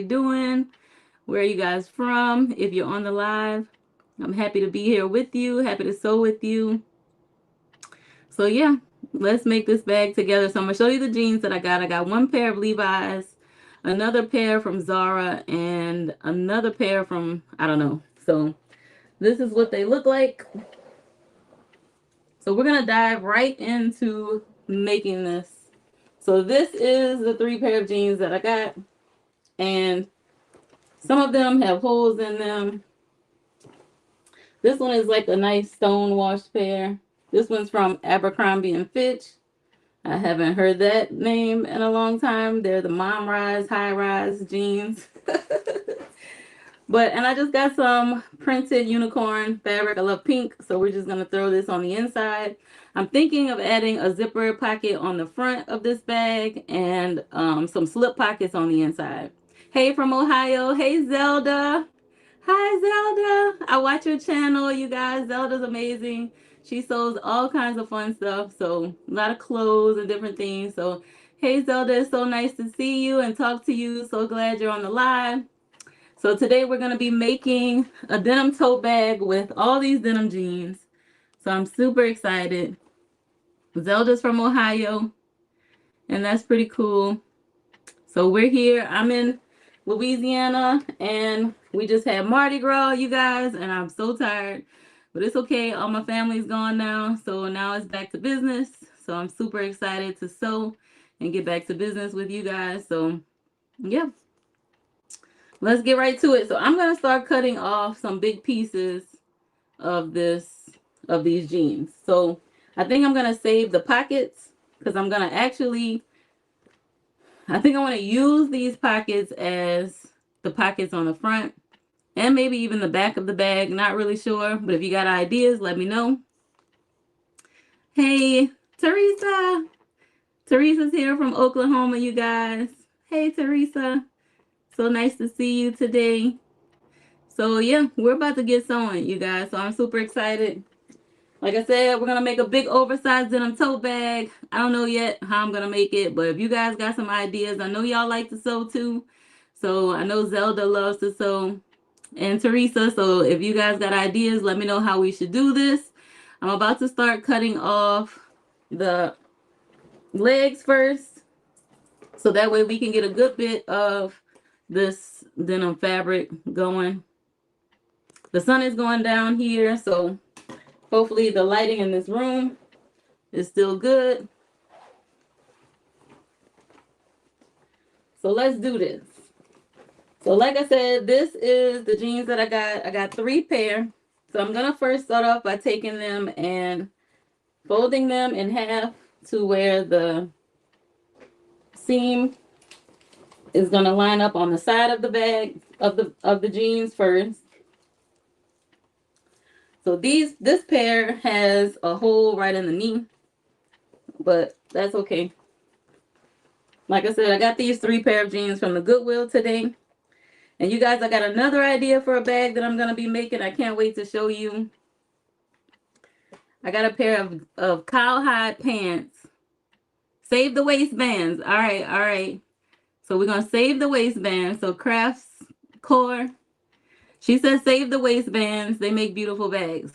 doing? Where are you guys from? If you're on the live, I'm happy to be here with you. Happy to sew with you. So yeah, let's make this bag together. So I'm gonna show you the jeans that I got. I got one pair of Levi's, another pair from Zara, and another pair from I don't know. So this is what they look like. So we're gonna dive right into making this. So this is the 3 pair of jeans that I got, and some of them have holes in them. This one is like a nice stone washed pair. This one's from Abercrombie and Fitch. I haven't heard that name in a long time. They're the mom rise, high rise jeans. And I just got some printed unicorn fabric. I love pink, so we're just gonna throw this on the inside. I'm thinking of adding a zipper pocket on the front of this bag and some slip pockets on the inside. Hey from Ohio. Hey Zelda. Hi Zelda. I watch your channel, you guys. Zelda's amazing. She sews all kinds of fun stuff. So a lot of clothes and different things. So hey Zelda, it's so nice to see you and talk to you. So glad you're on the live. So today we're going to be making a denim tote bag with all these denim jeans. So I'm super excited. Zelda's from Ohio, and that's pretty cool. So we're here. I'm in Louisiana, and we just had Mardi Gras, you guys, and I'm so tired. But it's okay. All my family's gone now, so now it's back to business. So I'm super excited to sew and get back to business with you guys. So yeah. Let's get right to it. So I'm going to start cutting off some big pieces of these jeans. So I think I'm going to save the pockets because I'm going to I think I want to use these pockets as the pockets on the front and maybe even the back of the bag. Not really sure, but if you got ideas, let me know. Hey, Teresa. Teresa's here from Oklahoma, you guys. Hey, Teresa. So nice to see you today. So yeah, we're about to get sewing, you guys. So I'm super excited. Like I said, we're going to make a big oversized denim tote bag. I don't know yet how I'm going to make it, but if you guys got some ideas, I know y'all like to sew too. So I know Zelda loves to sew and Teresa. So if you guys got ideas, let me know how we should do this. I'm about to start cutting off the legs first. So that way we can get a good bit of this denim fabric going. The sun is going down here, so hopefully the lighting in this room is still good. So let's do this. So like I said, this is the jeans that I got. I got 3 pair. So I'm going to first start off by taking them and folding them in half to where the seam is going to line up on the side of the bag of the jeans first. So this pair has a hole right in the knee, but that's okay. Like I said, I got these 3 pair of jeans from the Goodwill today. And you guys, I got another idea for a bag that I'm going to be making. I can't wait to show you. I got a pair of cowhide pants. Save the waistbands. All right, all right. So we're going to save the waistbands. So Crafts Core. She says save the waistbands. They make beautiful bags.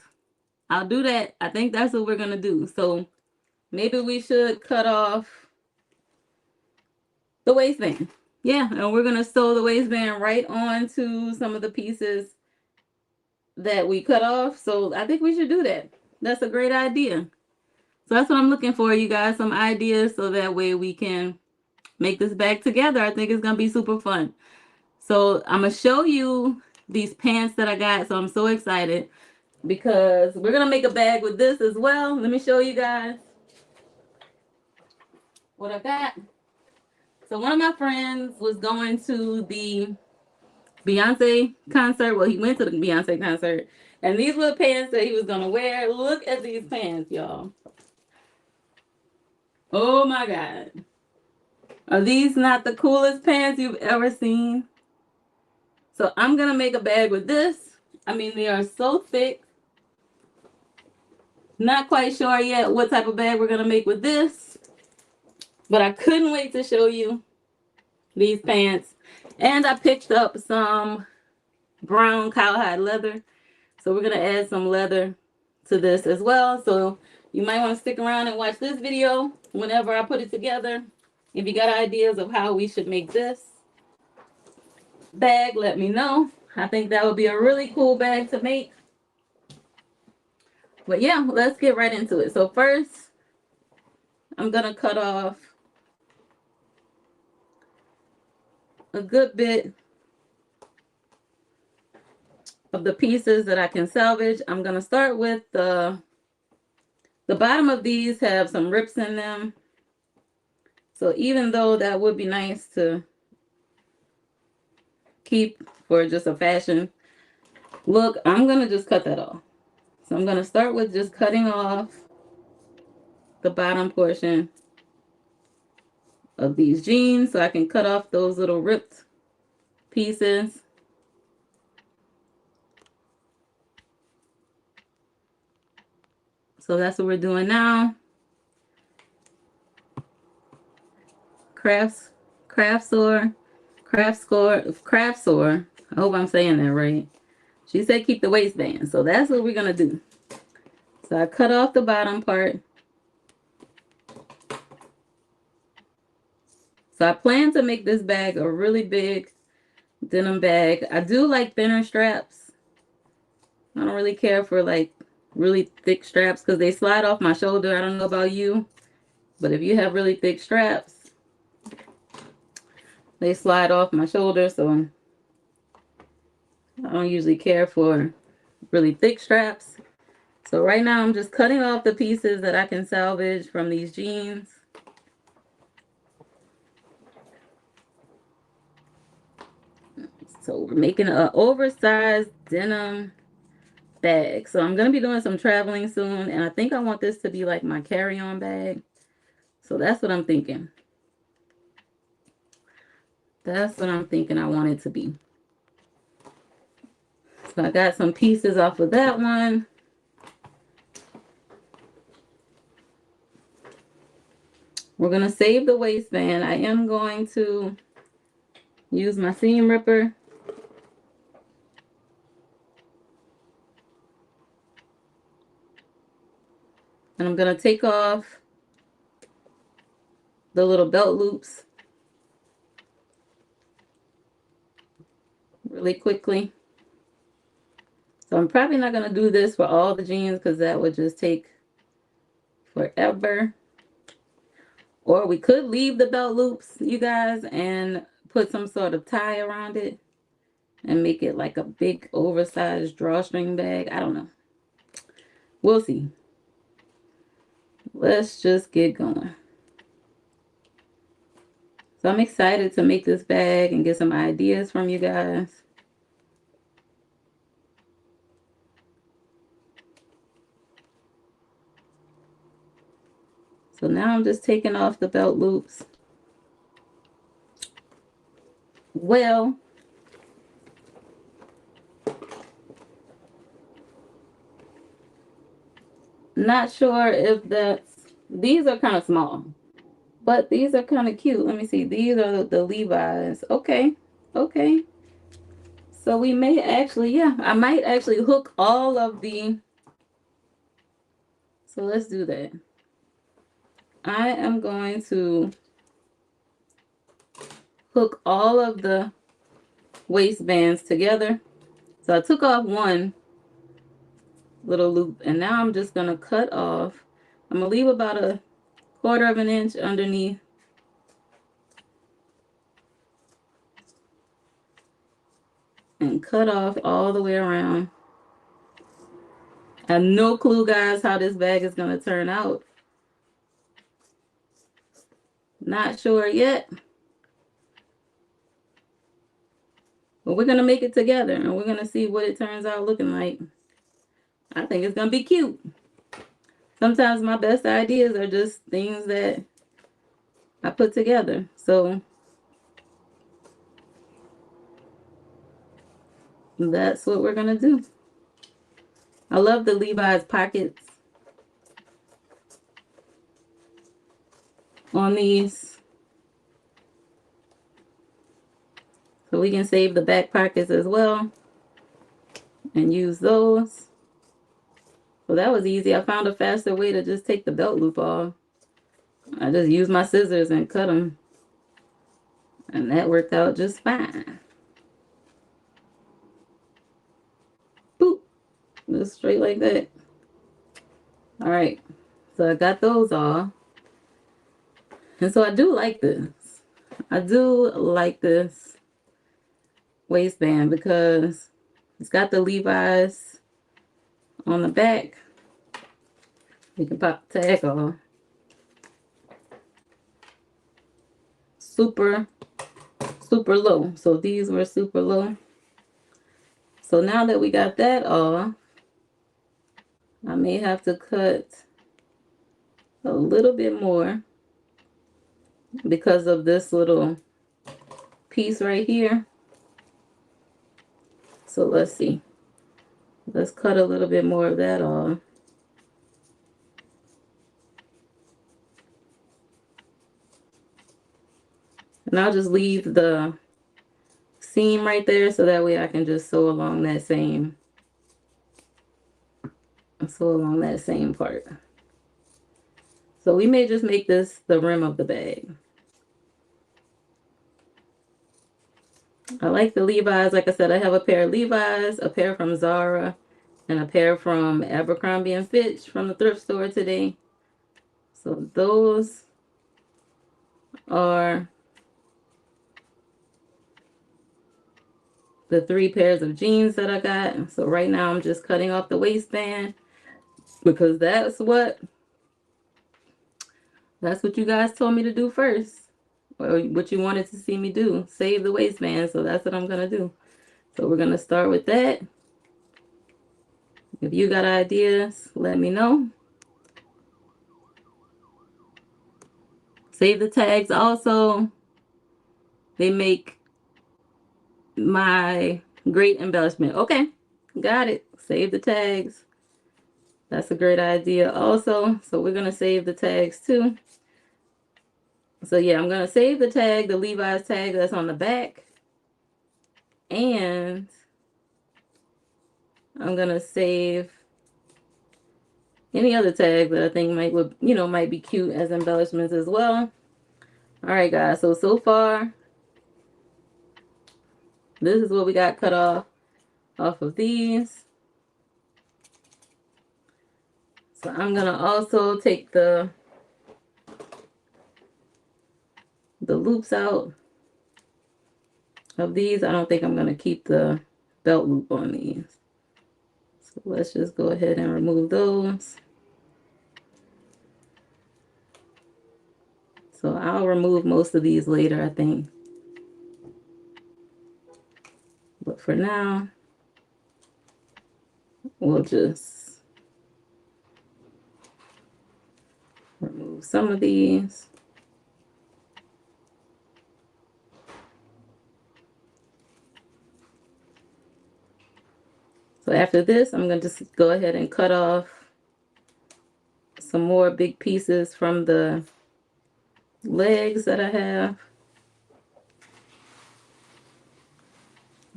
I'll do that. I think that's what we're going to do. So maybe we should cut off the waistband. Yeah, and we're going to sew the waistband right onto some of the pieces that we cut off. So I think we should do that. That's a great idea. So that's what I'm looking for, you guys. Some ideas so that way we can make this bag together. I think it's going to be super fun. So I'm going to show you these pants that I got. So I'm so excited because we're going to make a bag with this as well. Let me show you guys what I got. So one of my friends was going to the Beyonce concert. Well, he went to the Beyonce concert. And these were the pants that he was going to wear. Look at these pants, y'all. Oh my God. Are these not the coolest pants you've ever seen? So I'm going to make a bag with this. I mean, they are so thick. Not quite sure yet what type of bag we're going to make with this. But I couldn't wait to show you these pants. And I picked up some brown cowhide leather. So we're going to add some leather to this as well. So you might want to stick around and watch this video whenever I put it together. If you got ideas of how we should make this bag, let me know. I think that would be a really cool bag to make. But yeah, let's get right into it. So first, I'm going to cut off a good bit of the pieces that I can salvage. I'm going to start with the bottom of these have some rips in them. So even though that would be nice to keep for just a fashion look, I'm going to just cut that off. So I'm going to start with just cutting off the bottom portion of these jeans so I can cut off those little ripped pieces. So that's what we're doing now. Craft Sore. I hope I'm saying that right. She said keep the waistband. So that's what we're going to do. So I cut off the bottom part. So I plan to make this bag a really big denim bag. I do like thinner straps. I don't really care for like really thick straps because they slide off my shoulder. I don't know about you, but if you have really thick straps, they slide off my shoulder. So I don't usually care for really thick straps. So right now I'm just cutting off the pieces that I can salvage from these jeans. So we're making an oversized denim bag. So I'm going to be doing some traveling soon, and I think I want this to be like my carry-on bag. So that's what I'm thinking. That's what I'm thinking I want it to be. So I got some pieces off of that one. We're going to save the waistband. I am going to use my seam ripper. And I'm going to take off the little belt loops really quickly. So I'm probably not going to do this for all the jeans because that would just take forever. Or we could leave the belt loops, you guys, and put some sort of tie around it and make it like a big oversized drawstring bag. I don't know. We'll see. Let's just get going. So I'm excited to make this bag and get some ideas from you guys. So now I'm just taking off the belt loops. Well, not sure if these are kind of small, but these are kind of cute. Let me see. These are the Levi's. Okay. Okay. So we may actually, yeah, I might actually hook all of the, so let's do that. I am going to hook all of the waistbands together. So I took off one little loop and now I'm just going to cut off. I'm going to leave about a 1/4 of an inch underneath. And cut off all the way around. I have no clue, guys, how this bag is going to turn out. Not sure yet. But we're going to make it together and we're going to see what it turns out looking like. I think it's going to be cute. Sometimes my best ideas are just things that I put together. So that's what we're going to do. I love the Levi's pockets on these. So we can save the back pockets as well and use those. So that was easy. I found a faster way to just take the belt loop off. I just used my scissors and cut them. And that worked out just fine. Boop. Just straight like that. Alright. So I got those off. And so I do like this. I do like this waistband because it's got the Levi's on the back. You can pop the tag off. Super low. So these were super low. So now that we got that off, I may have to cut a little bit more because of this little piece right here. So let's see. Let's cut a little bit more of that off. And I'll just leave the seam right there so that way I can just sew along that same part. So we may just make this the rim of the bag. I like the Levi's. Like I said, I have a pair of Levi's, a pair from Zara, and a pair from Abercrombie and Fitch from the thrift store today. So those are the 3 pairs of jeans that I got. So right now I'm just cutting off the waistband because that's what you guys told me to do first. Or what you wanted to see me do. Save the waistband. So that's what I'm going to do. So we're going to start with that. If you got ideas, let me know. Save the tags also. They make my great embellishment. Okay, got it. Save the tags. That's a great idea also. So we're going to save the tags too. So yeah, I'm going to save the tag, the Levi's tag that's on the back. And I'm going to save any other tag that I think might be cute as embellishments as well. All right, guys. So far, this is what we got cut off of these. So I'm going to also take the loops out of these. I don't think I'm going to keep the belt loop on these. So let's just go ahead and remove those. So I'll remove most of these later, I think. But for now, we'll just remove some of these. So after this, I'm going to just go ahead and cut off some more big pieces from the legs that I have.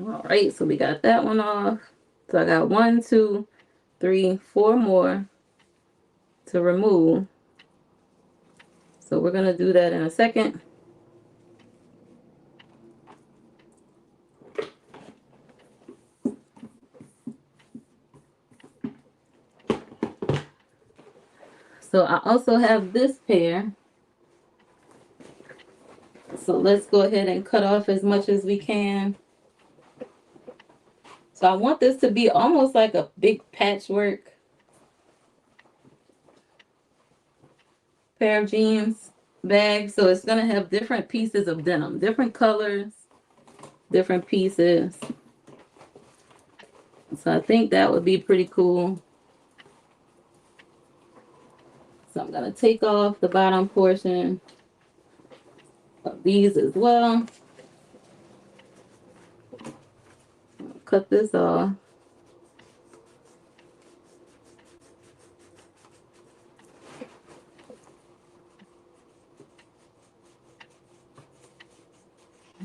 All right, so we got that one off. So I got 1, 2, 3, 4 more to remove. So we're going to do that in a second. So I also have this pair. So let's go ahead and cut off as much as we can. So I want this to be almost like a big patchwork pair of jeans bag. So it's going to have different pieces of denim, different colors, different pieces. So I think that would be pretty cool. So I'm going to take off the bottom portion of these as well. Cut this off.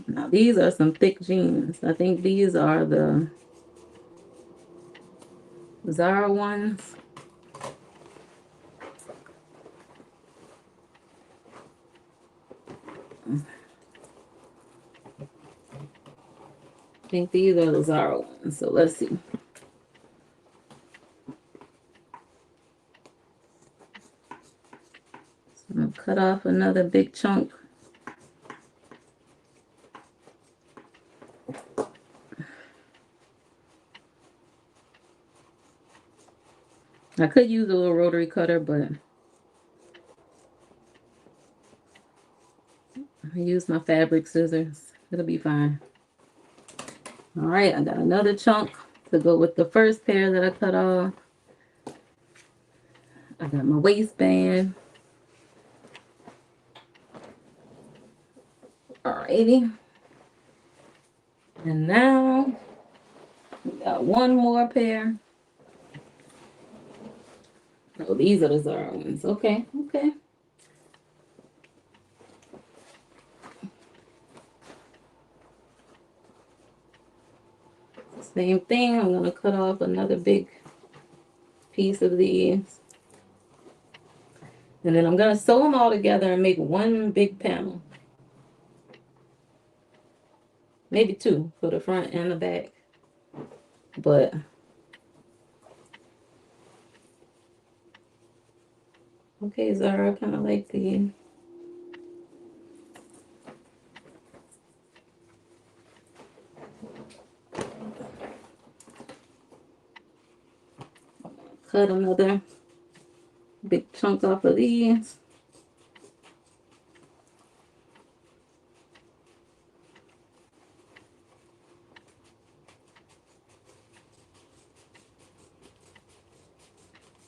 Now these are some thick jeans. I think these are the Zara ones. I think these are the Zara ones. So let's see. So I'm gonna cut off another big chunk. I could use a little rotary cutter, but I use my fabric scissors. It'll be fine. All right, I got another chunk to go with the first pair that I cut off. I got my waistband. Alrighty. And now we got one more pair. Oh, these are the Zara ones. Okay, okay. Same thing. I'm gonna cut off another big piece of these. And then I'm gonna sew them all together and make one big panel. Maybe two for the front and the back. But okay, Zara, I kind of like the cut another big chunk off of these.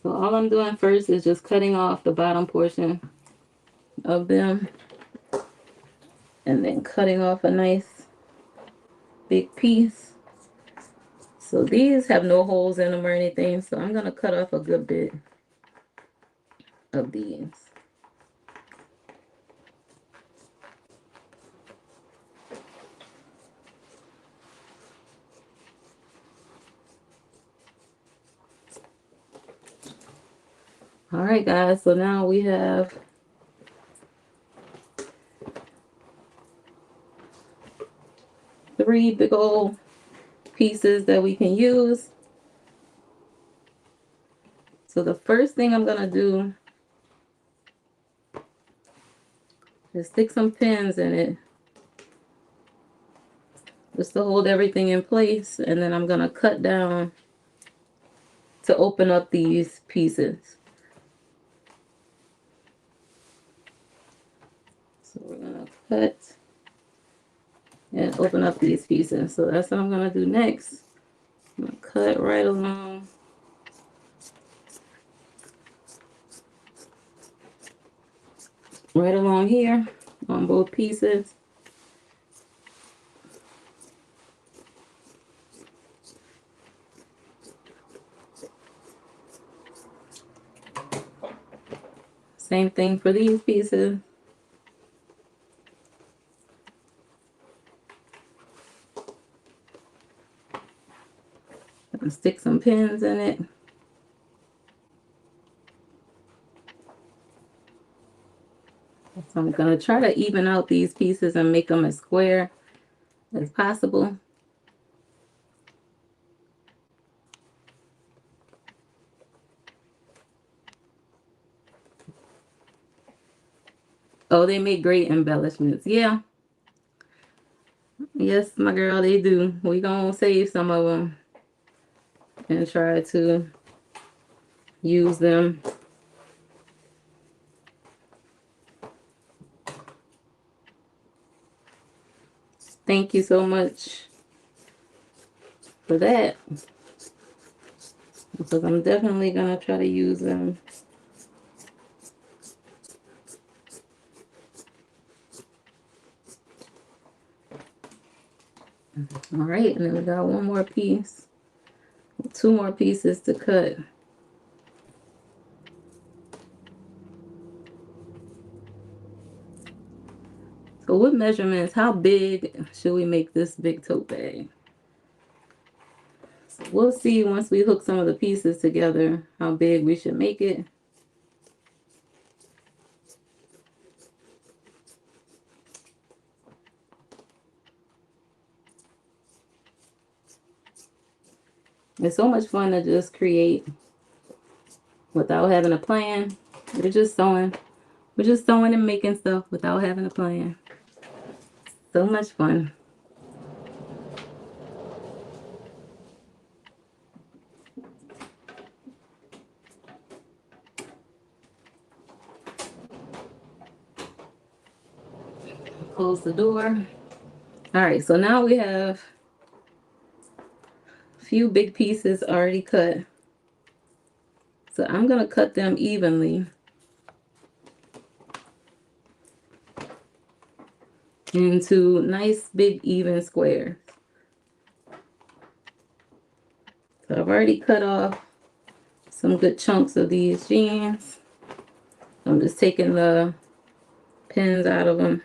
So all I'm doing first is just cutting off the bottom portion of them and then cutting off a nice big piece. So these have no holes in them or anything, so I'm gonna cut off a good bit of these. All right, guys, so now we have three big old pieces that we can use. So the first thing I'm gonna do is stick some pins in it just to hold everything in place, and then I'm gonna cut down to open up these pieces. So we're gonna cut and open up these pieces. So that's what I'm gonna do next. I'm gonna cut right along here on both pieces. Same thing for these pieces. And stick some pins in it. So I'm going to try to even out these pieces and make them as square as possible. Oh, they make great embellishments. Yeah. Yes, my girl, they do. We're going to save some of them and try to use them. Thank you so much for that, because I'm definitely going to try to use them. All right, and then we got one more piece, two more pieces to cut. So So what measurements, how big should we make this big tote bag? So we'll see once we hook some of the pieces together how big we should make it. It's so much fun to just create without having a plan. We're just sewing. We're just sewing and making stuff without having a plan. So much fun. Close the door. All right, so now we have a few big pieces already cut. So I'm going to cut them evenly into nice big even squares. So I've already cut off some good chunks of these jeans. I'm just taking the pins out of them.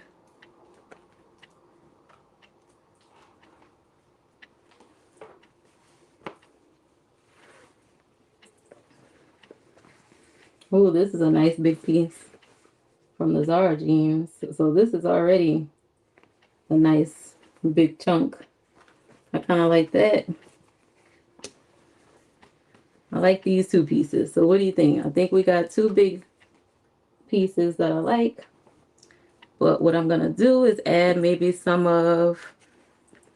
Oh, this is a nice big piece from the Zara jeans. So this is already a nice big chunk. I kind of like that. I like these two pieces. So what do you think? I think we got two big pieces that I like. But what I'm going to do is add maybe some of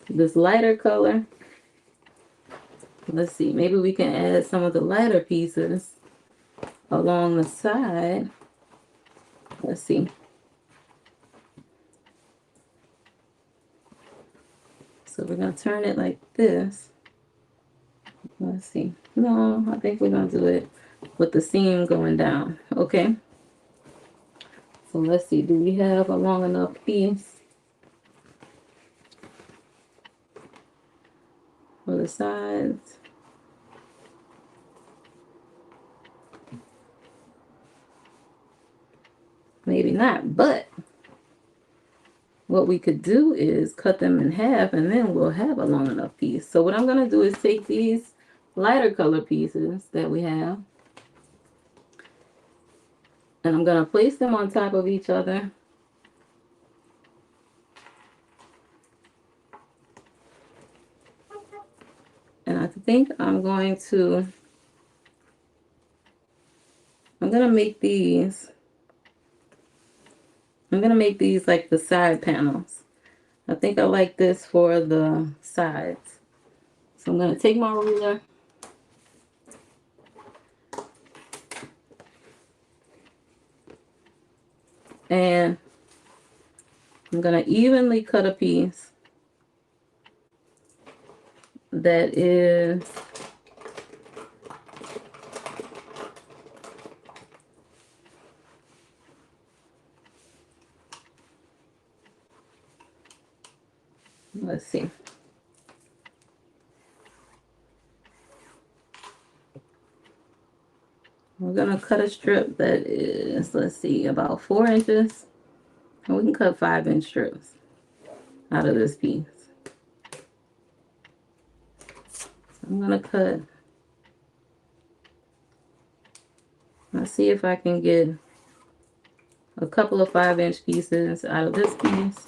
this lighter color. Let's see. Maybe we can add some of the lighter pieces along the side. Let's see. So we're going to turn it like this. Let's see. No, I think we're going to do it with the seam going down. Okay. So let's see. Do we have a long enough piece for the sides? Maybe not, but what we could do is cut them in half and then we'll have a long enough piece. So what I'm going to do is take these lighter color pieces that we have and I'm going to place them on top of each other. And I think I'm going to make these, like the side panels. I think I like this for the sides. So I'm going to take my ruler and I'm going to evenly cut a piece that is let's see. We're going to cut a strip that is, let's see, about 4 inches. And we can cut 5-inch strips out of this piece. So I'm going to cut. Let's see if I can get a couple of 5-inch pieces out of this piece.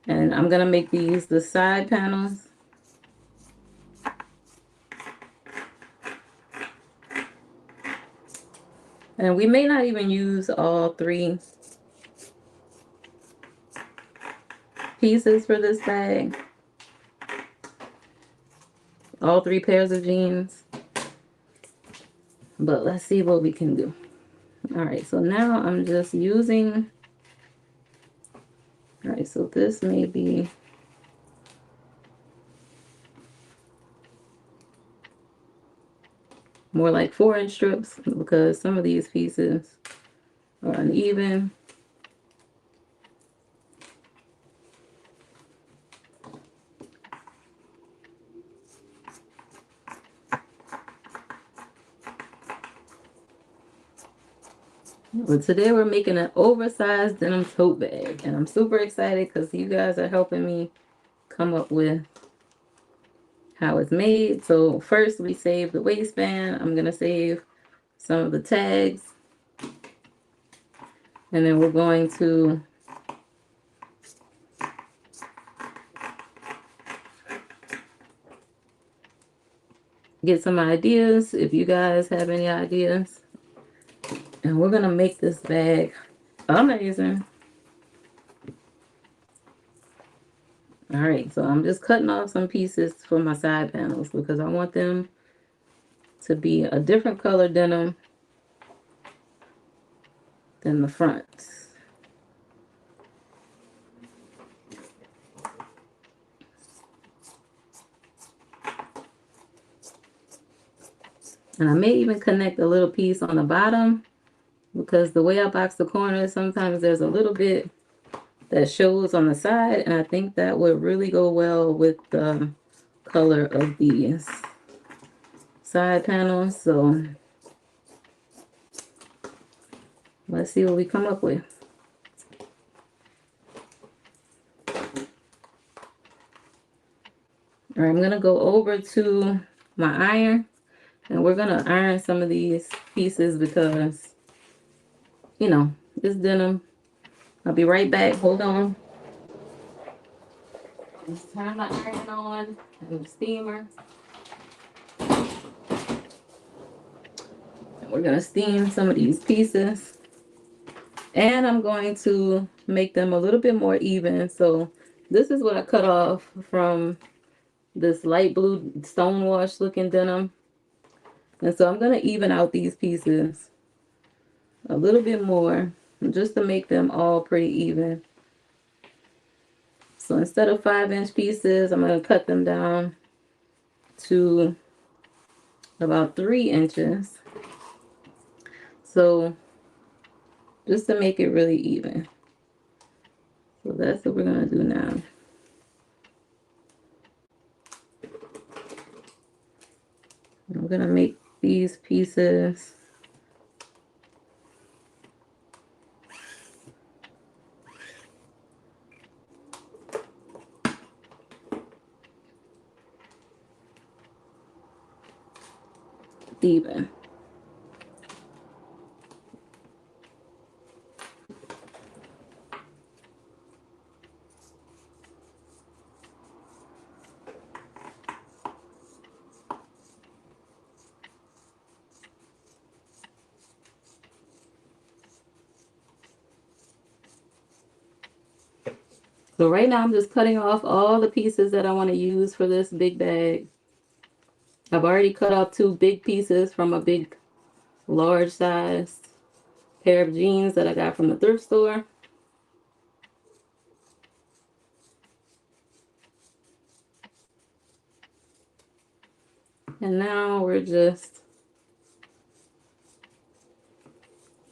And I'm going to make these the side panels. And we may not even use all 3 pieces for this bag. All 3 pairs of jeans. But let's see what we can do. All right, so now I'm just using, all right, so this may be more like 4-inch strips because some of these pieces are uneven. But today we're making an oversized denim tote bag, and I'm super excited because you guys are helping me come up with how it's made. So first we save the waistband. I'm gonna save some of the tags, and then we're going to get some ideas if you guys have any ideas. And we're gonna make this bag amazing. All right, so I'm just cutting off some pieces for my side panels because I want them to be a different color denim than the front. And I may even connect a little piece on the bottom because the way I box the corners, sometimes there's a little bit that shows on the side, and I think that would really go well with the color of these side panels. So let's see what we come up with. All right, I'm gonna go over to my iron, and we're gonna iron some of these pieces because, you know, this denim. I'll be right back. Hold on. Let's turn the iron on and the steamer. And we're gonna steam some of these pieces. And I'm going to make them a little bit more even. So this is what I cut off from this light blue stonewash looking denim. And so I'm going to even out these pieces a little bit more just to make them all pretty even. So instead of 5-inch pieces, I'm going to cut them down to about 3 inches. So just to make it really even. So that's what we're going to do now. I'm going to make these pieces even. So right now I'm just cutting off all the pieces that I want to use for this big bag. I've already cut off 2 big pieces from a big, large size pair of jeans that I got from the thrift store. And now we're just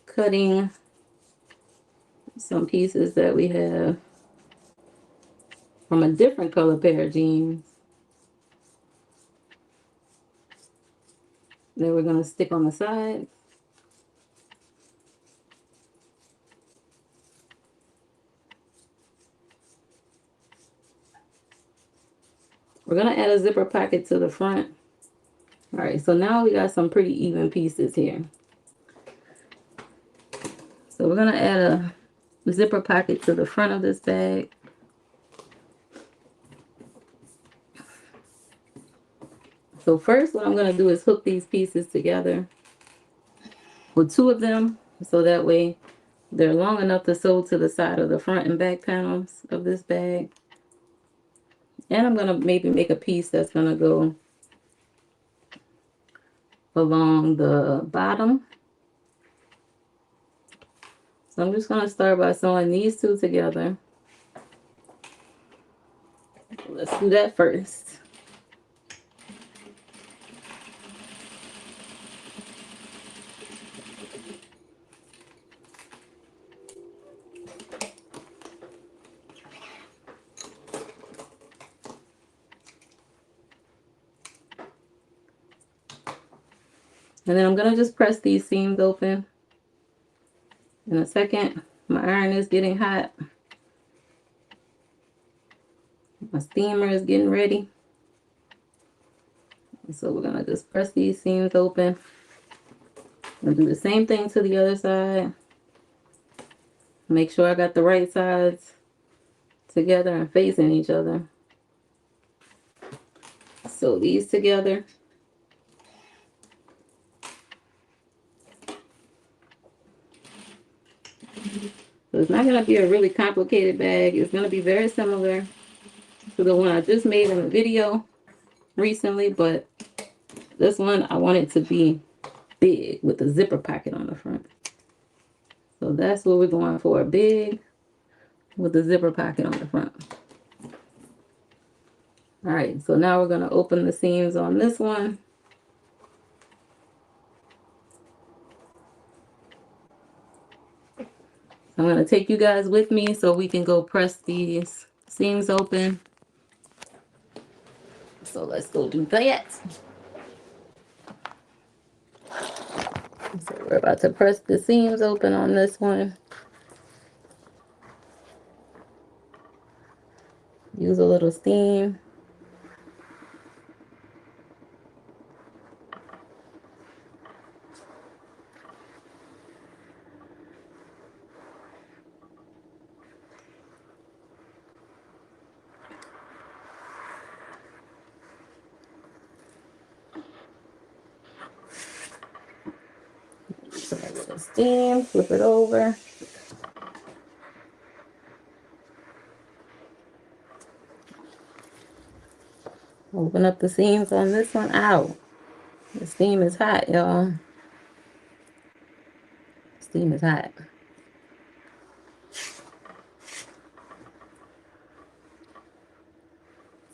cutting some pieces that we have from a different color pair of jeans that we're going to stick on the side. We're going to add a zipper pocket to the front. All right, so now we got some pretty even pieces here. So we're going to add a zipper pocket to the front of this bag. So first what I'm going to do is hook these pieces together with 2 of them, so that way they're long enough to sew to the side of the front and back panels of this bag. And I'm going to maybe make a piece that's going to go along the bottom. So I'm just going to start by sewing these 2 together. Let's do that first. And then I'm going to just press these seams open. in a second. My iron is getting hot. My steamer is getting ready. So we're gonna just press these seams open. I'm gonna do the same thing to the other side. Make sure I got the right sides together and facing each other. Sew these together. So it's not gonna be a really complicated bag. It's gonna be very similar to the one I just made in the video recently, but this one I want it to be big with a zipper pocket on the front. So that's what we're going for, big with a zipper pocket on the front. All right, so now we're going to open the seams on this one. I'm going to take you guys with me so we can go press these seams open. So let's go do that. So we're about to press the seams open on this one. Use a little steam. So a little steam, flip it over. Open up the seams on this one. Ow. The steam is hot, y'all. Steam is hot.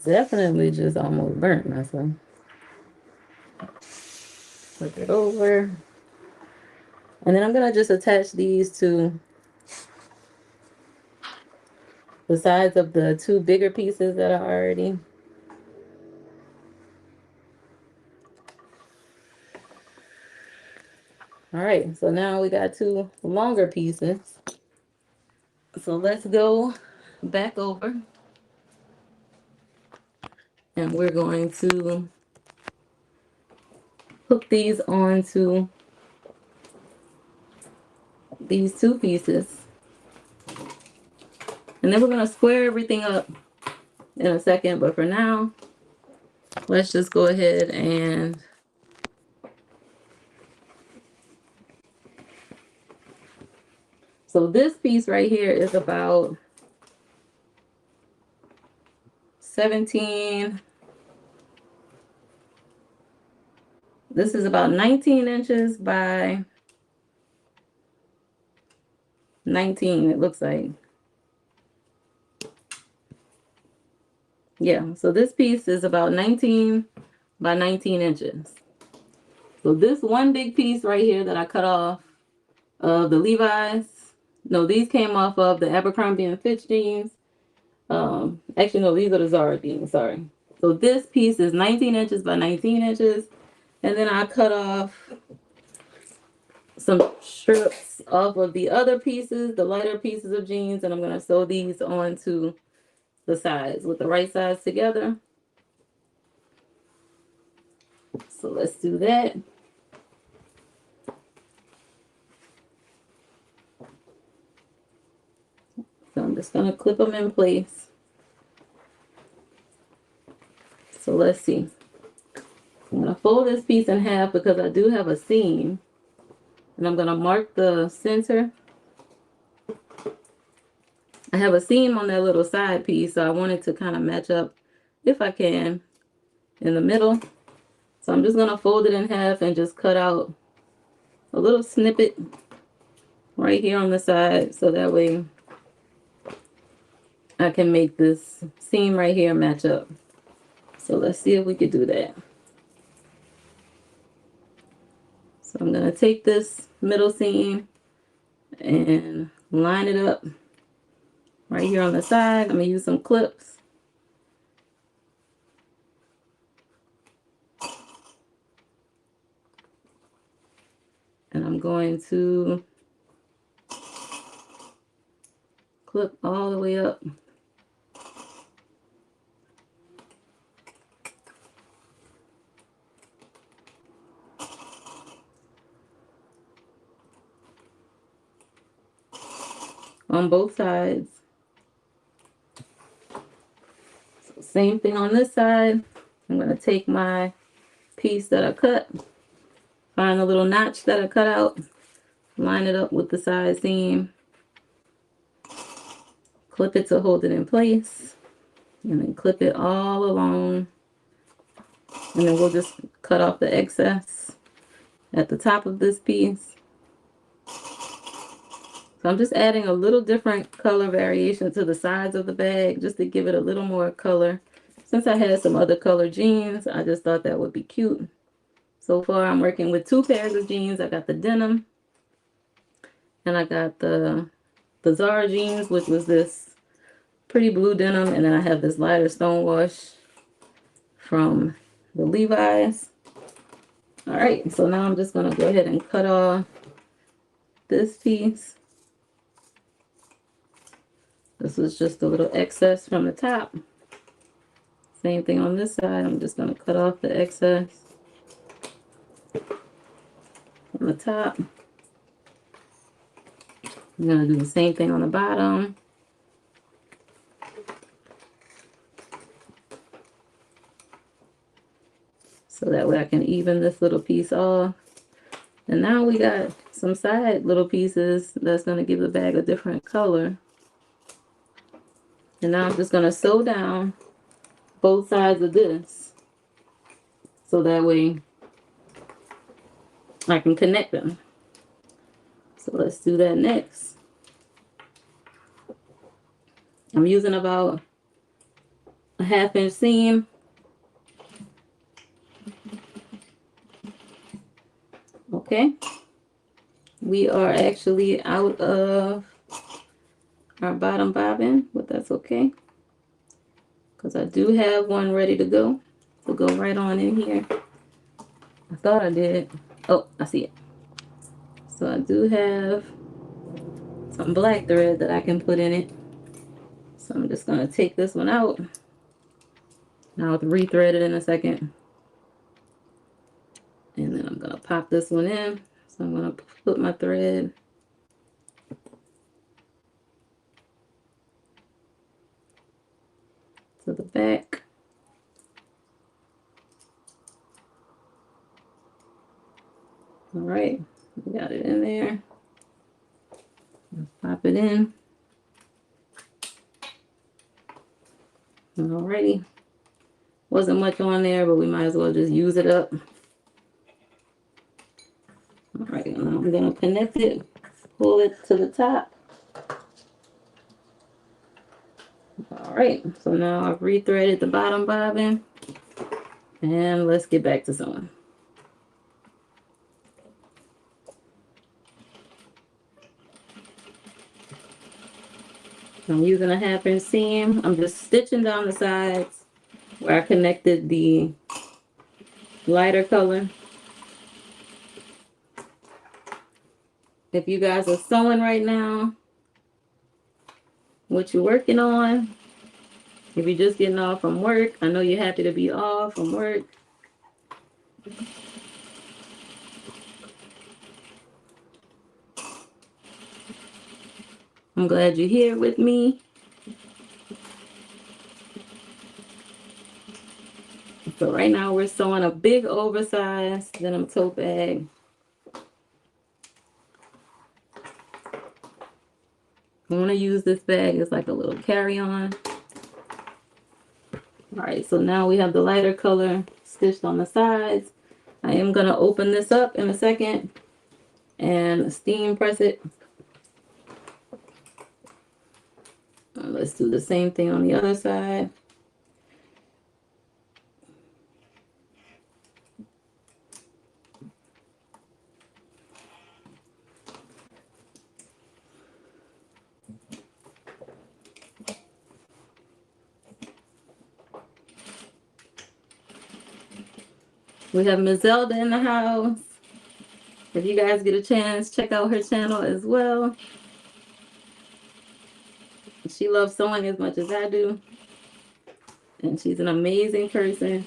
Definitely just almost burnt myself. Flip it over. And then I'm going to just attach these to the sides of the two bigger pieces that are already. All right, so now we got two longer pieces. So let's go back over. And we're going to hook these onto these two pieces. And then we're going to square everything up in a second. But for now, let's just go ahead and so this piece right here is about 17. This is about 19 inches by 19, it looks like. Yeah, so this piece is about 19 by 19 inches. So this one big piece right here that I cut off of the Levi's, no, these came off of the Abercrombie and Fitch jeans. Actually, no, these are the Zara jeans, sorry. So this piece is 19 inches by 19 inches. And then I cut off some strips off of the other pieces, the lighter pieces of jeans, and I'm going to sew these onto the sides with the right sides together. So let's do that. So I'm just going to clip them in place. So let's see. I'm going to fold this piece in half because I do have a seam. And I'm going to mark the center. I have a seam on that little side piece, so I want it to kind of match up, if I can, in the middle. So I'm just going to fold it in half and just cut out a little snippet right here on the side, so that way I can make this seam right here match up. So let's see if we could do that. So I'm going to take this middle seam and line it up right here on the side. I'm going to use some clips. And I'm going to clip all the way up. On both sides. So same thing on this side. I'm going to take my piece that I cut, find the little notch that I cut out, line it up with the side seam, clip it to hold it in place, and then clip it all along. And then we'll just cut off the excess at the top of this piece. So I'm just adding a little different color variation to the sides of the bag just to give it a little more color. Since I had some other color jeans, I just thought that would be cute. So far I'm working with 2 pairs of jeans. I got the denim and I got the Zara jeans, which was this pretty blue denim, and then I have this lighter stonewash from the Levi's. All right, so now I'm just gonna go ahead and cut off this piece. This was just a little excess from the top. Same thing on this side. I'm just gonna cut off the excess from the top. I'm gonna do the same thing on the bottom. So that way I can even this little piece off. And now we got some side little pieces that's going to give the bag a different color. And now I'm just going to sew down both sides of this. So that way I can connect them. So let's do that next. I'm using about a 1/2 inch seam. Okay, we are actually out of our bottom bobbin, but that's okay, because I do have one ready to go right on in here. I thought I did. Oh, I see it. So I do have some black thread that I can put in it. So I'm just going to take this one out. Now I'll rethread it in a second. And then I'm going to pop this one in. So I'm going to put my thread to the back. All right, we got it in there. Pop it in. Alrighty. Wasn't much on there, but we might as well just use it up. Alright, now I'm going to connect it, pull it to the top. Alright, so now I've rethreaded the bottom bobbin. And let's get back to sewing. I'm using a 1/2 inch seam. I'm just stitching down the sides where I connected the lighter color. If you guys are sewing right now, what you're working on, if you're just getting off from work, I know you're happy to be off from work. I'm glad you're here with me. So right now we're sewing a big oversized denim tote bag. I want to use this bag as like a little carry-on. All right, so now we have the lighter color stitched on the sides. I am going to open this up in a second and steam press it. Let's do the same thing on the other side. We have Ms. Zelda in the house. If you guys get a chance, check out her channel as well. She loves sewing as much as I do, and she's an amazing person.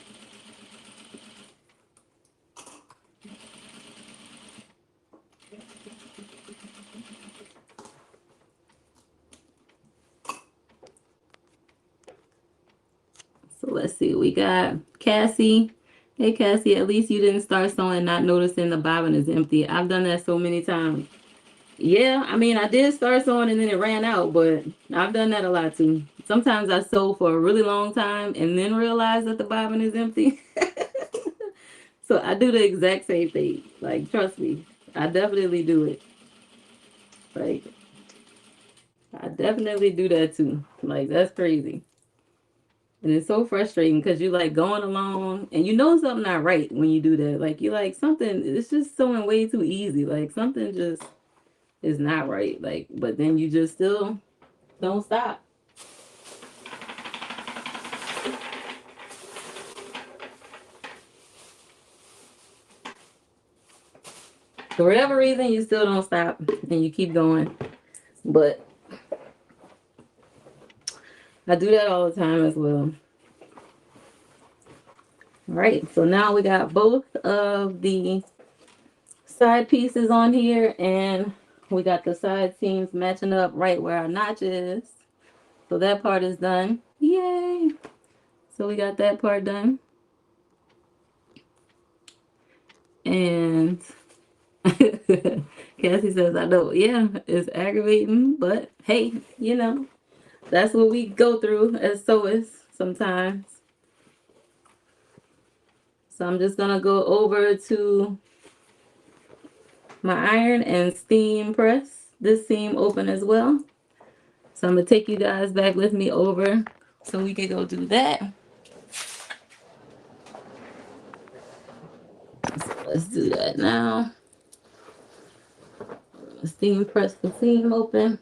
So let's see, we got Cassie. Hey Cassie, at least you didn't start sewing not noticing the bobbin is empty. I've done that so many times. Yeah, I mean, I did start sewing and then it ran out, but I've done that a lot too. Sometimes I sew for a really long time and then realize that the bobbin is empty. So I do the exact same thing. Like, trust me, I definitely do it. Like, I definitely do that too. Like, that's crazy. And it's so frustrating because you're like going along and you know something not right when you do that. Like, you're like, something, it's just sewing way too easy. Like, something just is not right. Like, but then you just still don't stop. For whatever reason, you still don't stop and you keep going. But I do that all the time as well. All right, so now we got both of the side pieces on here and we got the side seams matching up right where our notch is. So that part is done. Yay! So we got that part done. And Cassie says, I know, yeah, it's aggravating, but hey, you know, that's what we go through as sewers sometimes. So I'm just gonna go over to my iron and steam press this seam open as well. So I'm gonna take you guys back with me over so we can go do that. So let's do that now. Steam press the seam open.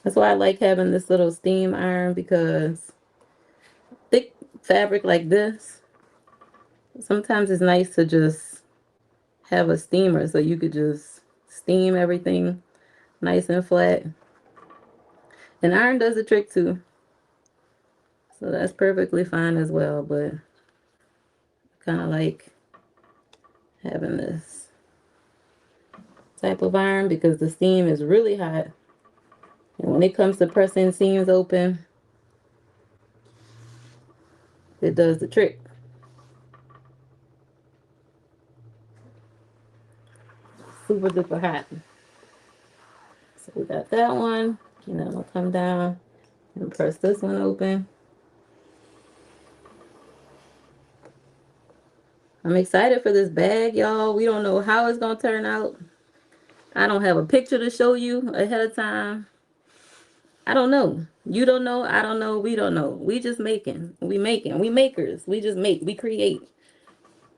That's why I like having this little steam iron, because thick fabric like this, sometimes it's nice to just have a steamer so you could just steam everything nice and flat. And iron does the trick too. So that's perfectly fine as well, but I kind of like having this type of iron because the steam is really hot. And when it comes to pressing seams open, it does the trick. Super duper hot. So we got that one. And then we'll come down and press this one open. I'm excited for this bag, y'all. We don't know how it's going to turn out. I don't have a picture to show you ahead of time. I don't know. You don't know. I don't know. We don't know. We just making. We making. We makers. We just make. We create.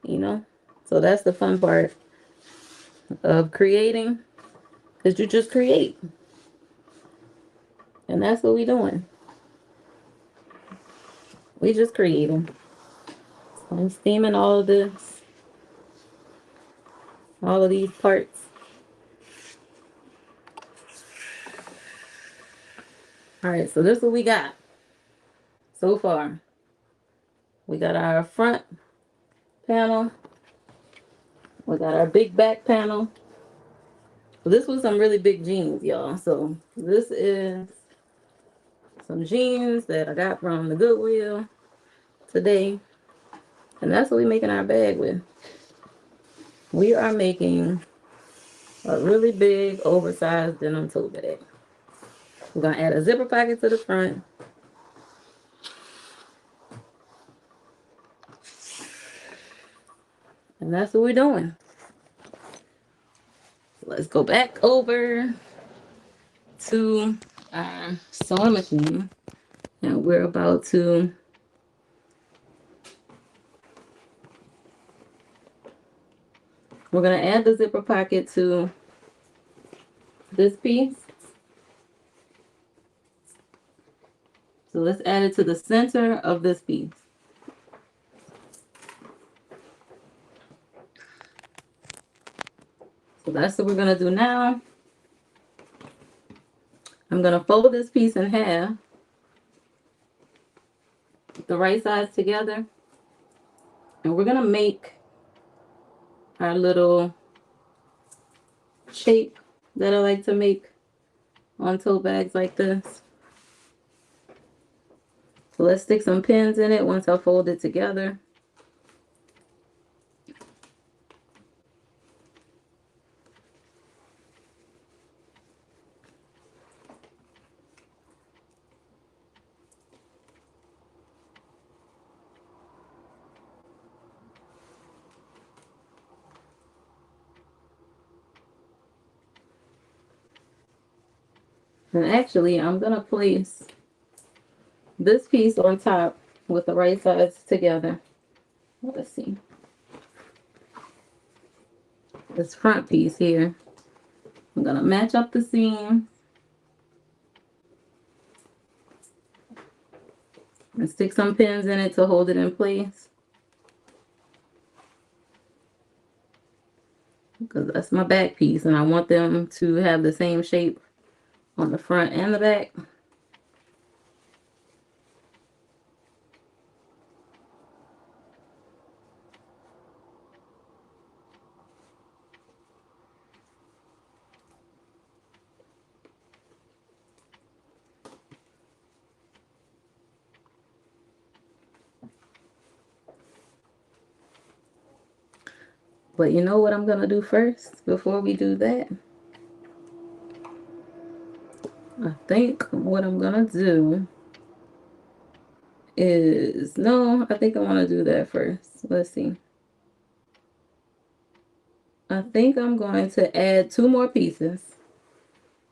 You know? So that's the fun part of creating. Because you just create. And that's what we doing. We just creating. So I'm steaming all of this. All of these parts. Alright, so this is what we got so far. We got our front panel. We got our big back panel. This was some really big jeans, y'all. So this is some jeans that I got from the Goodwill today. And that's what we're making our bag with. We are making a really big oversized denim tote bag. We're going to add a zipper pocket to the front. And that's what we're doing. Let's go back over to our sewing machine. And we're about to we're going to add the zipper pocket to this piece. So let's add it to the center of this piece. that's what we're gonna do now. I'm gonna fold this piece in half, the right sides together, and we're gonna make our little shape that I like to make on tote bags like this. So let's stick some pins in it once I fold it together. And actually, I'm gonna place this piece on top with the right sides together. Let's see. This front piece here. I'm gonna match up the seam and stick some pins in it to hold it in place. Because that's my back piece and I want them to have the same shape on the front and the back. But you know what I'm gonna do first before we do that? I think what I'm gonna do is, no, I think I want to do that first. Let's see. I think I'm going to add 2 more pieces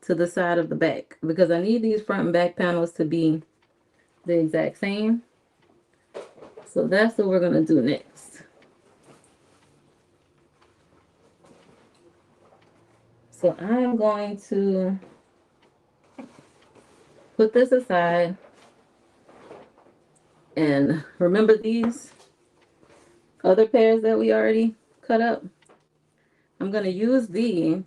to the side of the back because I need these front and back panels to be the exact same. So that's what we're going to do next. So I'm going to put this aside, and remember these other pairs that we already cut up? I'm going to use these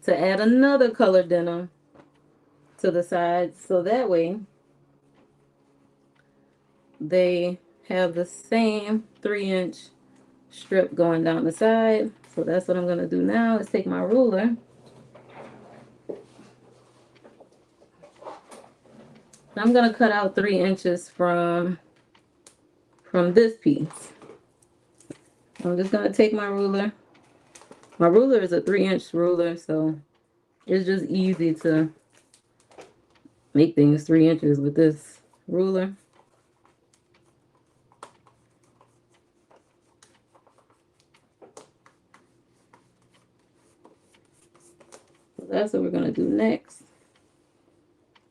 to add another color denim to the sides, so that way they have the same 3-inch strip going down the side. So that's what I'm going to do now, is take my ruler I'm going to cut out 3 inches from this piece. I'm just going to take my ruler. My ruler is a 3-inch ruler, so it's just easy to make things 3 inches with this ruler. So that's what we're going to do next.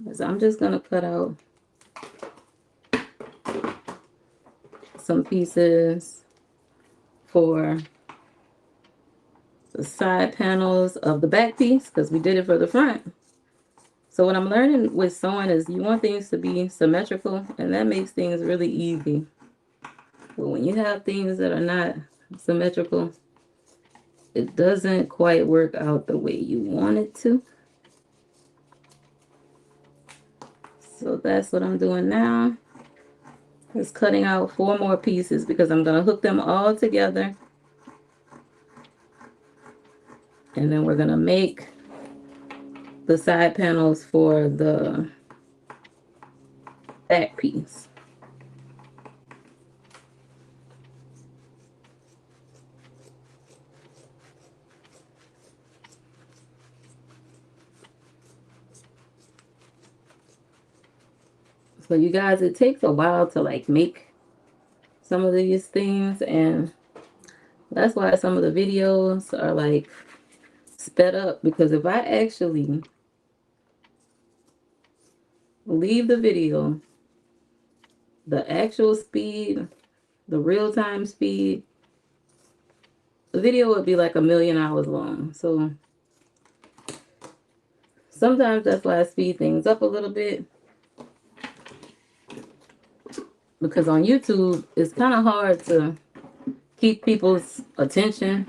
Is I'm just going to cut out some pieces for the side panels of the back piece, because we did it for the front. So what I'm learning with sewing is you want things to be symmetrical, and that makes things really easy. But when you have things that are not symmetrical, it doesn't quite work out the way you want it to. So that's what I'm doing now. Is cutting out 4 more pieces because I'm going to hook them all together. And then we're going to make the side panels for the back piece. So you guys, it takes a while to like make some of these things, and that's why some of the videos are like sped up, because if I actually leave the video, the actual speed, the real-time speed, the video would be like 1,000,000 hours long. So sometimes that's why I speed things up a little bit, because on YouTube it's kind of hard to keep people's attention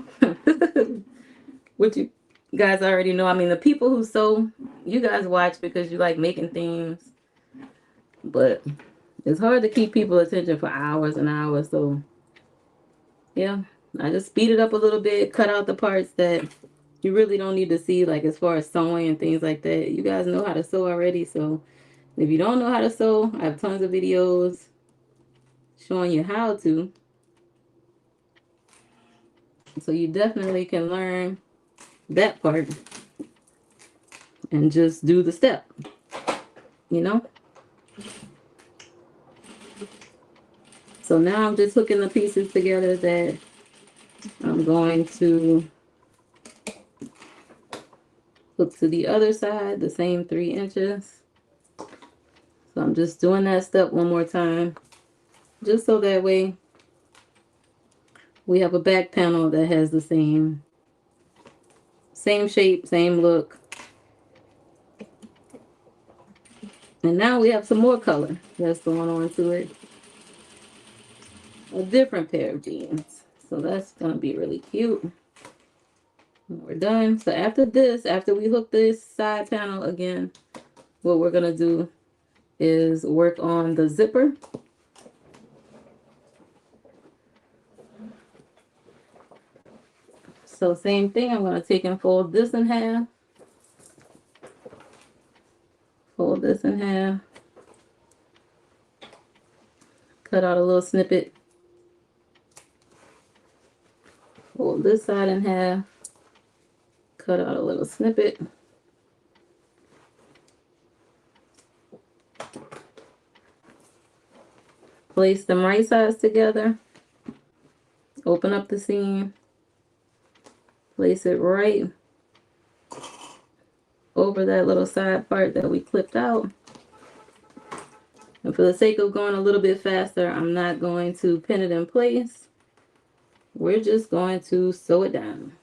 which you guys already know. I mean, the people who sew, you guys watch because you like making things, but it's hard to keep people attention for hours and hours. So yeah, I just speed it up a little bit, cut out the parts that you really don't need to see, like as far as sewing and things like that. You guys know how to sew already, so if you don't know how to sew, I have tons of videos showing you how to. So you definitely can learn that part and just do the step, you know? So now I'm just hooking the pieces together that I'm going to hook to the other side, the same 3 inches. So I'm just doing that step one more time, just so that way we have a back panel that has the same shape, same look. And now we have some more color that's going on to it. A different pair of jeans. So that's going to be really cute. We're done. So after this, after we hook this side panel again, what we're going to do is work on the zipper. So same thing, I'm going to take and fold this in half. Fold this in half. Cut out a little snippet. Fold this side in half. Cut out a little snippet. Place them right sides together. Open up the seam. Place it right over that little side part that we clipped out. And for the sake of going a little bit faster, I'm not going to pin it in place. We're just going to sew it down.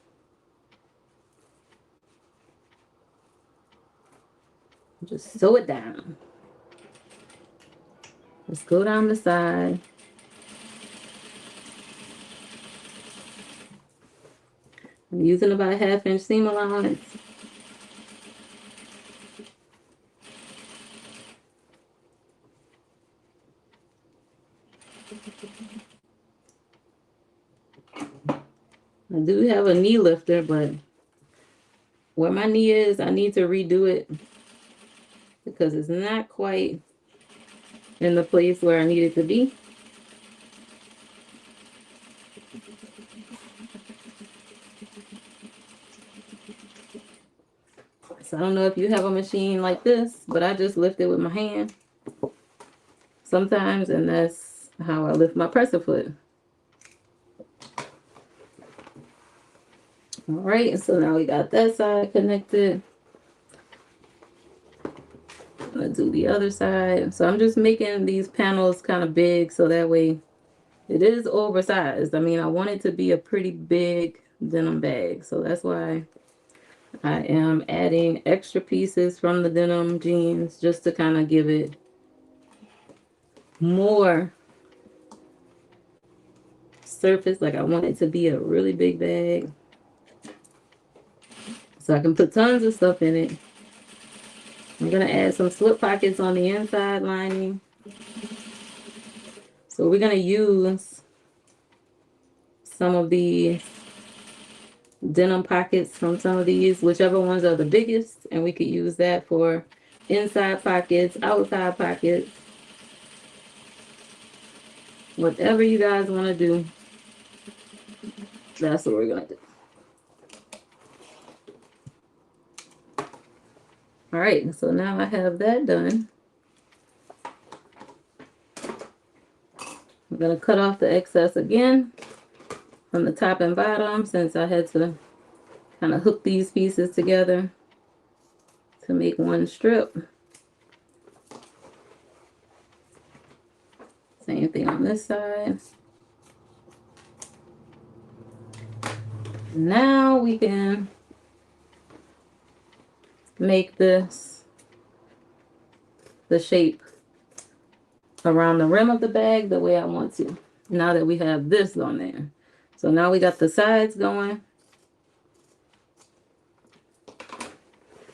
Just sew it down. Let's go down the side. I'm using about a 1/2 inch seam allowance. I do have a knee lifter, but where my knee is, I need to redo it because it's not quite in the place where I need it to be. So I don't know if you have a machine like this, but I just lift it with my hand sometimes, and that's how I lift my presser foot. All right, so now we got that side connected. I'm gonna do the other side. So I'm just making these panels kind of big so that way it is oversized. I mean, I want it to be a pretty big denim bag, so that's why I am adding extra pieces from the denim jeans just to kind of give it more surface. Like I want it to be a really big bag so I can put tons of stuff in it. I'm going to add some slip pockets on the inside lining. So we're going to use some of the denim pockets from some of these, whichever ones are the biggest, and we could use that for inside pockets, outside pockets, whatever you guys want to do. That's what we're going to do. All right, so now I have that done. I'm going to cut off the excess again from the top and bottom since I had to kind of hook these pieces together to make one strip. Same thing on this side. Now we can make this the shape around the rim of the bag the way I want to. Now that we have this on there. So now we got the sides going.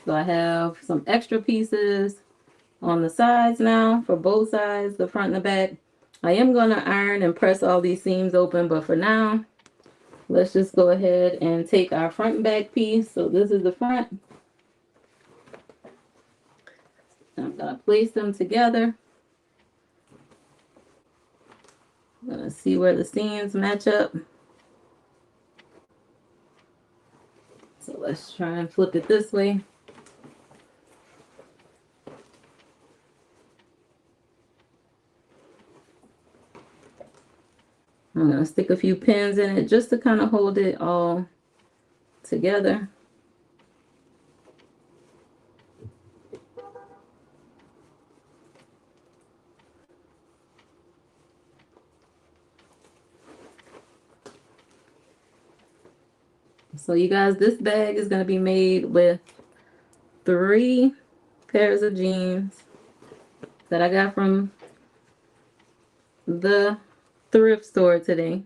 So I have some extra pieces on the sides now for both sides, the front and the back. I am going to iron and press all these seams open, but for now, let's just go ahead and take our front and back piece. So this is the front. I'm going to place them together. I'm going to see where the seams match up. So let's try and flip it this way. I'm going to stick a few pins in it just to kind of hold it all together. So you guys, this bag is going to be made with 3 pairs of jeans that I got from the thrift store today.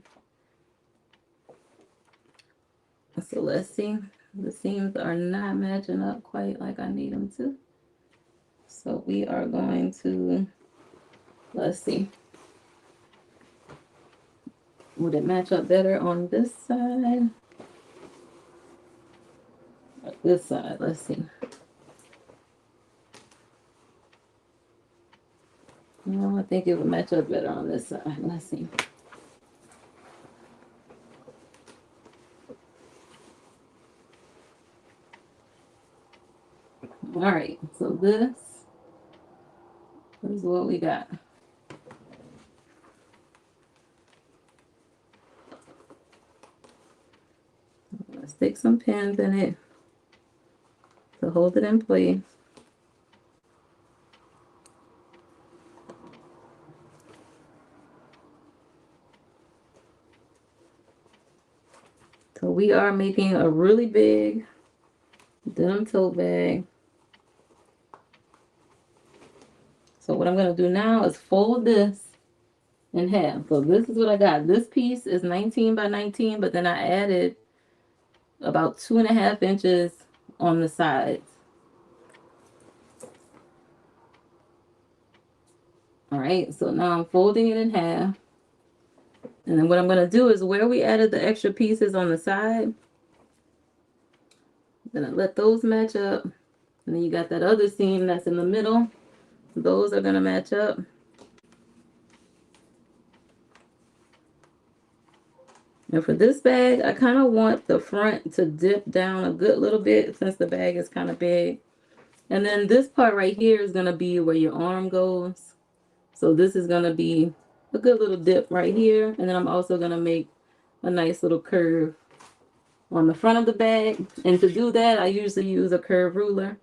So let's see. The seams are not matching up quite like I need them to. So we are going to, let's see. Would it match up better on this side? Or this side, let's see. No, I think it would match up better on this side. Let's see. All right, so this is what we got. Let's stick some pins in it to hold it in place. So we are making a really big denim tote bag. So what I'm going to do now is fold this in half. So this is what I got. This piece is 19 by 19, but then I added about 2.5 inches on the sides. All right, so now I'm folding it in half. And then what I'm going to do is where we added the extra pieces on the side, then I let those match up. And then you got that other seam that's in the middle. Those are going to match up. And for this bag, I kind of want the front to dip down a good little bit since the bag is kind of big. And then this part right here is going to be where your arm goes. So this is going to be a good little dip right here. And then I'm also going to make a nice little curve on the front of the bag. And to do that, I usually use a curve ruler.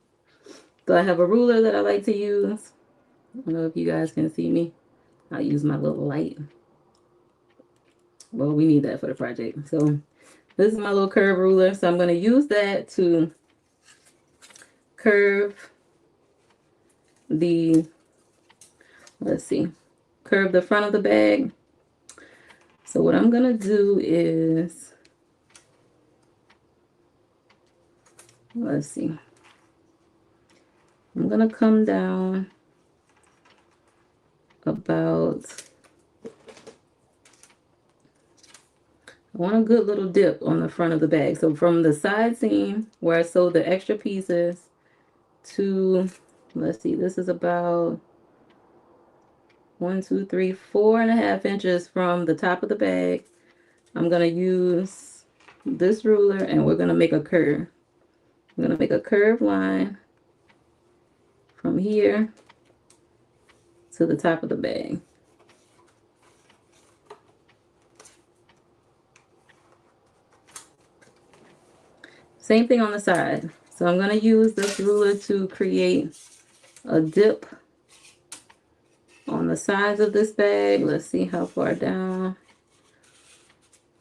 So I have a ruler that I like to use. I don't know if you guys can see me. I'll use my little light. Well, we need that for the project. So this is my little curve ruler. So I'm going to use that to curve the, let's see, curve the front of the bag. So what I'm going to do is, let's see, I'm going to come down about, I want a good little dip on the front of the bag. So from the side seam where I sewed the extra pieces to, let's see, this is about 1, 2, 3, 4.5 inches from the top of the bag. I'm going to use this ruler and we're going to make a curve. I'm going to make a curved line from here to the top of the bag. Same thing on the side. So I'm going to use this ruler to create a dip on the sides of this bag. Let's see how far down.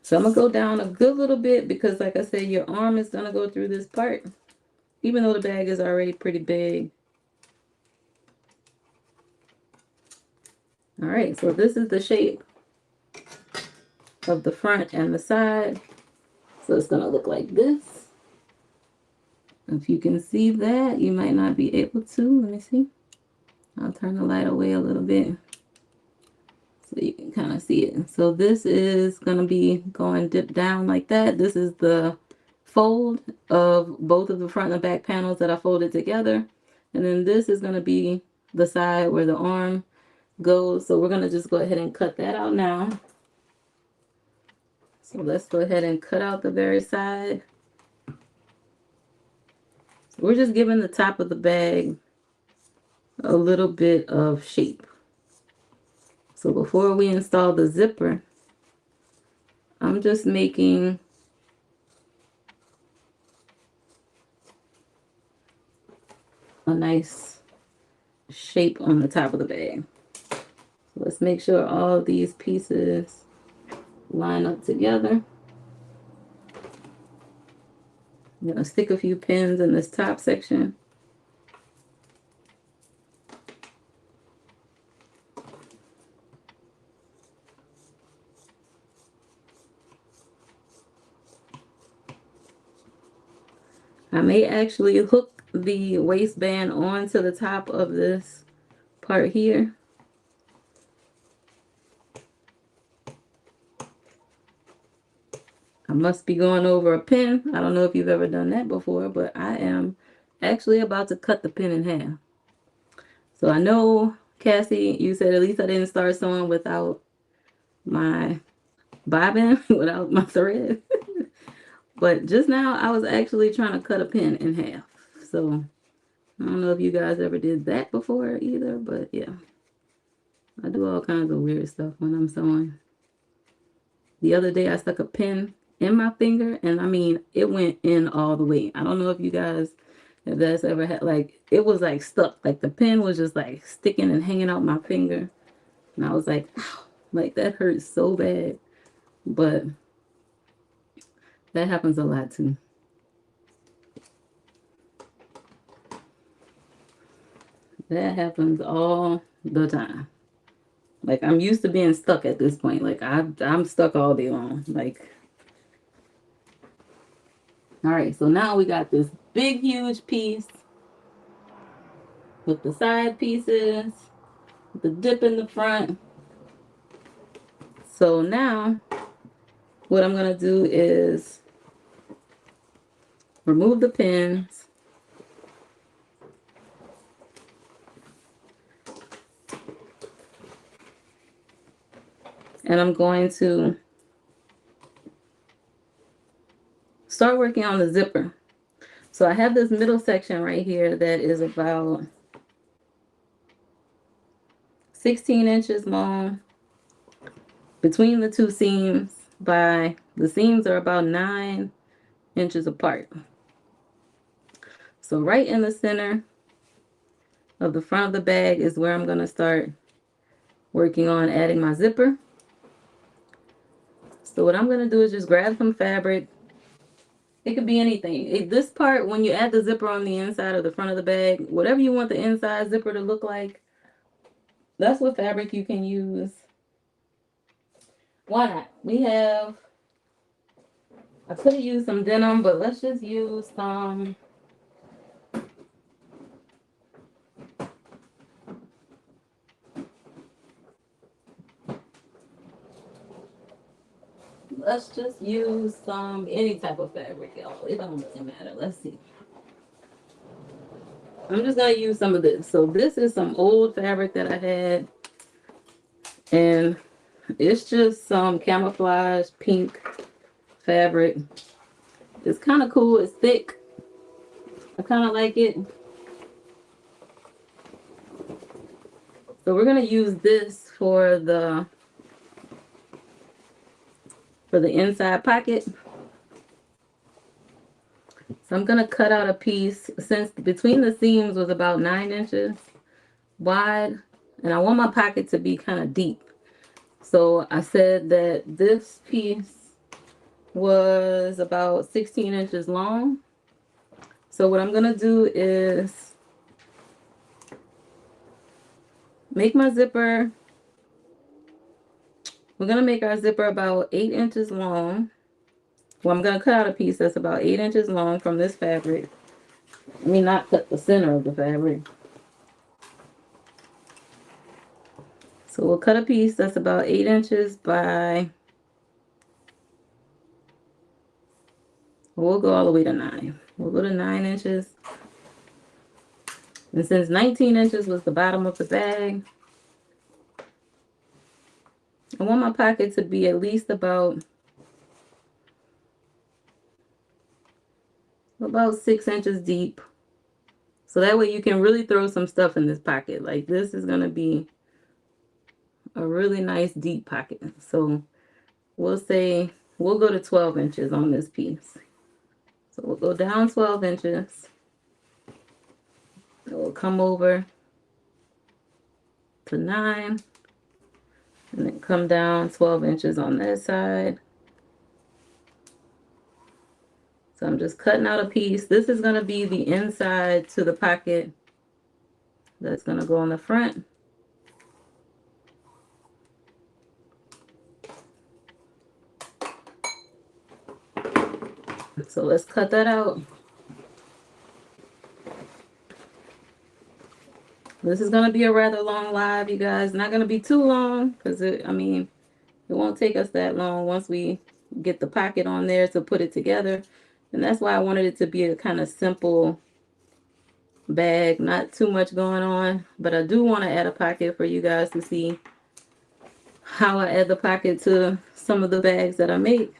So I'm going to go down a good little bit because, like I said, your arm is going to go through this part, even though the bag is already pretty big. All right, so this is the shape of the front and the side. So it's going to look like this. If you can see that, you might not be able to. Let me see. I'll turn the light away a little bit so you can kind of see it. So this is going to be going dip down like that. This is the fold of both of the front and the back panels that I folded together. And then this is going to be the side where the arm goes. So we're going to just go ahead and cut that out now. So let's go ahead and cut out the very side. So we're just giving the top of the bag a little bit of shape. So before we install the zipper, I'm just making a nice shape on the top of the bag. So let's make sure all these pieces line up together. I'm going to stick a few pins in this top section. I may actually hook the waistband onto the top of this part here. I must be going over a pin. I don't know if you've ever done that before, but I am actually about to cut the pin in half. So I know, Cassie, you said at least I didn't start sewing without my bobbin, without my thread. But just now I was actually trying to cut a pin in half. So I don't know if you guys ever did that before either, but yeah. I do all kinds of weird stuff when I'm sewing. The other day I stuck a pin in my finger, and I mean, it went in all the way. I don't know if you guys, if that's ever had, like, it was like stuck. Like the pin was just like sticking and hanging out my finger. And I was like, ow, like that hurts so bad. But that happens a lot too. That happens all the time. Like I'm used to being stuck at this point. Like I'm stuck all day long. Like, all right, so now we got this big, huge piece with the side pieces, the dip in the front. So now what I'm going to do is remove the pins. And I'm going to start working on the zipper. So I have this middle section right here that is about 16 inches long between the two seams. The seams are about 9 inches apart. So right in the center of the front of the bag is where I'm going to start working on adding my zipper. So what I'm going to do is just grab some fabric. It could be anything. This part, when you add the zipper on the inside of the front of the bag, whatever you want the inside zipper to look like, that's what fabric you can use. Why not? I could have used some denim, but let's just use some any type of fabric, y'all. It don't really matter. Let's see. I'm just gonna use some of this. So this is some old fabric that I had, and it's just some camouflage pink fabric. It's kind of cool. It's thick. I kind of like it. So we're gonna use this for the inside pocket. So I'm gonna cut out a piece, since between the seams was about 9 inches wide, and I want my pocket to be kind of deep. So I said that this piece was about 16 inches long. So what I'm gonna do is make my zipper. We're gonna make our zipper about 8 inches long. Well, I'm gonna cut out a piece that's about 8 inches long from this fabric. Let me not cut the center of the fabric. So we'll cut a piece that's about 8 inches by, we'll go all the way to 9. We'll go to 9 inches. And since 19 inches was the bottom of the bag, I want my pocket to be at least about 6 inches deep. So that way you can really throw some stuff in this pocket. Like this is going to be a really nice deep pocket. So we'll say we'll go to 12 inches on this piece. So we'll go down 12 inches. We'll come over to 9 and then come down 12 inches on that side. So I'm just cutting out a piece. This is going to be the inside to the pocket that's going to go on the front. So let's cut that out. This is going to be a rather long live, you guys. Not going to be too long because it won't take us that long once we get the pocket on there to put it together. And that's why I wanted it to be a kind of simple bag, not too much going on. But I do want to add a pocket for you guys to see how I add the pocket to some of the bags that I make.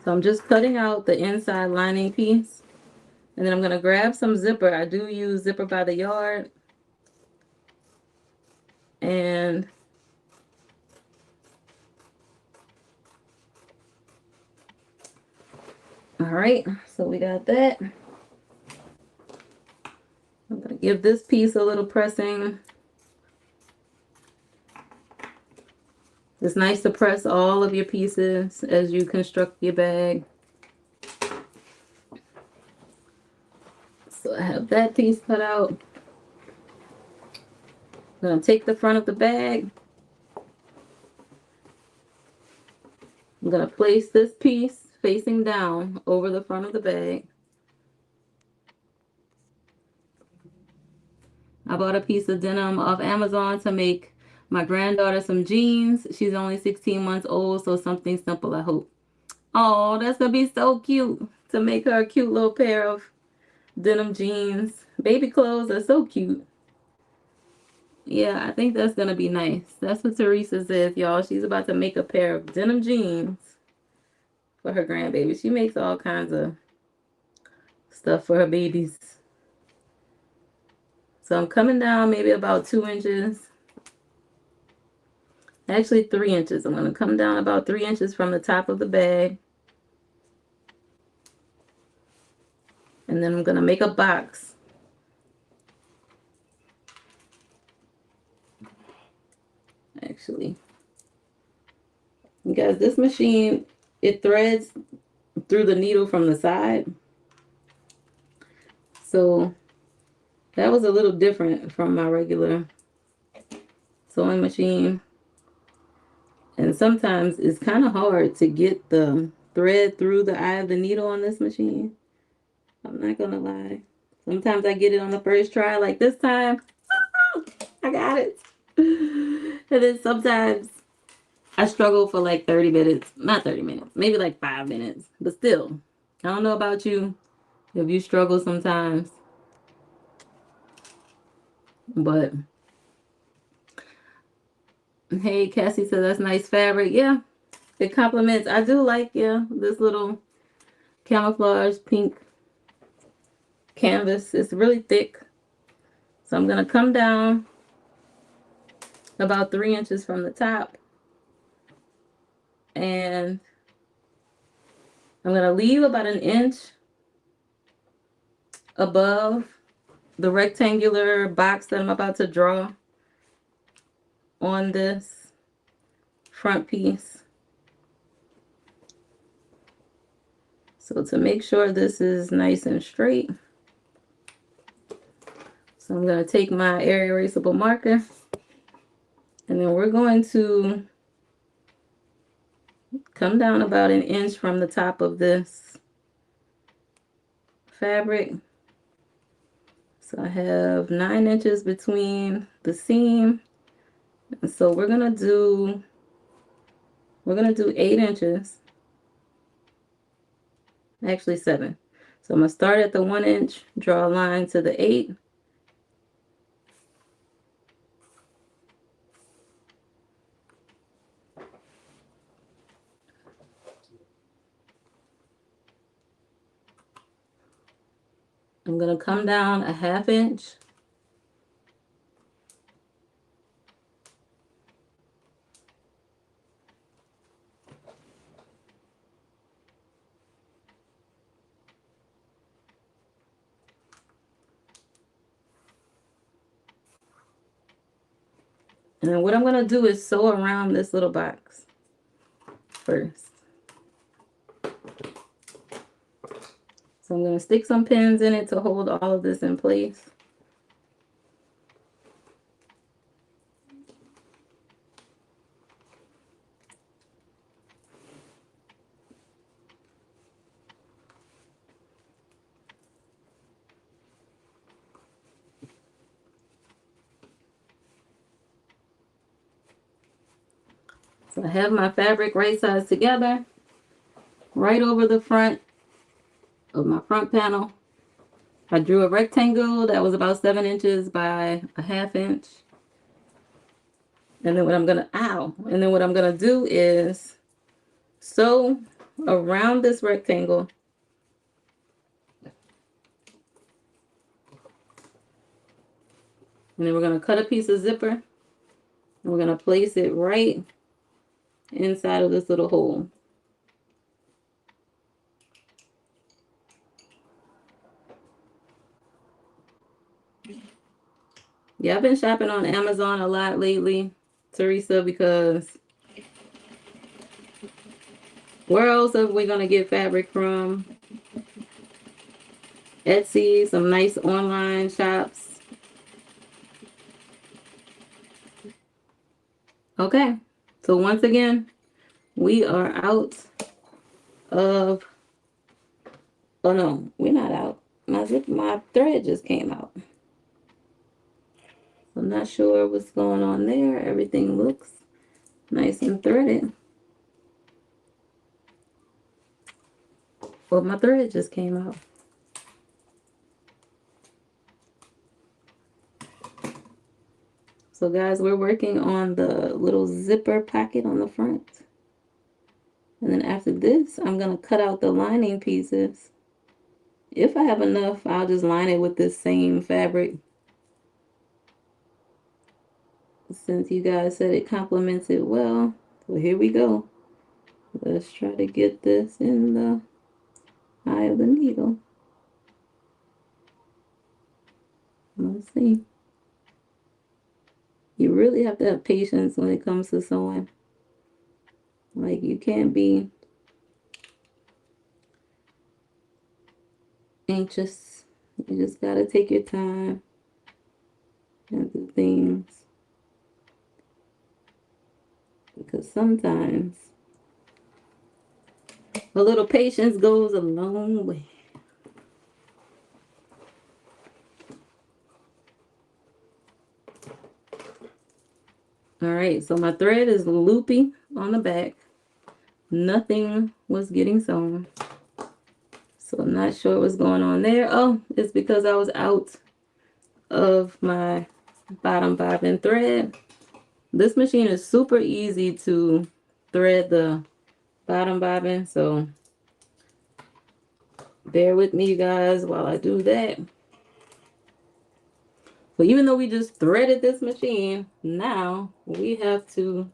So I'm just cutting out the inside lining piece. And then I'm going to grab some zipper. I do use zipper by the yard. And all right, so we got that. I'm going to give this piece a little pressing. It's nice to press all of your pieces as you construct your bag. So I have that piece cut out. I'm going to take the front of the bag. I'm going to place this piece facing down over the front of the bag. I bought a piece of denim off Amazon to make my granddaughter some jeans. She's only 16 months old, so something simple, I hope. Oh, that's going to be so cute to make her a cute little pair of denim jeans. Baby clothes are so cute. Yeah, I think that's going to be nice. That's what Teresa says, y'all. She's about to make a pair of denim jeans for her grandbaby. She makes all kinds of stuff for her babies. So I'm coming down maybe about 2 inches. Actually 3 inches. I'm going to come down about 3 inches from the top of the bag. And then I'm going to make a box. Actually, you guys, this machine, it threads through the needle from the side. So that was a little different from my regular sewing machine. And sometimes it's kind of hard to get the thread through the eye of the needle on this machine. I'm not gonna lie. Sometimes I get it on the first try, like this time. I got it. And then sometimes I struggle for like 30 minutes. Not 30 minutes, maybe like 5 minutes. But still, I don't know about you, if you struggle sometimes. But hey, Cassie said that's nice fabric. Yeah, it complements. I do like, yeah, this little camouflage pink canvas. It's really thick. So I'm going to come down about 3 inches from the top. And I'm going to leave about an inch above the rectangular box that I'm about to draw on this front piece. So to make sure this is nice and straight, so I'm going to take my air erasable marker, and then we're going to come down about an inch from the top of this fabric. So I have 9 inches between the seam. And so we're gonna do 8 inches. Actually 7. So I'm gonna start at the 1 inch, draw a line to the 8. I'm gonna come down a 1/2 inch. And then what I'm gonna do is sew around this little box first. So I'm gonna stick some pins in it to hold all of this in place. So I have my fabric right sides together, right over the front of my front panel. I drew a rectangle that was about 7 inches by a 1/2 inch. And then what I'm gonna do is sew around this rectangle. And then we're gonna cut a piece of zipper. And we're gonna place it right inside of this little hole. Yeah, I've been shopping on Amazon a lot lately, Teresa, because where else are we gonna get fabric from? Etsy, some nice online shops. Okay, so once again, we are out of, oh no, we're not out. My thread just came out. I'm not sure what's going on there. Everything looks nice and threaded. But my thread just came out. So guys, we're working on the little zipper pocket on the front. And then after this, I'm going to cut out the lining pieces. If I have enough, I'll just line it with this same fabric. Since you guys said it complements it well. So here we go. Let's try to get this in the eye of the needle. Let's see. You really have to have patience when it comes to sewing. Like, you can't be anxious. You just gotta take your time and do things. Because sometimes a little patience goes a long way. All right, so my thread is loopy on the back. Nothing was getting sewn. So I'm not sure what's going on there. Oh, it's because I was out of my bottom bobbin thread. This machine is super easy to thread the bottom bobbin, so bear with me, you guys, while I do that. But even though we just threaded this machine, now we have to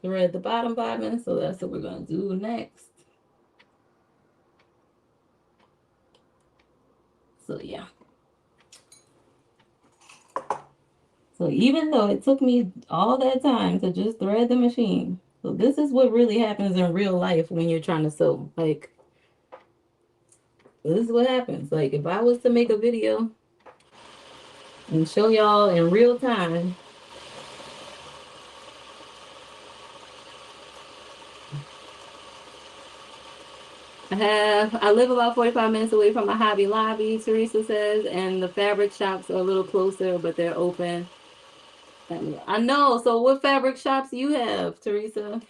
thread the bottom bobbin, so that's what we're going to do next. So yeah. So even though it took me all that time to just thread the machine, so this is what really happens in real life when you're trying to sew. Like, this is what happens. Like, if I was to make a video and show y'all in real time, I live about 45 minutes away from a Hobby Lobby, Teresa says, and the fabric shops are a little closer, but they're open. I know. So what fabric shops you have, Teresa?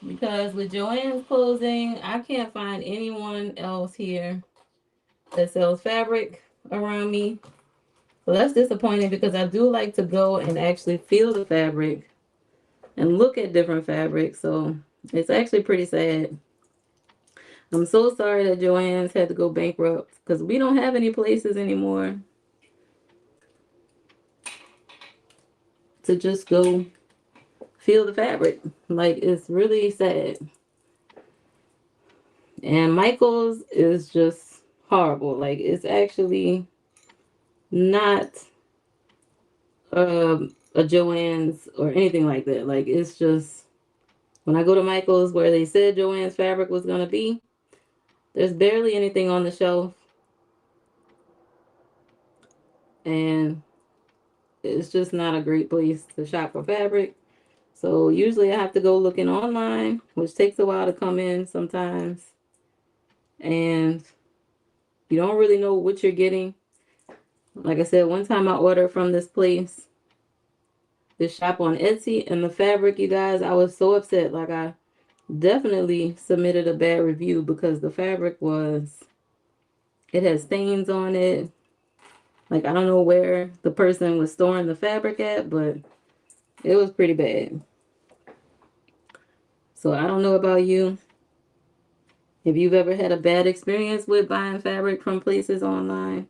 Because with Joann's closing, I can't find anyone else here that sells fabric around me. So that's disappointing because I do like to go and actually feel the fabric and look at different fabrics. So it's actually pretty sad. I'm so sorry that Joann's had to go bankrupt because we don't have any places anymore to just go feel the fabric. Like, it's really sad. And Michael's is just horrible. Like, it's actually not a Joann's or anything like that. Like, it's just when I go to Michael's where they said Joann's fabric was gonna be, there's barely anything on the shelf, and it's just not a great place to shop for fabric. So usually I have to go looking online, which takes a while to come in sometimes, and you don't really know what you're getting. Like I said, one time I ordered from this place, this shop on Etsy, and the fabric, you guys, I was so upset. Like, I definitely submitted a bad review because the fabric it had stains on it. Like, I don't know where the person was storing the fabric at, but it was pretty bad. So I don't know about you. If you've ever had a bad experience with buying fabric from places online,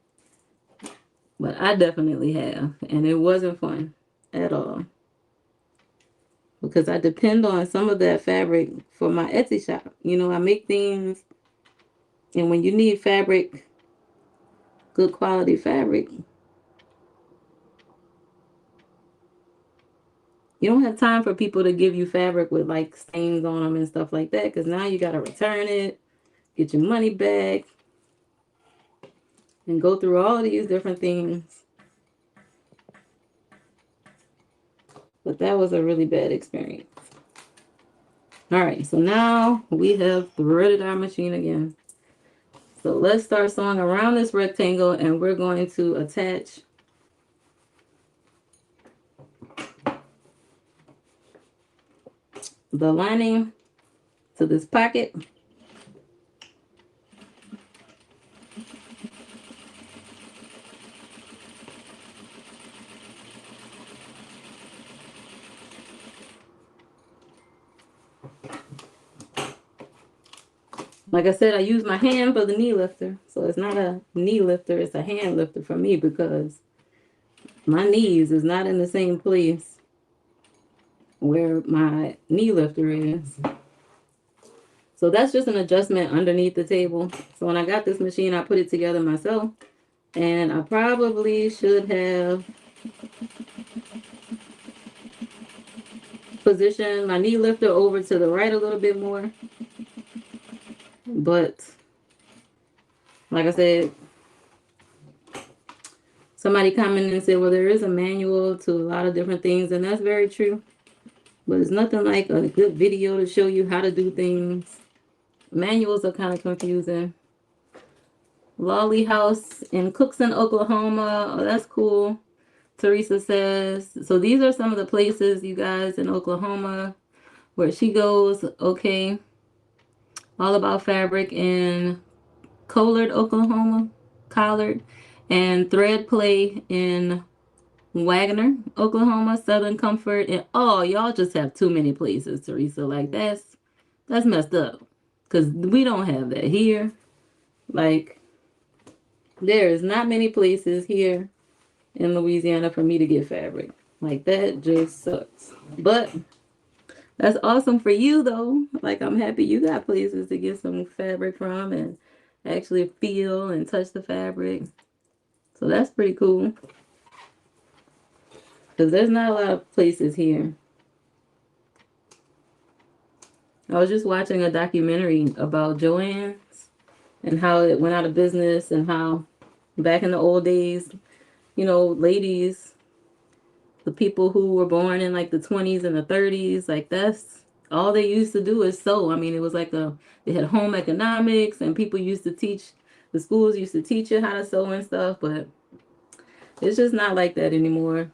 but I definitely have, and it wasn't fun at all because I depend on some of that fabric for my Etsy shop. You know, I make things, and when you need fabric, good quality fabric, you don't have time for people to give you fabric with like stains on them and stuff like that, because now you got to return it, get your money back, and go through all of these different things. But that was a really bad experience. All right, so now we have threaded our machine again. So let's start sewing around this rectangle, and we're going to attach the lining to this pocket. Like I said, I use my hand for the knee lifter. So it's not a knee lifter, it's a hand lifter for me because my knees is not in the same place where my knee lifter is. So that's just an adjustment underneath the table. So when I got this machine, I put it together myself. And I probably should have positioned my knee lifter over to the right a little bit more. But like I said, somebody commented and said, well, there is a manual to a lot of different things, and that's very true. But it's nothing like a good video to show you how to do things. Manuals are kind of confusing. Lolly House in Cookson, Oklahoma. Oh, that's cool. Teresa says, so these are some of the places, you guys, in Oklahoma where she goes. Okay. All About Fabric in Collard, Oklahoma. Collard. And Thread Play in Wagner, Oklahoma. Southern Comfort. And oh, y'all just have too many places, Teresa. Like, that's messed up. Because we don't have that here. Like, there is not many places here in Louisiana for me to get fabric. Like, that just sucks. But that's awesome for you, though. Like, I'm happy you got places to get some fabric from and actually feel and touch the fabric. So that's pretty cool. Because there's not a lot of places here. I was just watching a documentary about Joann's and how it went out of business and how back in the old days, you know, ladies, the people who were born in like the 20s and the 30s, like that's all they used to do is sew. I mean, it was like they had home economics, and people used to teach, the schools used to teach you how to sew and stuff, but it's just not like that anymore,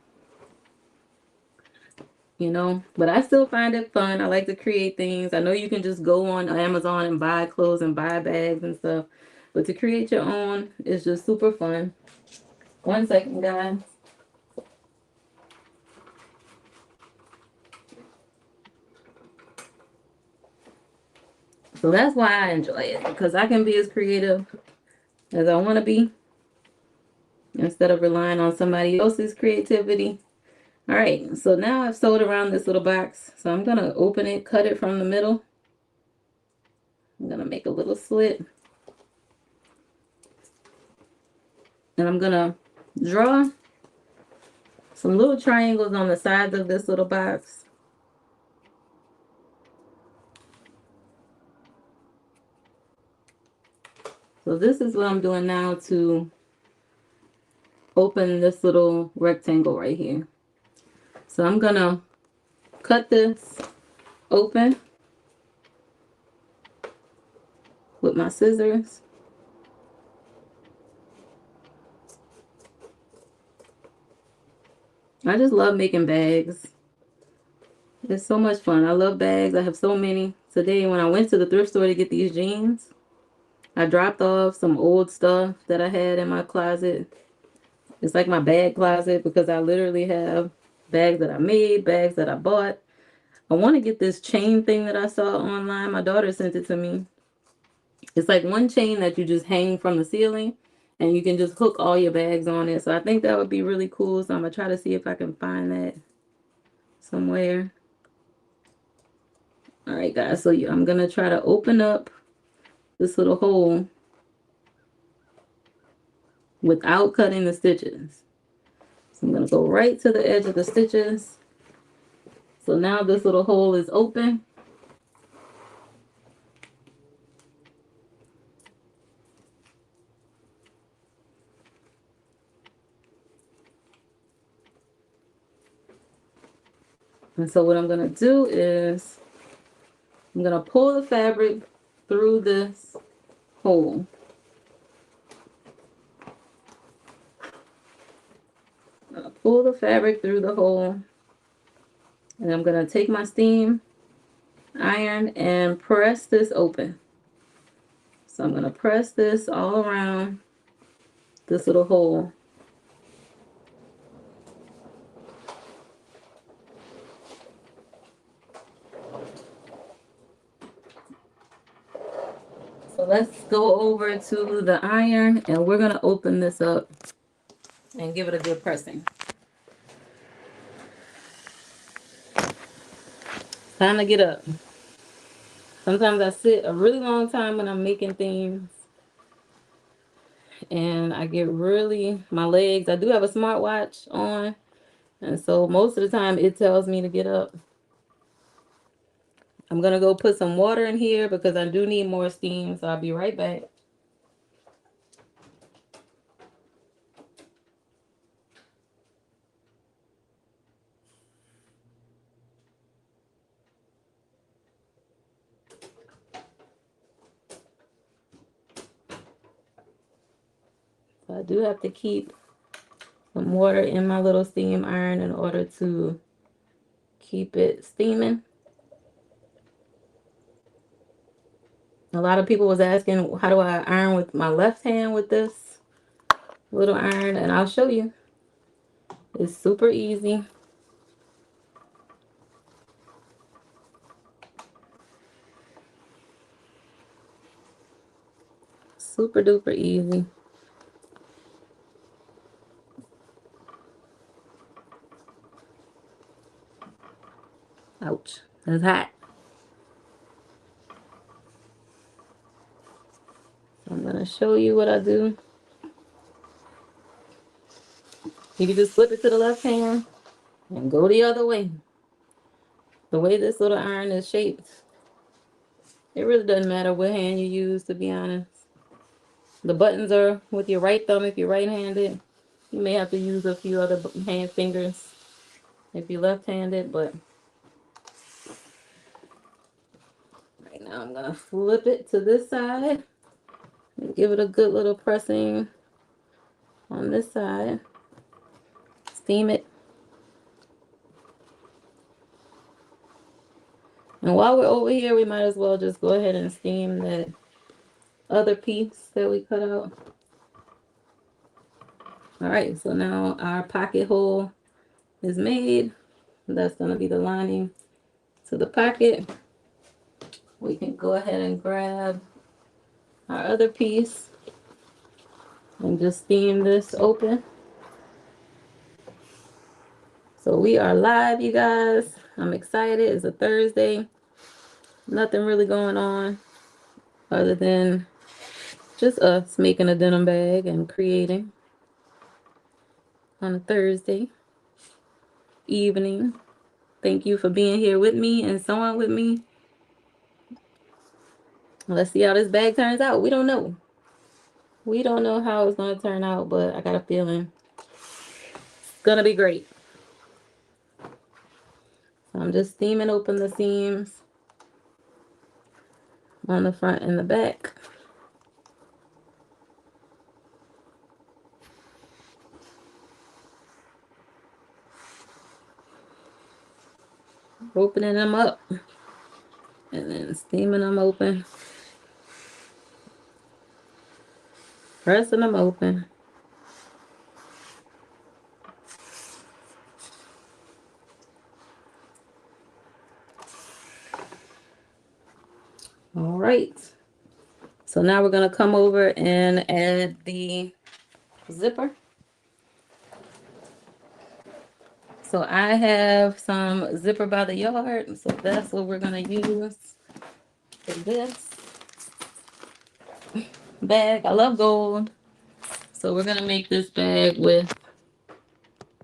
you know. But I still find it fun. I like to create things. I know you can just go on Amazon and buy clothes and buy bags and stuff, but to create your own is just super fun. One second, guys. So that's why I enjoy it, because I can be as creative as I want to be instead of relying on somebody else's creativity. All right, so now I've sewed around this little box. So I'm going to open it, cut it from the middle. I'm going to make a little slit. And I'm going to draw some little triangles on the sides of this little box. So this is what I'm doing now to open this little rectangle right here. So I'm going to cut this open with my scissors. I just love making bags. It's so much fun. I love bags. I have so many. Today when I went to the thrift store to get these jeans, I dropped off some old stuff that I had in my closet. It's like my bag closet, because I literally have bags that I made, bags that I bought. I want to get this chain thing that I saw online. My daughter sent it to me. It's like one chain that you just hang from the ceiling, and you can just hook all your bags on it. So I think that would be really cool. So I'm going to try to see if I can find that somewhere. All right, guys. So I'm going to try to open up this little hole without cutting the stitches. So I'm going to go right to the edge of the stitches. So now this little hole is open. And so what I'm going to do is I'm going to pull the fabric through this hole. I'm going to pull the fabric through the hole. And I'm going to take my steam iron and press this open. So I'm going to press this all around this little hole. So let's go over to the iron, and we're going to open this up and give it a good pressing. Time to get up. Sometimes I sit a really long time when I'm making things, and I get really, my legs, I do have a smartwatch on, and so most of the time it tells me to get up. I'm going to go put some water in here because I do need more steam, so I'll be right back. So I do have to keep some water in my little steam iron in order to keep it steaming. A lot of people was asking, how do I iron with my left hand with this little iron? And I'll show you. It's super easy. Super duper easy. Ouch, that's hot. I'm gonna show you what I do. You can just flip it to the left hand and go the other way. The way this little iron is shaped, it really doesn't matter what hand you use, to be honest. The buttons are with your right thumb if you're right-handed. You may have to use a few other hand fingers if you're left-handed, but Now I'm gonna flip it to this side and give it a good little pressing on this side. Steam it. And while we're over here, we might as well just go ahead and steam that other piece that we cut out. All right, so now our pocket hole is made. That's gonna be the lining to the pocket. We can go ahead and grab our other piece and just steam this open. So we are live, you guys. I'm excited. It's a Thursday. Nothing really going on other than just us making a denim bag and creating on a Thursday evening. Thank you for being here with me and sewing with me. Let's see how this bag turns out. We don't know. We don't know how it's going to turn out, but I got a feeling it's going to be great. So I'm just steaming open the seams on the front and the back. Opening them up and then steaming them open. Pressing them open. All right. So now we're going to come over and add the zipper. So I have some zipper by the yard. So that's what we're going to use for this bag. I love gold. So we're going to make this bag with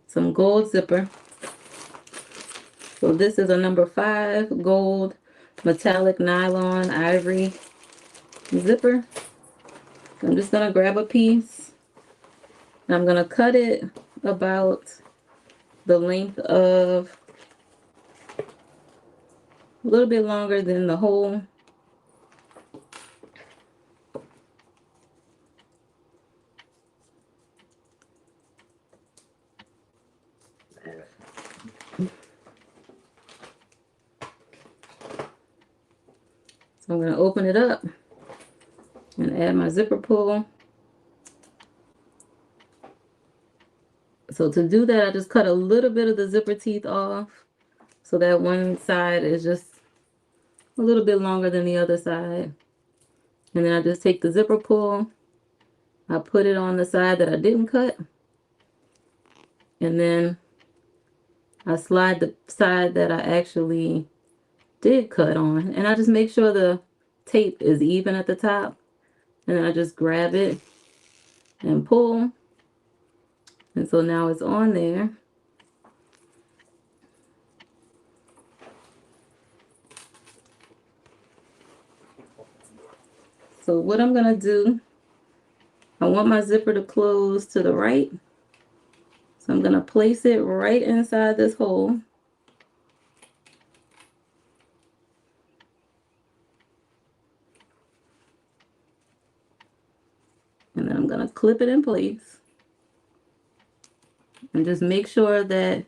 some gold zipper. So this is a number 5 gold metallic nylon ivory zipper. I'm just going to grab a piece. And I'm going to cut it about the length of a little bit longer than the hole. So I'm going to open it up and add my zipper pull. So to do that, I just cut a little bit of the zipper teeth off so that one side is just a little bit longer than the other side. And then I just take the zipper pull, I put it on the side that I didn't cut, and then I slide the side that I actually did cut on, and I just make sure the tape is even at the top, and then I just grab it and pull, and so now it's on there. So what I'm gonna do, I want my zipper to close to the right, so I'm gonna place it right inside this hole. And then I'm going to clip it in place. And just make sure that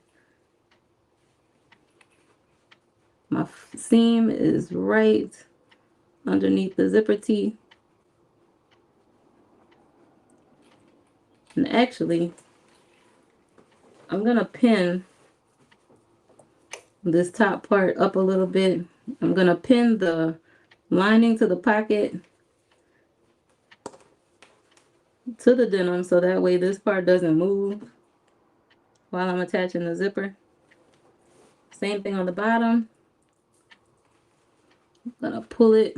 my seam is right underneath the zipper teeth. And actually, I'm going to pin this top part up a little bit. I'm going to pin the lining to the pocket to the denim so that way this part doesn't move while I'm attaching the zipper. Same thing on the bottom. I'm gonna pull it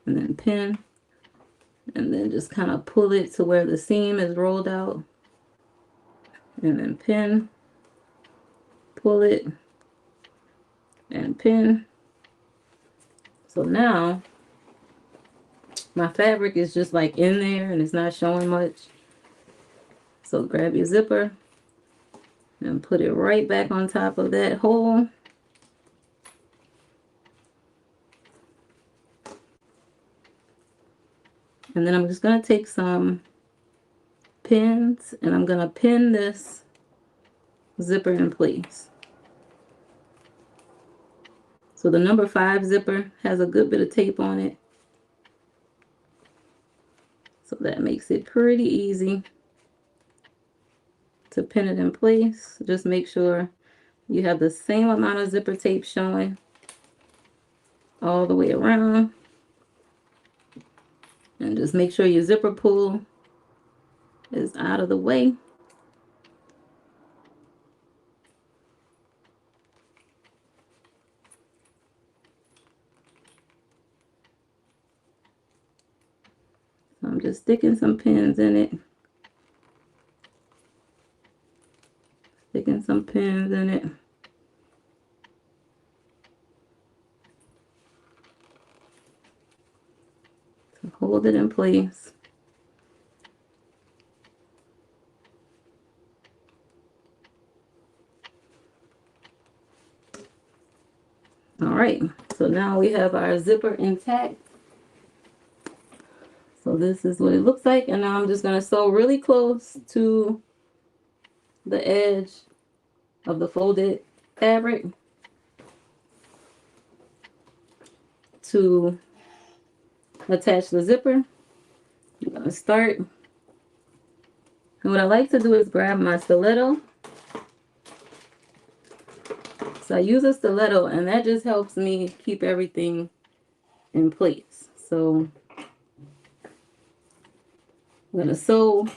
and then pin, and then just kind of pull it to where the seam is rolled out, and then pin, pull it, and pin. So now my fabric is just like in there and it's not showing much. So grab your zipper and put it right back on top of that hole. And then I'm just going to take some pins and I'm going to pin this zipper in place. So the number 5 zipper has a good bit of tape on it. So that makes it pretty easy to pin it in place. Just make sure you have the same amount of zipper tape showing all the way around. And just make sure your zipper pull is out of the way. So I'm just sticking some pins in it. Sticking some pins in it. To hold it in place. All right, so now we have our zipper intact. So this is what it looks like. And now I'm just going to sew really close to the edge of the folded fabric to attach the zipper. I'm going to start. And what I like to do is grab my stiletto. So I use a stiletto and that just helps me keep everything in place. So I'm going to sew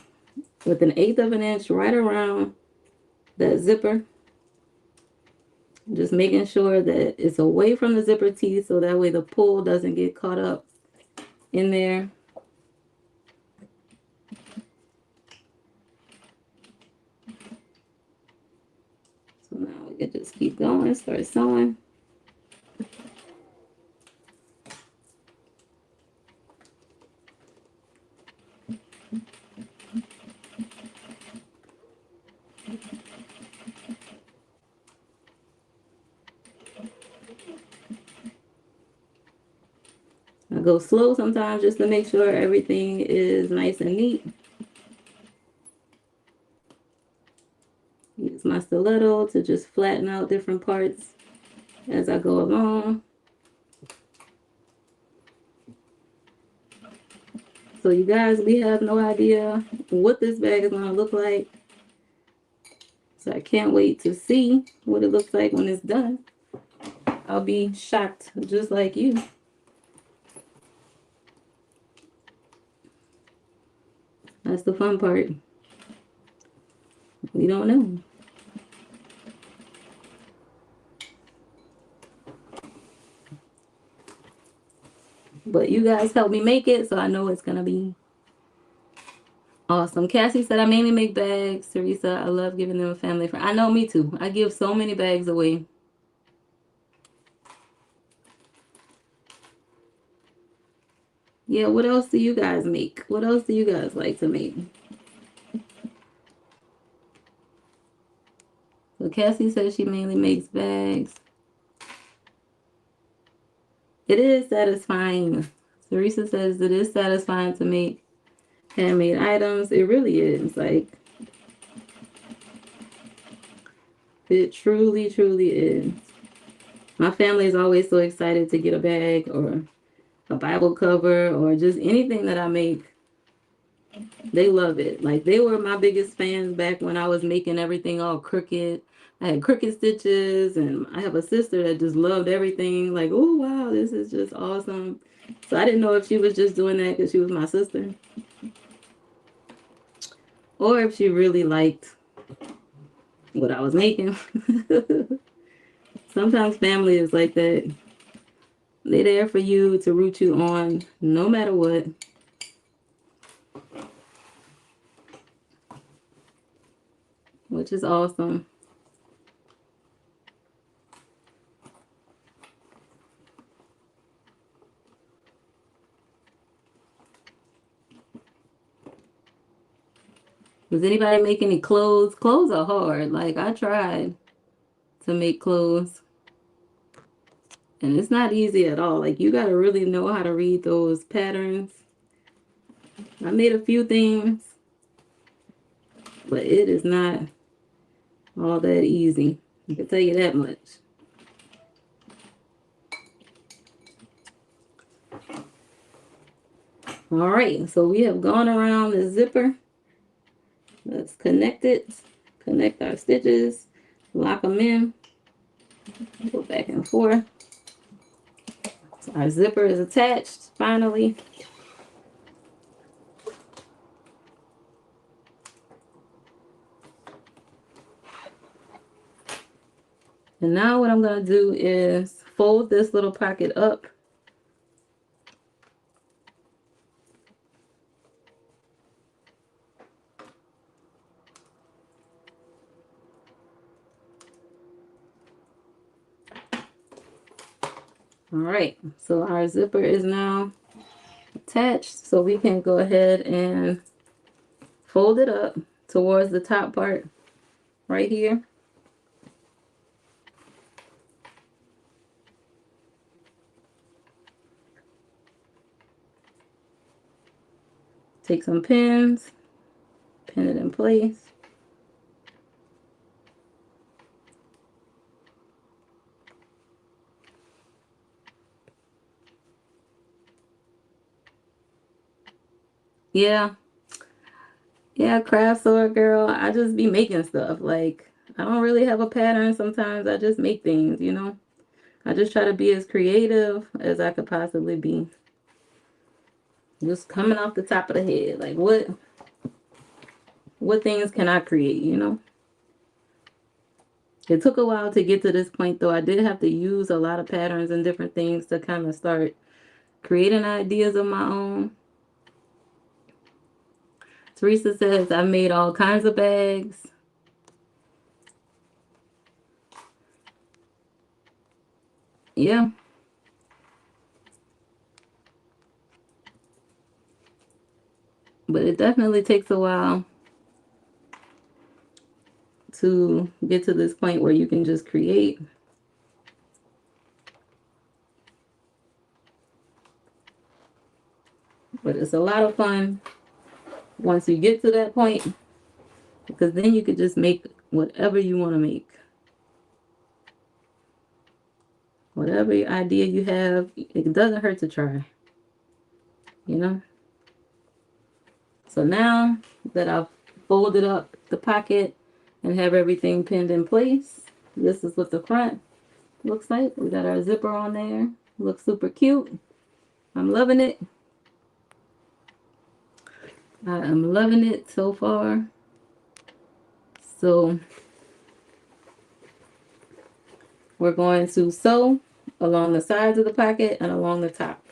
with 1/8 of an inch right around that zipper. Just making sure that it's away from the zipper teeth so that way the pull doesn't get caught up in there. So now we can just keep going, start sewing. I go slow sometimes just to make sure everything is nice and neat. Use my stiletto to just flatten out different parts as I go along. So you guys, we have no idea what this bag is going to look like. So I can't wait to see what it looks like when it's done. I'll be shocked just like you. That's the fun part. We don't know. But you guys helped me make it, so I know it's going to be awesome. Cassie said, I mainly make bags. Teresa, I love giving them a family friend. I know, me too. I give so many bags away. Yeah, what else do you guys make? What else do you guys like to make? So Cassie says she mainly makes bags. It is satisfying. Teresa says it is satisfying to make handmade items. It really is. Like, it truly, truly is. My family is always so excited to get a bag or a Bible cover or just anything that I make. They love it. Like, they were my biggest fans back when I was making everything all crooked. I had crooked stitches, and I have a sister that just loved everything. Like, oh, wow, this is just awesome. So I didn't know if she was just doing that because she was my sister, or if she really liked what I was making. Sometimes family is like that. They're there for you to root you on no matter what. Which is awesome. Does anybody make any clothes? Clothes are hard. Like, I tried to make clothes, and it's not easy at all. Like, you got to really know how to read those patterns. I made a few things, but it is not all that easy. I can tell you that much. All right, so we have gone around the zipper. Let's connect it. Connect our stitches. Lock them in. Go back and forth. So our zipper is attached finally. And now what I'm going to do is fold this little pocket up. All right, so our zipper is now attached, so we can go ahead and fold it up towards the top part right here. Take some pins, pin it in place. Yeah, craft sword girl. I just be making stuff. Like, I don't really have a pattern sometimes. I just make things, you know. I just try to be as creative as I could possibly be. Just coming off the top of the head. Like, what things can I create, you know? It took a while to get to this point, though. I did have to use a lot of patterns and different things to kind of start creating ideas of my own. Teresa says, I've made all kinds of bags. Yeah. But it definitely takes a while to get to this point where you can just create. But it's a lot of fun once you get to that point, because then you could just make whatever you want to make. Whatever idea you have, it doesn't hurt to try, you know? So now that I've folded up the pocket and have everything pinned in place, this is what the front looks like. We got our zipper on there. Looks super cute. I'm loving it. I am loving it so far. So we're going to sew along the sides of the pocket and along the top.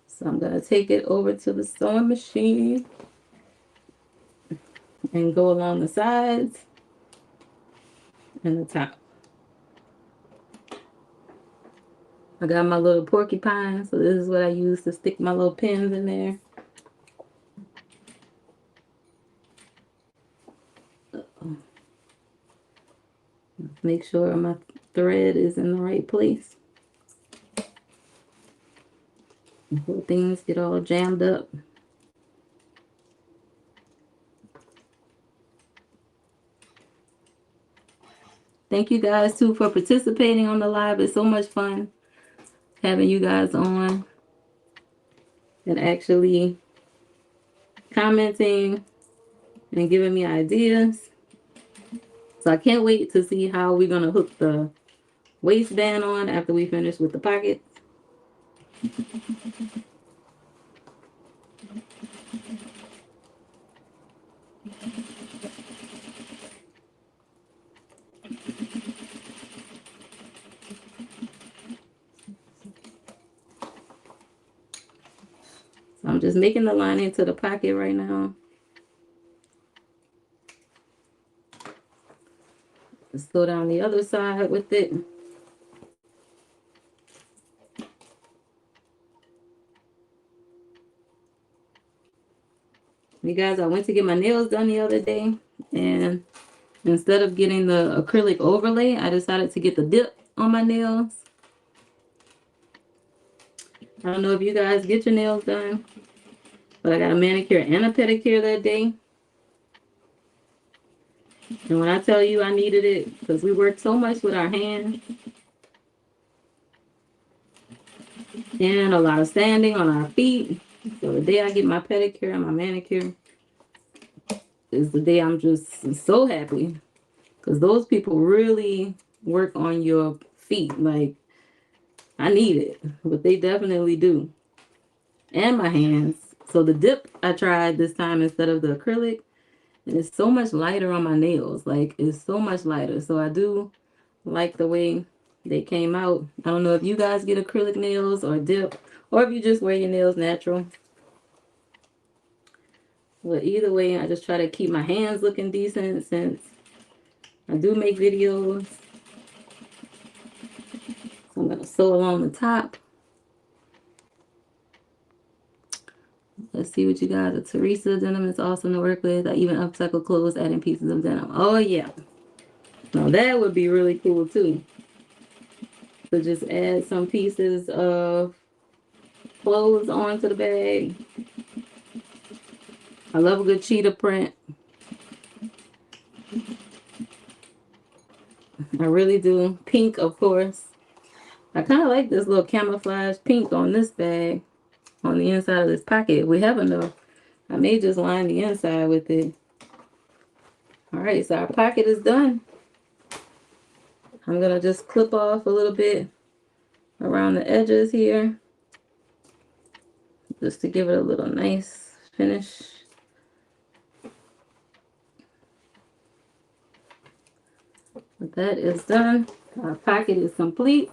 So I'm going to take it over to the sewing machine and go along the sides and the top. I got my little porcupine, so this is what I use to stick my little pins in there. Make sure my thread is in the right place before things get all jammed up. Thank you guys too for participating on the live. It's so much fun having you guys on and actually commenting and giving me ideas. So I can't wait to see how we're going to hook the waistband on after we finish with the pockets. So I'm just making the lining to the pocket right now. Let's go down the other side with it. You guys, I went to get my nails done the other day, and instead of getting the acrylic overlay, I decided to get the dip on my nails. I don't know if you guys get your nails done, But I got a manicure and a pedicure that day. And when I tell you I needed it, because we work so much with our hands and a lot of standing on our feet. So the day I get my pedicure and my manicure is the day I'm just so happy. Because those people really work on your feet. Like, I need it. But they definitely do. And my hands. So the dip I tried this time instead of the acrylic. And it's so much lighter on my nails. Like, it's so much lighter. So I do like the way they came out. I don't know if you guys get acrylic nails or dip. Or if you just wear your nails natural. But either way, I just try to keep my hands looking decent since I do make videos. So I'm going to sew along the top. Let's see what you got. The Teresa denim is awesome to work with. I even upcycle clothes, adding pieces of denim. Oh, yeah. Now, that would be really cool, too. So just add some pieces of clothes onto the bag. I love a good cheetah print. I really do. Pink, of course. I kind of like this little camouflage pink on this bag. On the inside of this pocket. If we have enough, I may just line the inside with it. Alright, so our pocket is done. I'm going to just clip off a little bit around the edges here. Just to give it a little nice finish. But that is done. Our pocket is complete.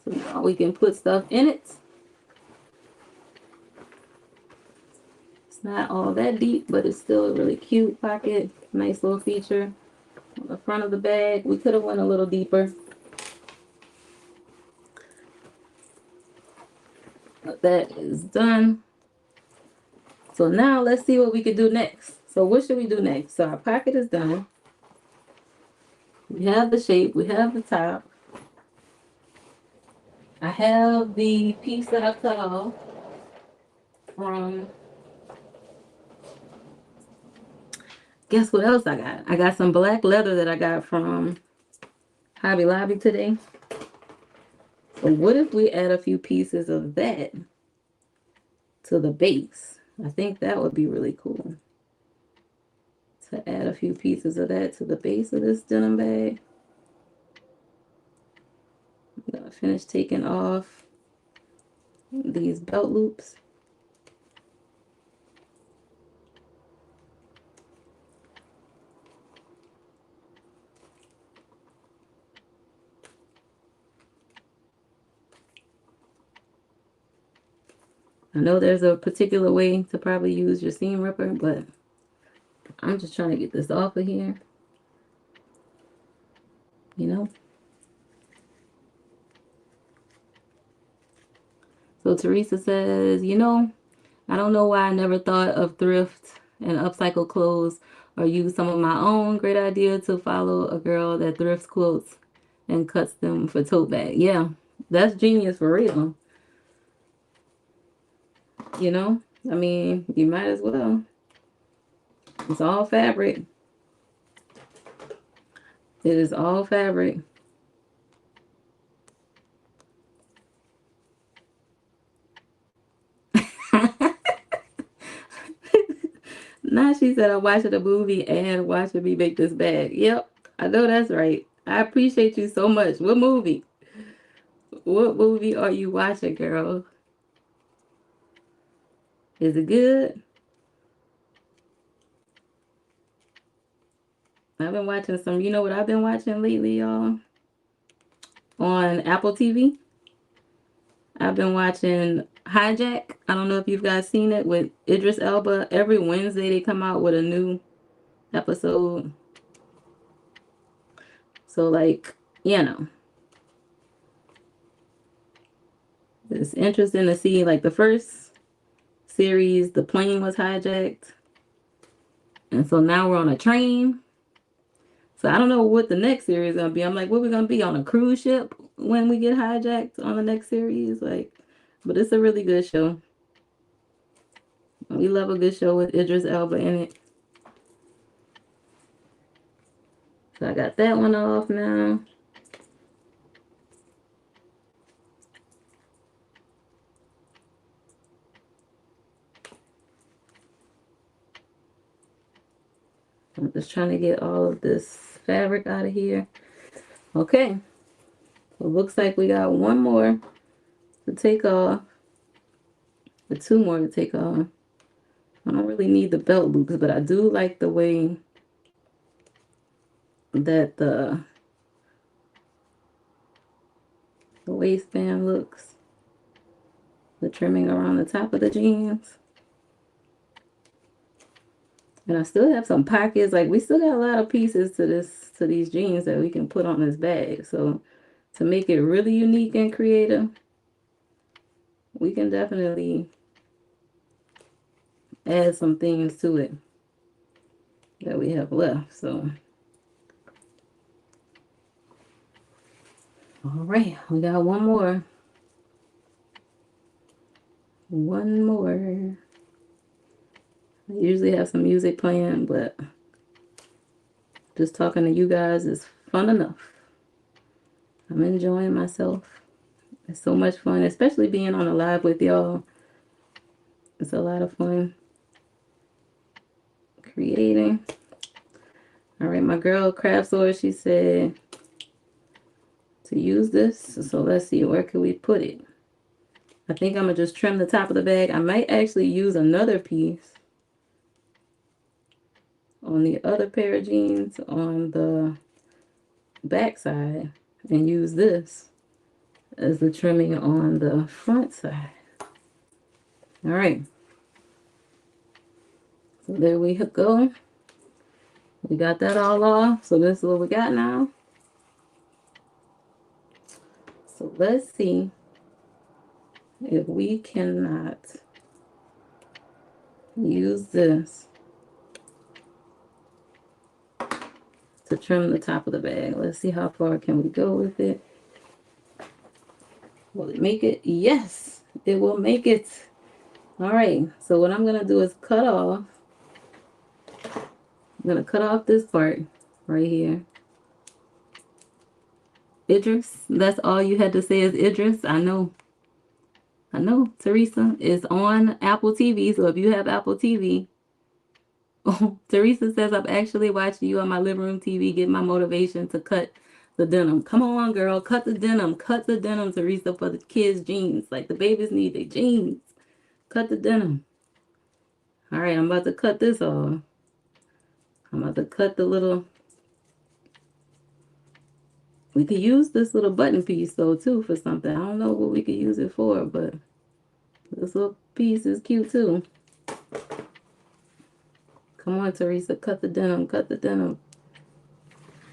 So now we can put stuff in it. It's not all that deep, but it's still a really cute pocket. Nice little feature on the front of the bag. We could have went a little deeper. But that is done. So now let's see what we could do next. So what should we do next? So our pocket is done. We have the shape. We have the top. I have the piece that I cut off from... Guess what else I got? I got some black leather that I got from Hobby Lobby today. So what if we add a few pieces of that to the base? I think that would be really cool. To add a few pieces of that to the base of this denim bag. I'm going to finish taking off these belt loops. I know there's a particular way to probably use your seam ripper, but I'm just trying to get this off of here. You know? So Teresa says, you know, I don't know why I never thought of thrift and upcycle clothes or use some of my own. Great idea to follow a girl that thrifts quilts and cuts them for tote bag. Yeah, that's genius for real. You know, I mean, you might as well. It's all fabric. It is all fabric. Now she said I'm watching a movie and watching me make this bag. Yep, I know that's right. I appreciate you so much. What movie? What movie are you watching, girl? Is it good? I've been watching some, you know what I've been watching lately, y'all? On Apple TV. I've been watching Hijack. I don't know if you guys seen it with Idris Elba. Every Wednesday they come out with a new episode. So like, you know. It's interesting to see like the first series, the plane was hijacked. And so now we're on a train. So I don't know what the next series is going to be. I'm like, what are we going to be on a cruise ship when we get hijacked on the next series? Like, but it's a really good show. We love a good show with Idris Elba in it. So I got that one off now. I'm just trying to get all of this fabric out of here. Okay. So it looks like we got one more to take off. Or two more to take off. I don't really need the belt loops, but I do like the way that the waistband looks. The trimming around the top of the jeans. And I still have some pockets. Like, we still got a lot of pieces to these jeans that we can put on this bag. So to make it really unique and creative, we can definitely add some things to it that we have left. So all right, we got one more. One more. I usually have some music playing, but just talking to you guys is fun enough. I'm enjoying myself. It's so much fun, especially being on a live with y'all. It's a lot of fun creating. All right, my girl Craft Sword, she said to use this. So let's see, where can we put it? I think I'm going to just trim the top of the bag. I might actually use another piece on the other pair of jeans on the back side and use this as the trimming on the front side. All right. So there we go. We got that all off. So this is what we got now. So let's see if we cannot use this to trim the top of the bag. Let's see how far can we go with it. Will it make it? Yes, it will make it. All right, so what I'm gonna do is cut off. I'm gonna cut off this part right here. Idris, that's all you had to say is Idris. I know, Teresa is on Apple TV, so if you have Apple TV, oh, Teresa says I'm actually watching you on my living room TV, get my motivation to cut the denim. Come on, girl, cut the denim. Cut the denim, Teresa, for the kids' jeans. Like, the babies need their jeans. Cut the denim. All right, I'm about to cut this off. I'm about to cut the little... We could use this little button piece, though, too, for something. I don't know what we could use it for, but this little piece is cute, too. Come on, Teresa, cut the denim, cut the denim.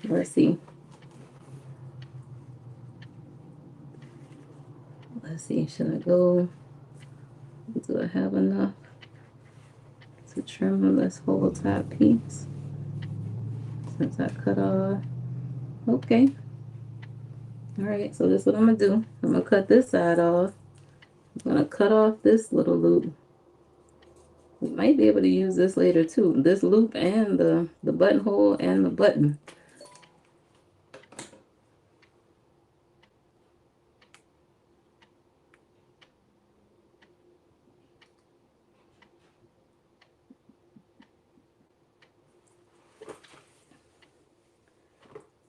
Let's see. Let's see, should I go? Do I have enough to trim this whole top piece? Since I cut off. Okay. Alright, so this is what I'm going to do. I'm going to cut this side off. I'm going to cut off this little loop. We might be able to use this later too. This loop and the buttonhole and the button.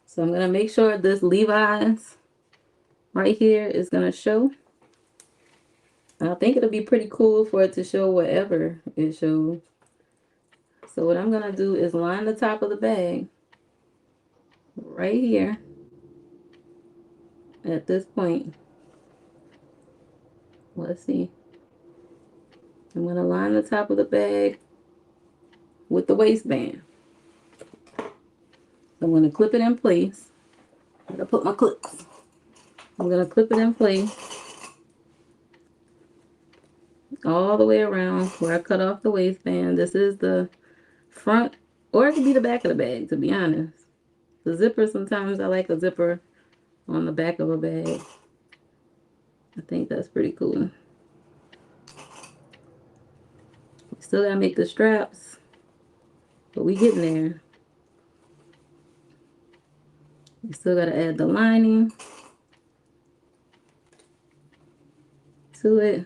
So I'm going to make sure this Levi's right here is going to show. I think it'll be pretty cool for it to show whatever it shows. So what I'm going to do is line the top of the bag right here at this point. Let's see. I'm going to line the top of the bag with the waistband. I'm going to clip it in place. I'm going to put my clips. I'm going to clip it in place all the way around where I cut off the waistband. This is the front, or it could be the back of the bag, to be honest. The zipper, sometimes I like a zipper on the back of a bag. I think that's pretty cool. Still gotta make the straps, but we getting there. We still gotta add the lining to it.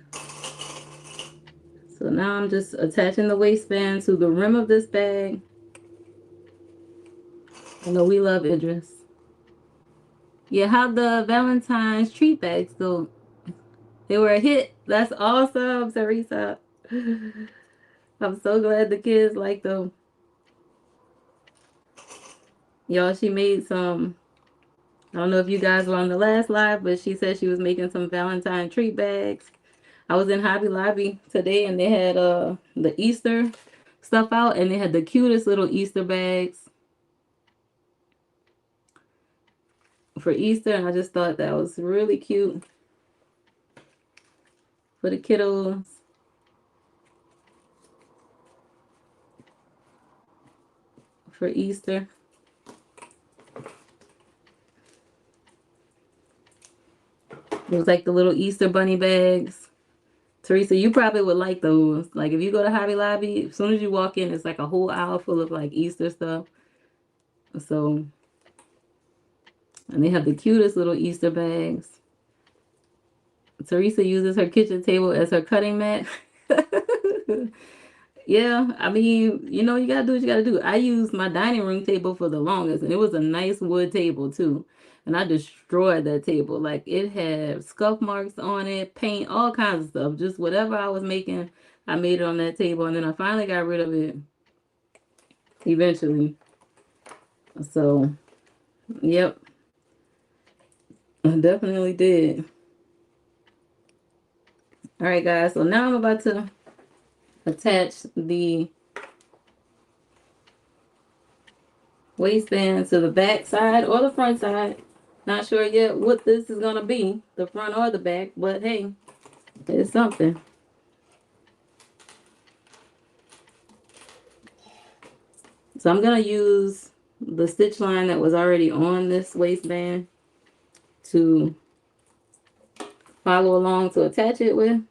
So now I'm just attaching the waistband to the rim of this bag. I know we love Idris. Yeah, how the Valentine's treat bags go? They were a hit. That's awesome, Teresa. I'm so glad the kids like them. Y'all, she made some. I don't know if you guys were on the last live, but she said she was making some Valentine treat bags. I was in Hobby Lobby today and they had the Easter stuff out and they had the cutest little Easter bags for Easter, and I just thought that was really cute for the kiddos. For Easter. It was like the little Easter bunny bags. Teresa, you probably would like those. Like if you go to Hobby Lobby, as soon as you walk in, it's like a whole aisle full of like Easter stuff. So, and they have the cutest little Easter bags. Teresa uses her kitchen table as her cutting mat. Yeah, I mean, you know, you gotta do what you gotta do. I used my dining room table for the longest, and it was a nice wood table too. And I destroyed that table. Like it had scuff marks on it, paint, all kinds of stuff. Just whatever I was making, I made it on that table, and then I finally got rid of it eventually. So, yep, I definitely did. All right, guys. So now I'm about to attach the waistband to the back side or the front side. Not sure yet what this is gonna be, the front or the back, but hey, it's something. So I'm gonna use the stitch line that was already on this waistband to follow along to attach it with.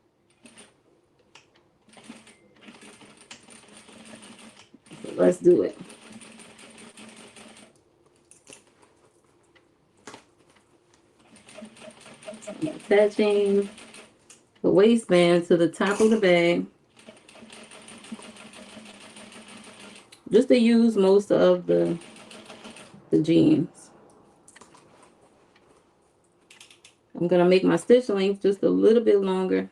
So let's do it. I'm attaching the waistband to the top of the bag, just to use most of the jeans. I'm gonna make my stitch length just a little bit longer.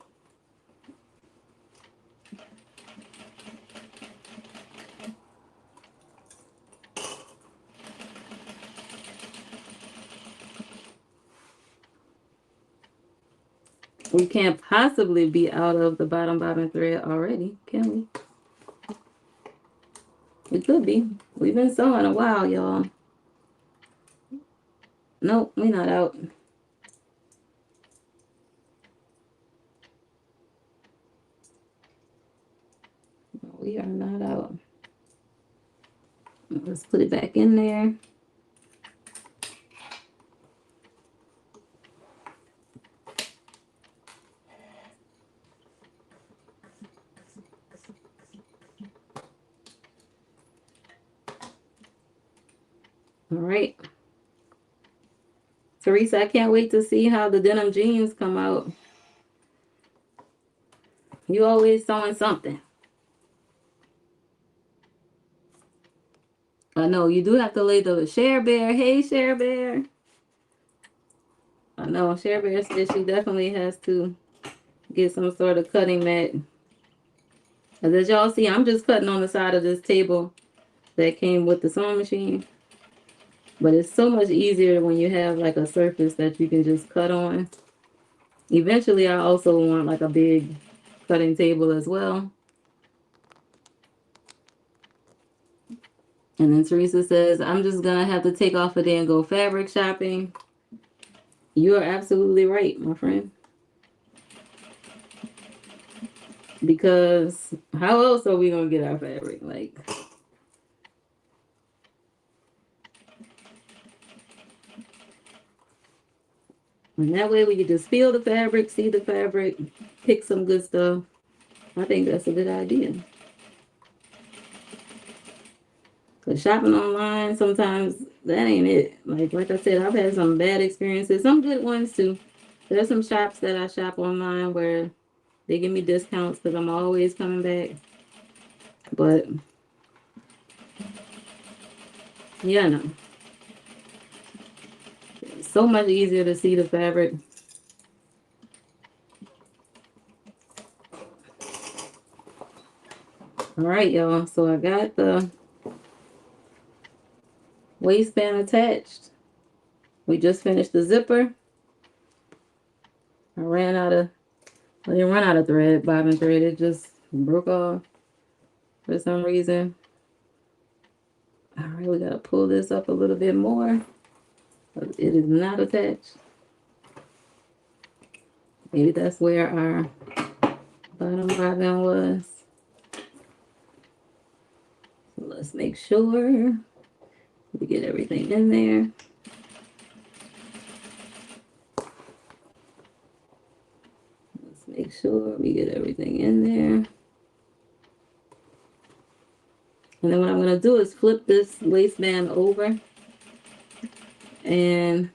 We can't possibly be out of the bottom bobbin thread already, can we? We could be. We've been sewing a while, y'all. Nope, we're not out. We are not out. Let's put it back in there. All right. Teresa, I can't wait to see how the denim jeans come out. You always sewing something. I know you do have to lay the Share Bear. Hey, Share Bear. I know Share Bear said she definitely has to get some sort of cutting mat. As y'all see, I'm just cutting on the side of this table that came with the sewing machine. But it's so much easier when you have like a surface that you can just cut on. Eventually, I also want like a big cutting table as well. And then Teresa says, I'm just going to have to take off a day and go fabric shopping. You are absolutely right, my friend. Because how else are we going to get our fabric? Like, and that way we can just feel the fabric, see the fabric, pick some good stuff. I think that's a good idea. Cause shopping online, sometimes that ain't it. Like I said, I've had some bad experiences, some good ones too. There's some shops that I shop online where they give me discounts because I'm always coming back. But yeah, no, it's so much easier to see the fabric. All right, y'all. So I got the waistband attached. We just finished the zipper. I ran out of, I didn't run out of thread, bobbin thread. It just broke off for some reason. All right, we gotta pull this up a little bit more. It is not attached. Maybe that's where our bottom bobbin was. So let's make sure we get everything in there. Let's make sure we get everything in there. And then what I'm gonna do is flip this waistband over, and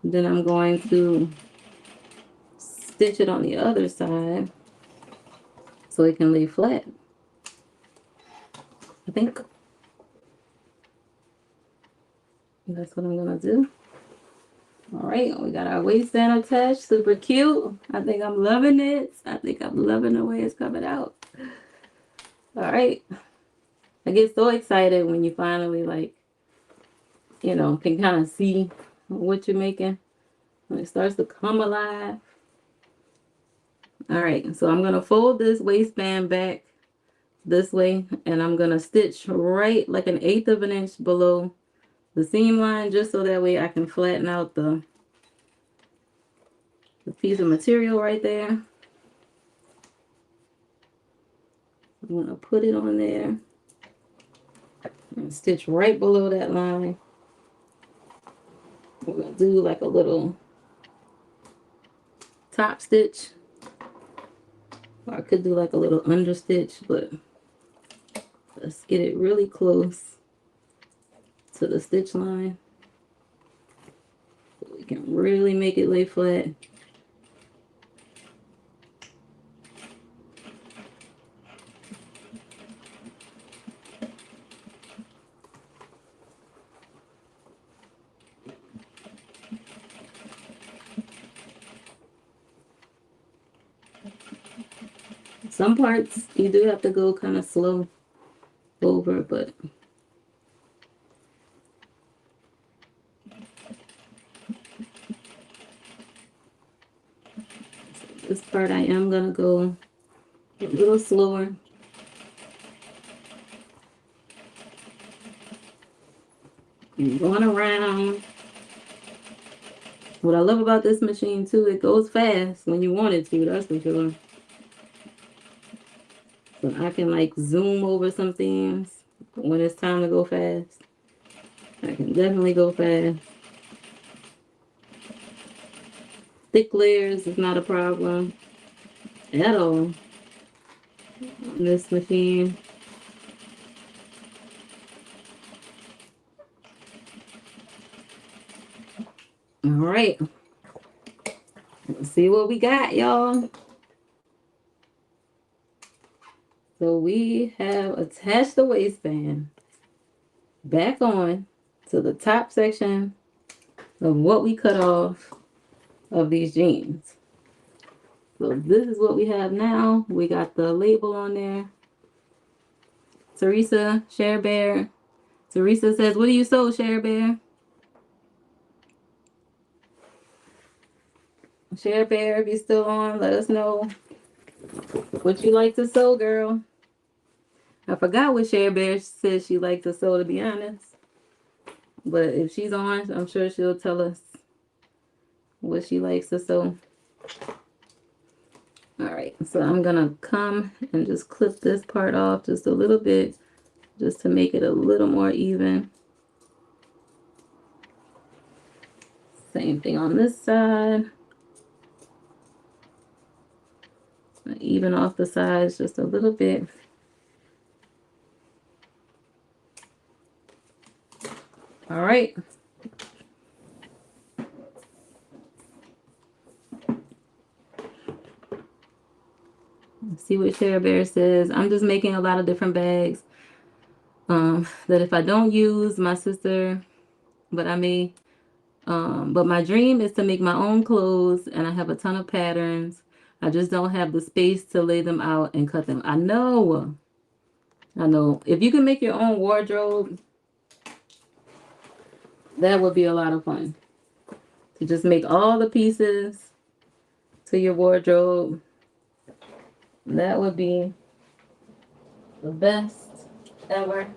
then I'm going to stitch it on the other side so it can lay flat. I think that's what I'm gonna do. All right, we got our waistband attached, super cute. I think I'm loving it. I think I'm loving the way it's coming out. All right, I get so excited when you finally, like, you know, can kind of see what you're making when it starts to come alive. All right, so I'm gonna fold this waistband back this way, and I'm gonna stitch right like 1/8 of an inch below the seam line, just so that way I can flatten out the piece of material right there. I'm gonna put it on there and stitch right below that line. We're gonna do like a little top stitch, or I could do like a little under stitch, but let's get it really close to the stitch line so we can really make it lay flat. Some parts you do have to go kind of slow over, but this part I am gonna go a little slower. And going around. What I love about this machine too, it goes fast when you want it to, that's for sure. So I can like zoom over some things when it's time to go fast. I can definitely go fast. Thick layers is not a problem at all on this machine. All right. Let's see what we got, y'all. So we have attached the waistband back on to the top section of what we cut off of these jeans. So this is what we have now. We got the label on there. Teresa Share Bear. Teresa says, what do you sew, Share Bear? Share Bear, if you're still on, let us know what you like to sew, girl. I forgot what Share Bear says she likes to sew, to be honest. But if she's on, I'm sure she'll tell us what she likes to sew. All right, so I'm gonna come and just clip this part off just a little bit, just to make it a little more even. Same thing on this side. Even off the sides just a little bit. All right. Let's see what Share Bear says. I'm just making a lot of different bags. That if I don't use, my sister, but I may, but my dream is to make my own clothes, and I have a ton of patterns. I just don't have the space to lay them out and cut them. I know. If you can make your own wardrobe, that would be a lot of fun. To just make all the pieces to your wardrobe. That would be the best ever.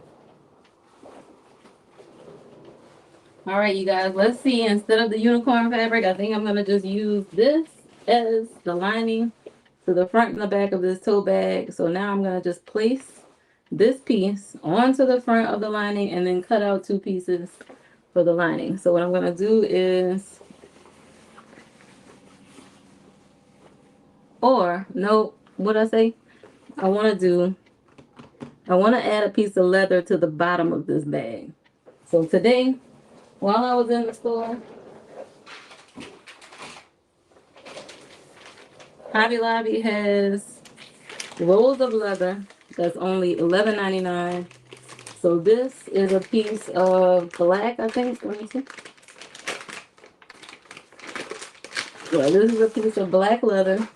All right, you guys, let's see. Instead of the unicorn fabric, I think I'm going to just use this as the lining to the front and the back of this tote bag. So now I'm going to just place this piece onto the front of the lining and then cut out 2 pieces for the lining. So what I'm going to do is, what I say? I want to add a piece of leather to the bottom of this bag. So today, while I was in the store, Hobby Lobby has rolls of leather that's only $11.99. So this is a piece of black, I think. Let me see. Yeah, this is a piece of black leather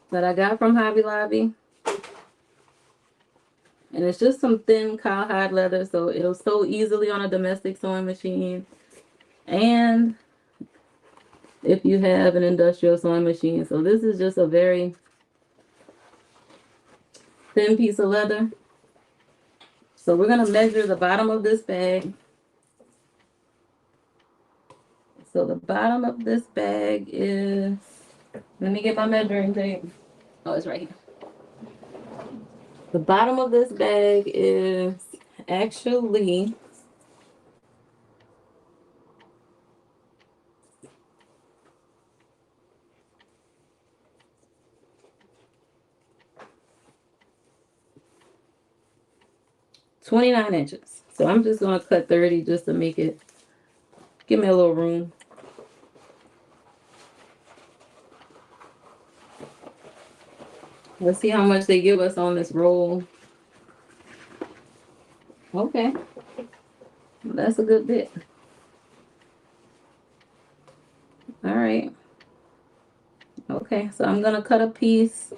that I got from Hobby Lobby. And it's just some thin cowhide leather, so it'll sew easily on a domestic sewing machine. And if you have an industrial sewing machine. So this is just a very thin piece of leather. So we're going to measure the bottom of this bag. So the bottom of this bag is, let me get my measuring tape. Oh, it's right here. The bottom of this bag is actually 29 inches. So I'm just going to cut 30 just to make it, give me a little room. Let's see how much they give us on this roll. Okay. That's a good bit. All right. Okay, so I'm going to cut a piece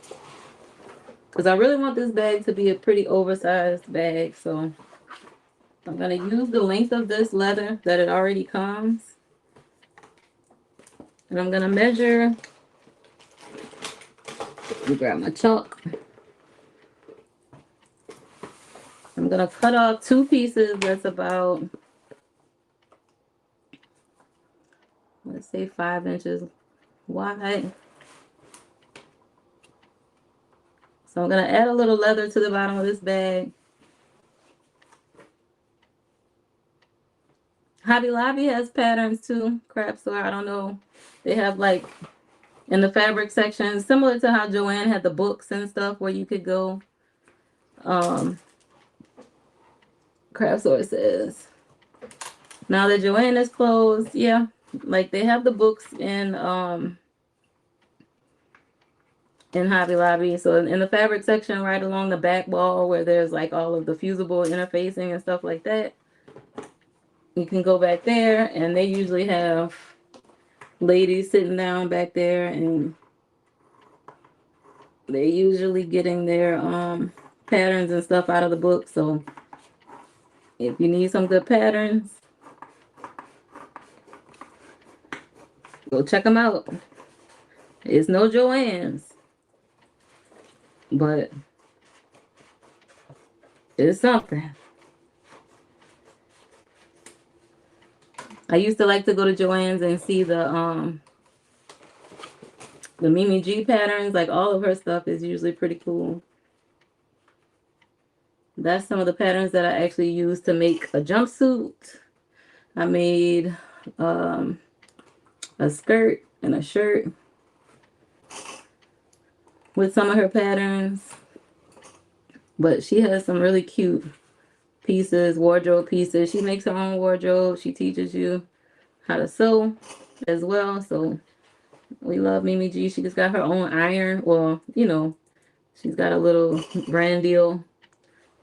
because I really want this bag to be a pretty oversized bag. So I'm going to use the length of this leather that it already comes. And I'm going to measure. Let me grab my chalk. I'm going to cut off 2 pieces that's about, let's say 5 inches wide. So I'm going to add a little leather to the bottom of this bag. Hobby Lobby has patterns too, craft store. I don't know. They have like in the fabric section, similar to how Joanne had the books and stuff where you could go. Craft store says. Now that Joanne is closed, yeah, like they have the books in Hobby Lobby. So in the fabric section, right along the back wall where there's like all of the fusible interfacing and stuff like that, you can go back there, and they usually have ladies sitting down back there, and they're usually getting their patterns and stuff out of the book. So if you need some good patterns, go check them out. It's no Joann's, but it's something. I used to like to go to Joann's and see the Mimi G patterns. Like all of her stuff is usually pretty cool. That's some of the patterns that I actually used to make a jumpsuit. I made a skirt and a shirt with some of her patterns. But she has some really cute pieces, wardrobe pieces. She makes her own wardrobe. She teaches you how to sew as well. So we love Mimi G. She just got her own iron. Well, you know, she's got a little brand deal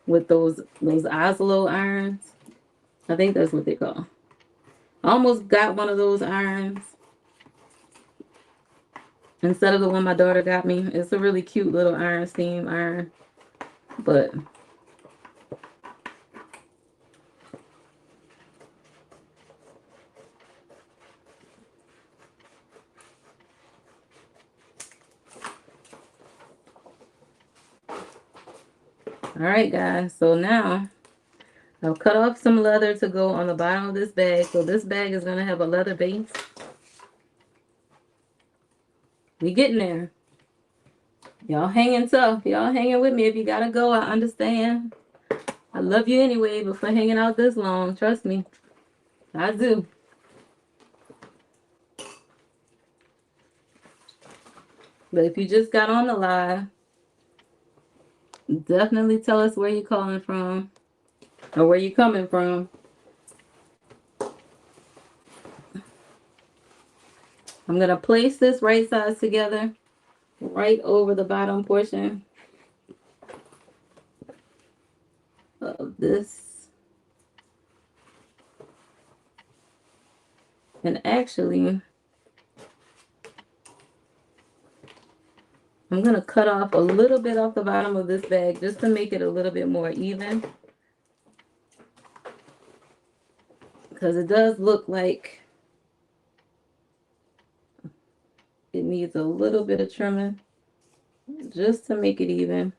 with those Oslo irons. I think that's what they call. I almost got one of those irons instead of the one my daughter got me. It's a really cute little iron, steam iron. But all right, guys. So now I've cut off some leather to go on the bottom of this bag. So this bag is going to have a leather base. We getting there. Y'all hanging tough. Y'all hanging with me. If you got to go, I understand. I love you anyway, but for hanging out this long, trust me, I do. But if you just got on the live, definitely tell us where you're calling from or where you're coming from. I'm going to place this right sides together right over the bottom portion of this. And actually, I'm going to cut off a little bit off the bottom of this bag just to make it a little bit more even. Because it does look like it needs a little bit of trimming just to make it even.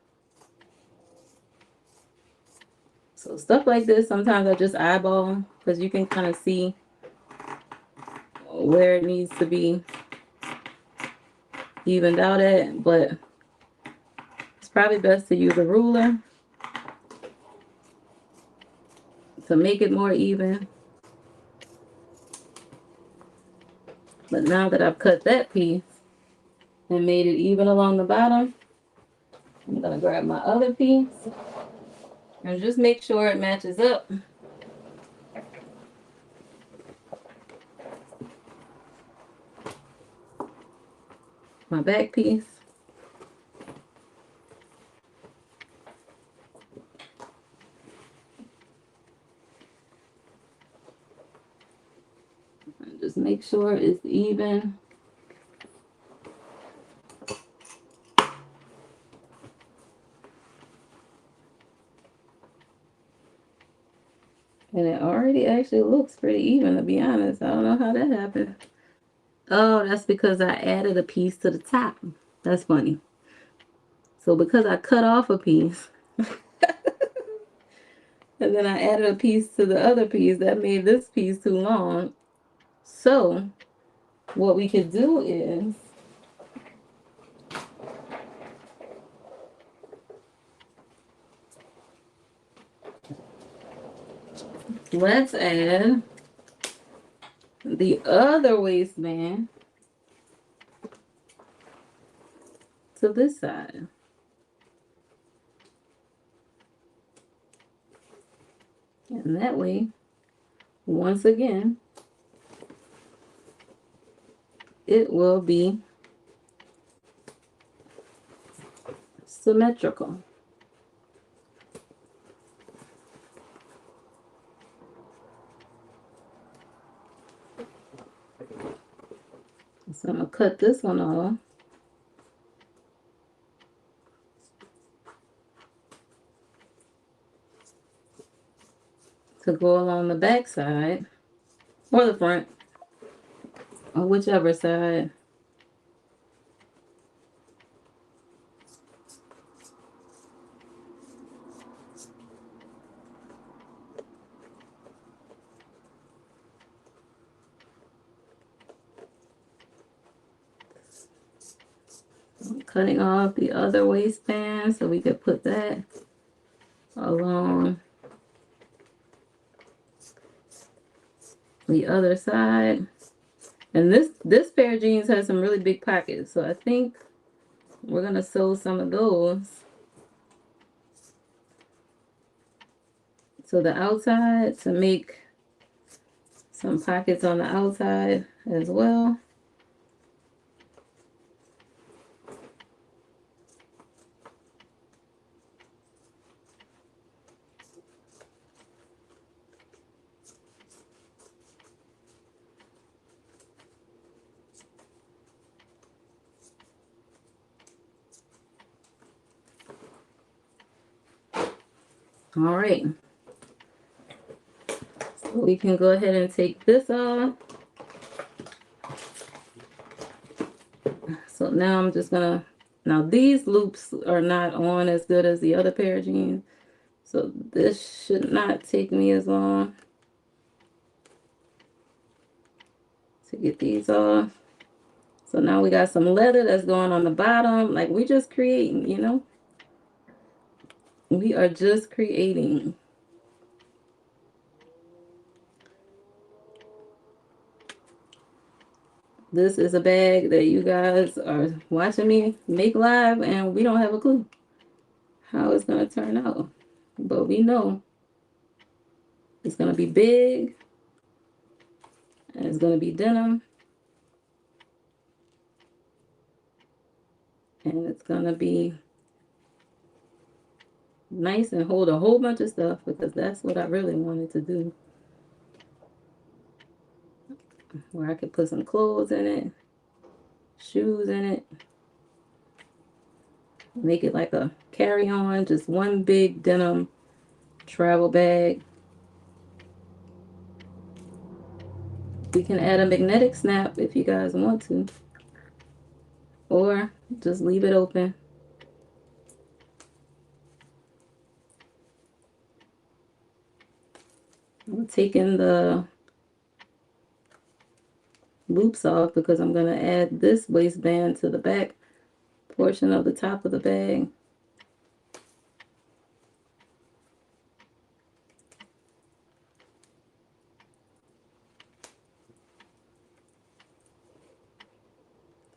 So stuff like this, sometimes I just eyeball because you can kind of see where it needs to be evened out at, but it's probably best to use a ruler to make it more even. But now that I've cut that piece and made it even along the bottom, I'm gonna grab my other piece and just make sure it matches up. My back piece. And just make sure it's even. And it already actually looks pretty even, to be honest. I don't know how that happened. Oh, that's because I added a piece to the top. That's funny. So because I cut off a piece, and then I added a piece to the other piece, that made this piece too long. So what we could do is let's add the other waistband to this side. And that way, once again, it will be symmetrical. So I'm going to cut this one off. To go along the back side, or the front, or whichever side. I'm cutting off the other waistband so we could put that along the other side. And this pair of jeans has some really big pockets, so I think we're gonna sew some of those to the outside to make some pockets on the outside as well. All right. So we can go ahead and take this off. So now I'm just gonna, now these loops are not on as good as the other pair of jeans. So this should not take me as long to get these off. So now we got some leather that's going on the bottom. Like we just creating, you know? We are just creating. This is a bag that you guys are watching me make live and we don't have a clue how it's going to turn out. But we know it's going to be big and it's going to be denim. And it's going to be nice and hold a whole bunch of stuff because that's what I really wanted to do. Where I could put some clothes in it, shoes in it, make it like a carry-on, just one big denim travel bag. We can add a magnetic snap if you guys want to, or just leave it open. I'm taking the loops off because I'm going to add this waistband to the back portion of the top of the bag.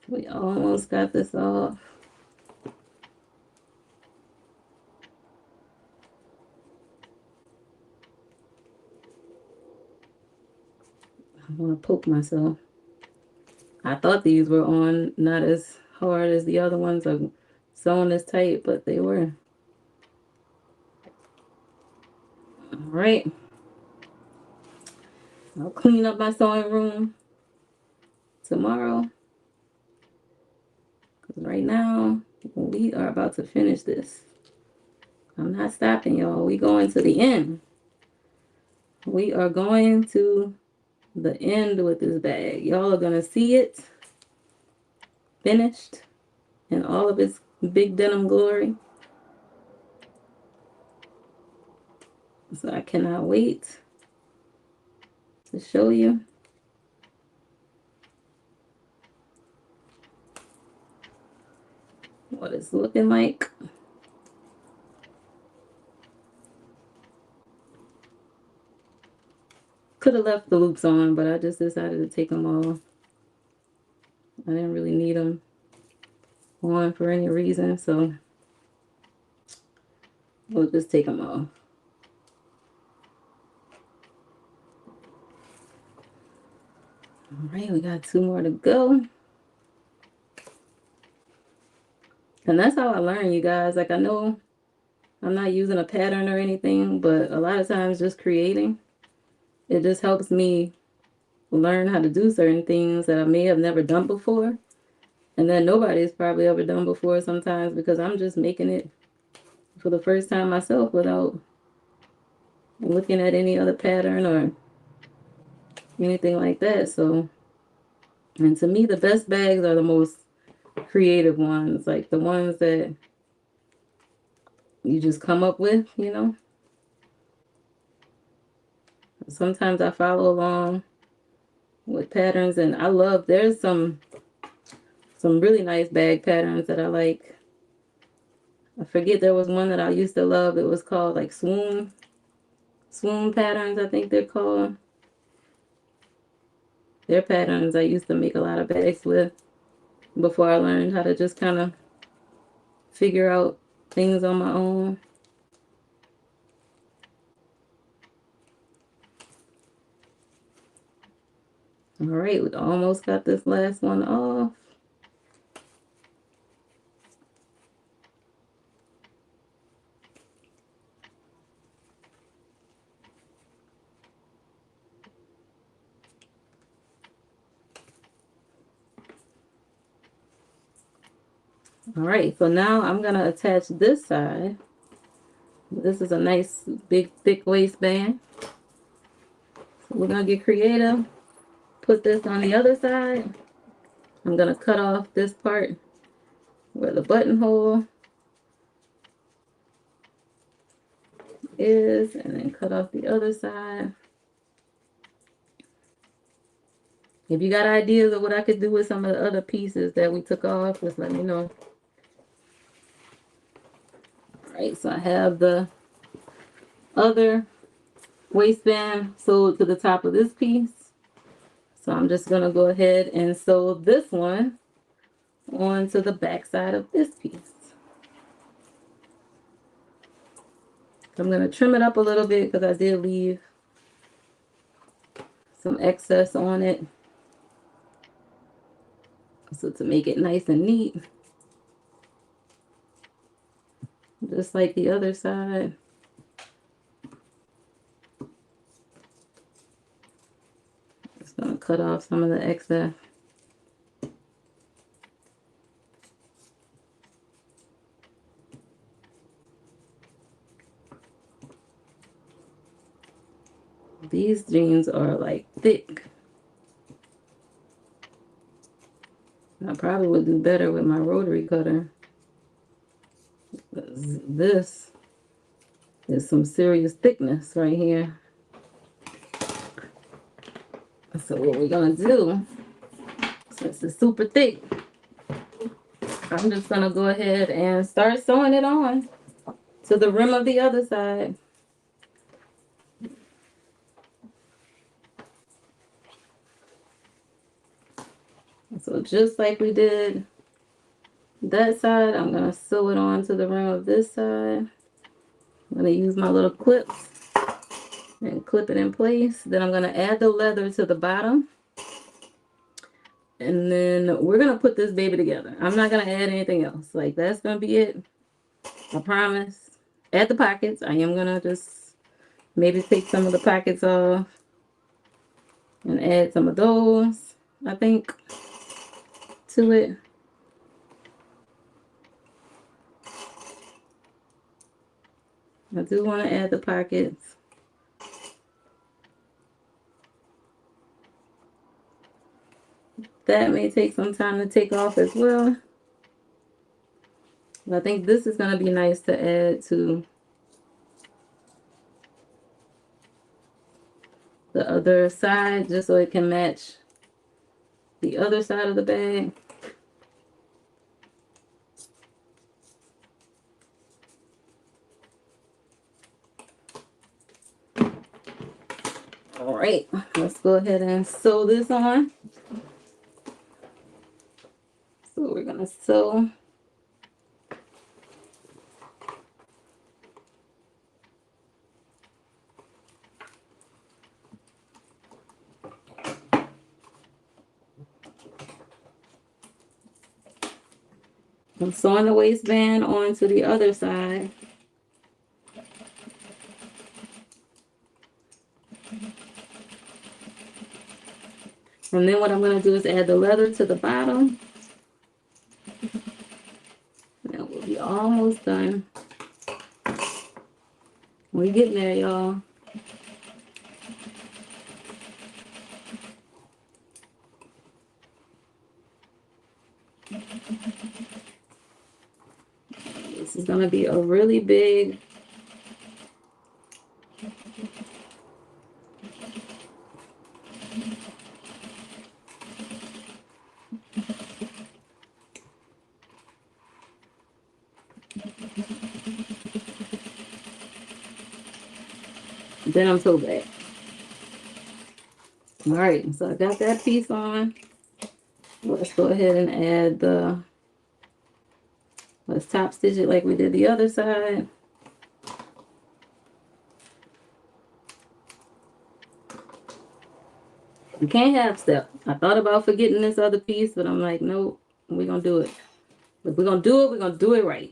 We almost got this off. I want to poke myself. I thought these were on, not as hard as the other ones are sewn this tight, but they were. All right. I'll clean up my sewing room tomorrow. Because right now, we are about to finish this. I'm not stopping, y'all. We going to the end. We are going to the end with this bag. Y'all are going to see it finished in all of its big denim glory. So I cannot wait to show you what it's looking like. Could have left the loops on, but I just decided to take them off. I didn't really need them on for any reason, so we'll just take them off. All right, we got 2 more to go. And that's how I learn, you guys. Like, I know I'm not using a pattern or anything, but a lot of times just creating, it just helps me learn how to do certain things that I may have never done before. And that nobody's probably ever done before sometimes because I'm just making it for the first time myself without looking at any other pattern or anything like that. So, and to me, the best bags are the most creative ones, like the ones that you just come up with, you know. Sometimes I follow along with patterns, and I love, there's some really nice bag patterns that I like. I forget, there was one that I used to love. It was called like swoon patterns, I think they're called. They're patterns I used to make a lot of bags with before I learned how to just kind of figure out things on my own. All right, we almost got this last one off. All right, so now I'm gonna attach this side. This is a nice big thick waistband. So we're gonna get creative. Put this on the other side. I'm gonna cut off this part where the buttonhole is, and then cut off the other side. If you got ideas of what I could do with some of the other pieces that we took off, just let me know. All right, so I have the other waistband sewed to the top of this piece. So I'm just gonna go ahead and sew this one onto the back side of this piece. I'm gonna trim it up a little bit because I did leave some excess on it. So to make it nice and neat, just like the other side. Just gonna cut off some of the excess. These jeans are like thick. I probably would do better with my rotary cutter. This is some serious thickness right here. So what we're gonna do, since it's super thick, I'm just gonna go ahead and start sewing it on to the rim of the other side. So just like we did that side, I'm gonna sew it on to the rim of this side. I'm gonna use my little clips and clip it in place. Then I'm gonna add the leather to the bottom. And then we're gonna put this baby together. I'm not gonna add anything else. Like, that's gonna be it. I promise. Add the pockets. I am gonna just maybe take some of the pockets off and add some of those, I think, to it. I do want to add the pockets. That may take some time to take off as well. But I think this is going to be nice to add to the other side, just so it can match the other side of the bag. All right, let's go ahead and sew this on. So we're going to sew I'm sewing the waistband onto the other side. And then what I'm going to do is add the leather to the bottom. And we'll be almost done. We're getting there, y'all. This is going to be a really big denim tote bag. All right, so I got that piece on. Let's go ahead and add the, let's top stitch it like we did the other side. You can't half step. I thought about forgetting this other piece, but I'm like, nope, we're gonna do it. If we're gonna do it, we're gonna do it right.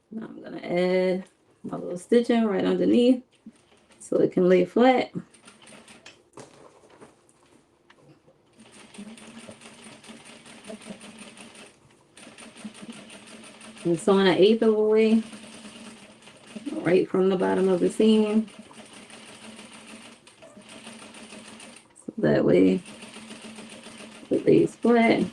Now I'm gonna add my little stitching right underneath so it can lay flat. And sewing an eighth of a way right from the bottom of the seam. So that way it lays flat.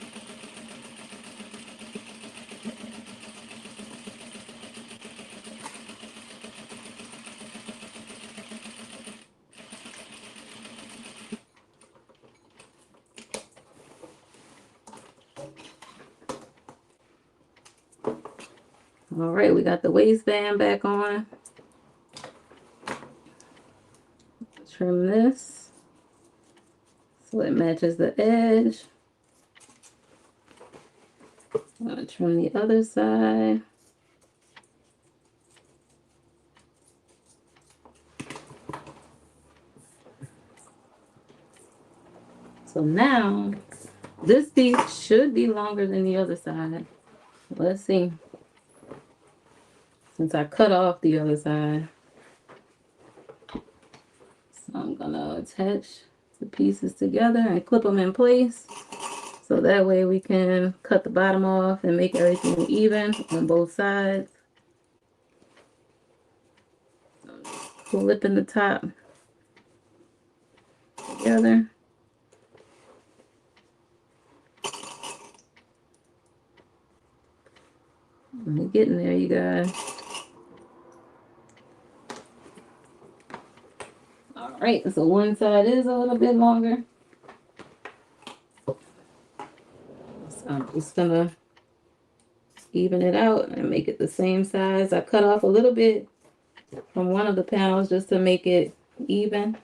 All right, we got the waistband back on. Trim this so it matches the edge. I'm going to trim the other side. So now this piece should be longer than the other side. Let's see. Since I cut off the other side. So I'm going to attach the pieces together and clip them in place. So that way we can cut the bottom off and make everything even on both sides. Clipping the top together. We're getting there, you guys. All right, so one side is a little bit longer. So I'm just gonna even it out and make it the same size. I cut off a little bit from one of the panels just to make it even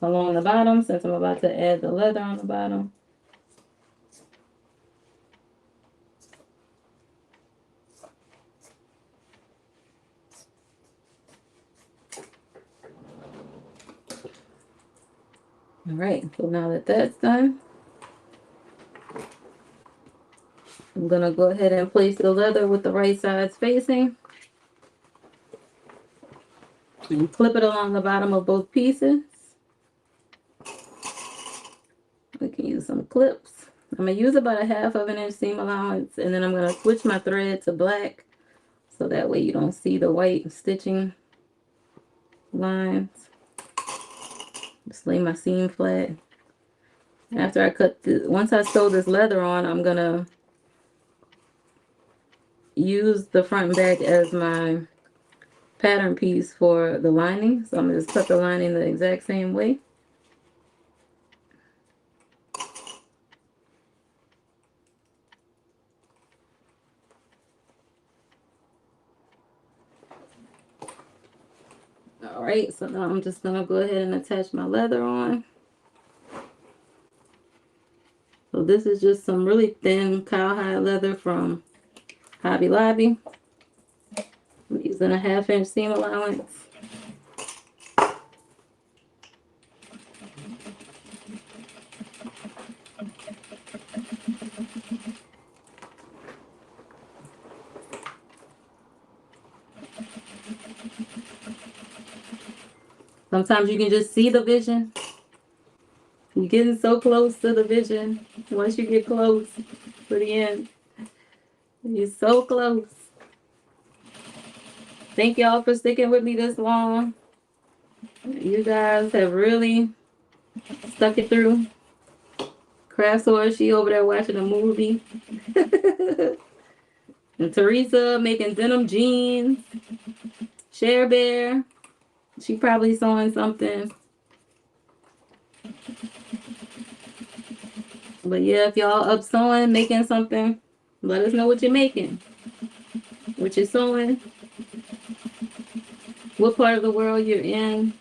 along the bottom, since I'm about to add the leather on the bottom. All right, so now that that's done, I'm gonna go ahead and place the leather with the right sides facing and clip it along the bottom of both pieces. We can use some clips. I'm gonna use about a 1/2 inch seam allowance, and then I'm gonna switch my thread to black so that way you don't see the white stitching lines. Just lay my seam flat. After I cut this, once I sew this leather on, I'm gonna use the front and back as my pattern piece for the lining. So I'm gonna just cut the lining the exact same way. All right, so now I'm just gonna go ahead and attach my leather on. So this is just some really thin cowhide leather from Hobby Lobby. I'm using a 1/2 inch seam allowance. Sometimes you can just see the vision. You're getting so close to the vision. Once you get close to the end, you're so close. Thank y'all for sticking with me this long. You guys have really stuck it through. Craftsor, she over there watching a movie. And Teresa making denim jeans. Share Bear, she probably sewing something. But yeah, if y'all up sewing, making something, let us know what you're making. What you're sewing. What part of the world you're in.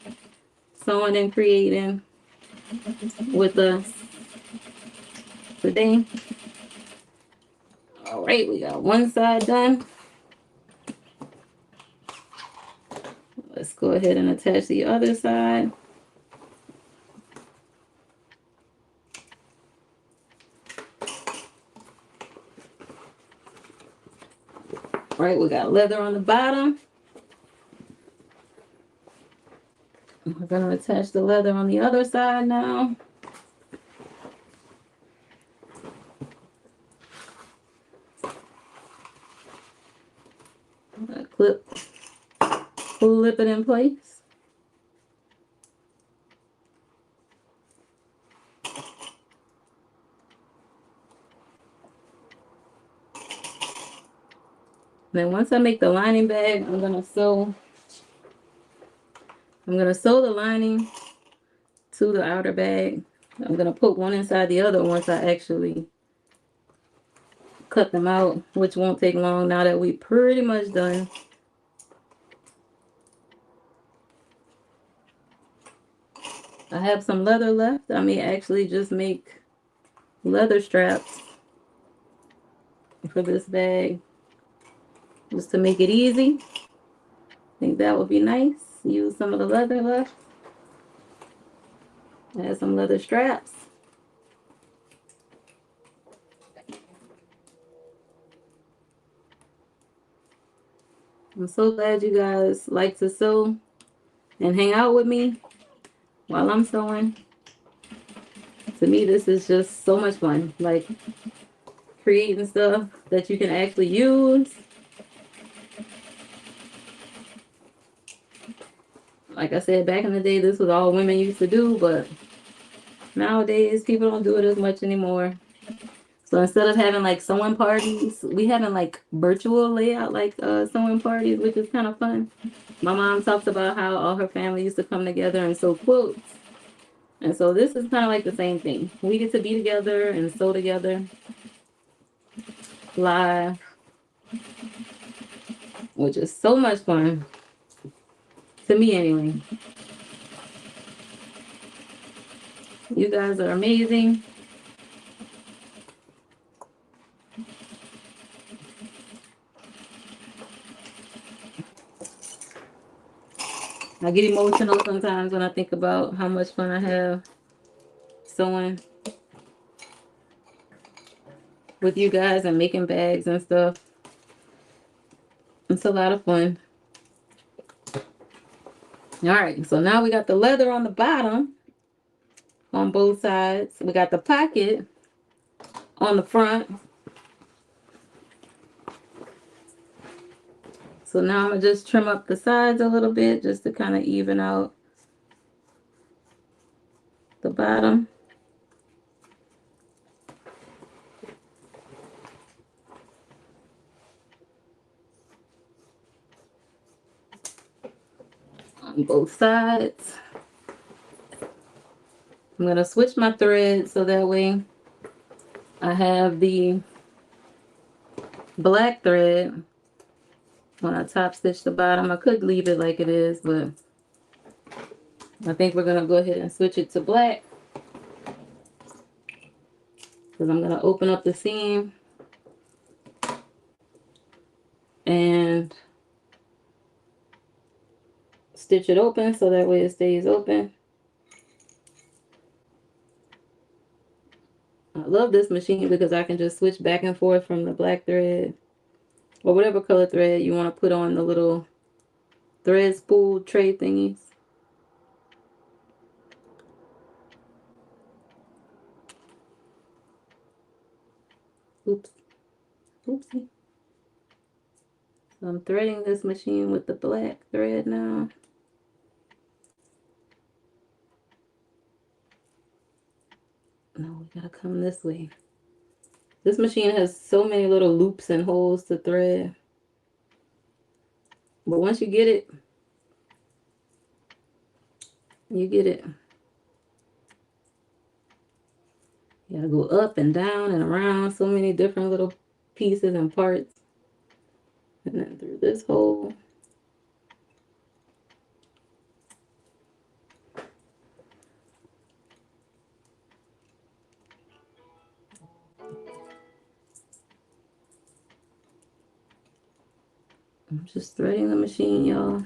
Sewing and creating with us today. All right, we got one side done. Let's go ahead and attach the other side. Right, we got leather on the bottom. We're going to attach the leather on the other side now. Clip it in place. Then once I make the lining bag, I'm gonna sew the lining to the outer bag. I'm gonna put one inside the other once I actually cut them out, which won't take long now that we pretty much done. I have some leather left. I may actually just make leather straps for this bag just to make it easy. I think that would be nice. Use some of the leather left. Add some leather straps. I'm so glad you guys like to sew and hang out with me while I'm sewing. To me, this is just so much fun. Like creating stuff that you can actually use. Like I said, back in the day, this was all women used to do, but nowadays people don't do it as much anymore. So instead of having like sewing parties, we having like virtual layout like sewing parties, which is kind of fun. My mom talks about how all her family used to come together and sew quilts. And so this is kind of like the same thing. We get to be together and sew together live, which is so much fun. To me anyway. You guys are amazing. I get emotional sometimes when I think about how much fun I have sewing with you guys and making bags and stuff. It's a lot of fun. All right, so now we got the leather on the bottom on both sides. We got the pocket on the front. So now I'm gonna just trim up the sides a little bit just to kind of even out the bottom. On both sides. I'm gonna switch my thread so that way I have the black thread when I top stitch the bottom. I could leave it like it is, but I think we're gonna go ahead and switch it to black because I'm gonna open up the seam and stitch it open so that way it stays open. I love this machine because I can just switch back and forth from the black thread or whatever color thread you want to put on the little thread spool tray thingies. Oops. Oopsie. So I'm threading this machine with the black thread now. No, we gotta come this way. This machine has so many little loops and holes to thread. But once you get it, you get it. You gotta go up and down and around, so many different little pieces and parts. And then through this hole. I'm just threading the machine, y'all.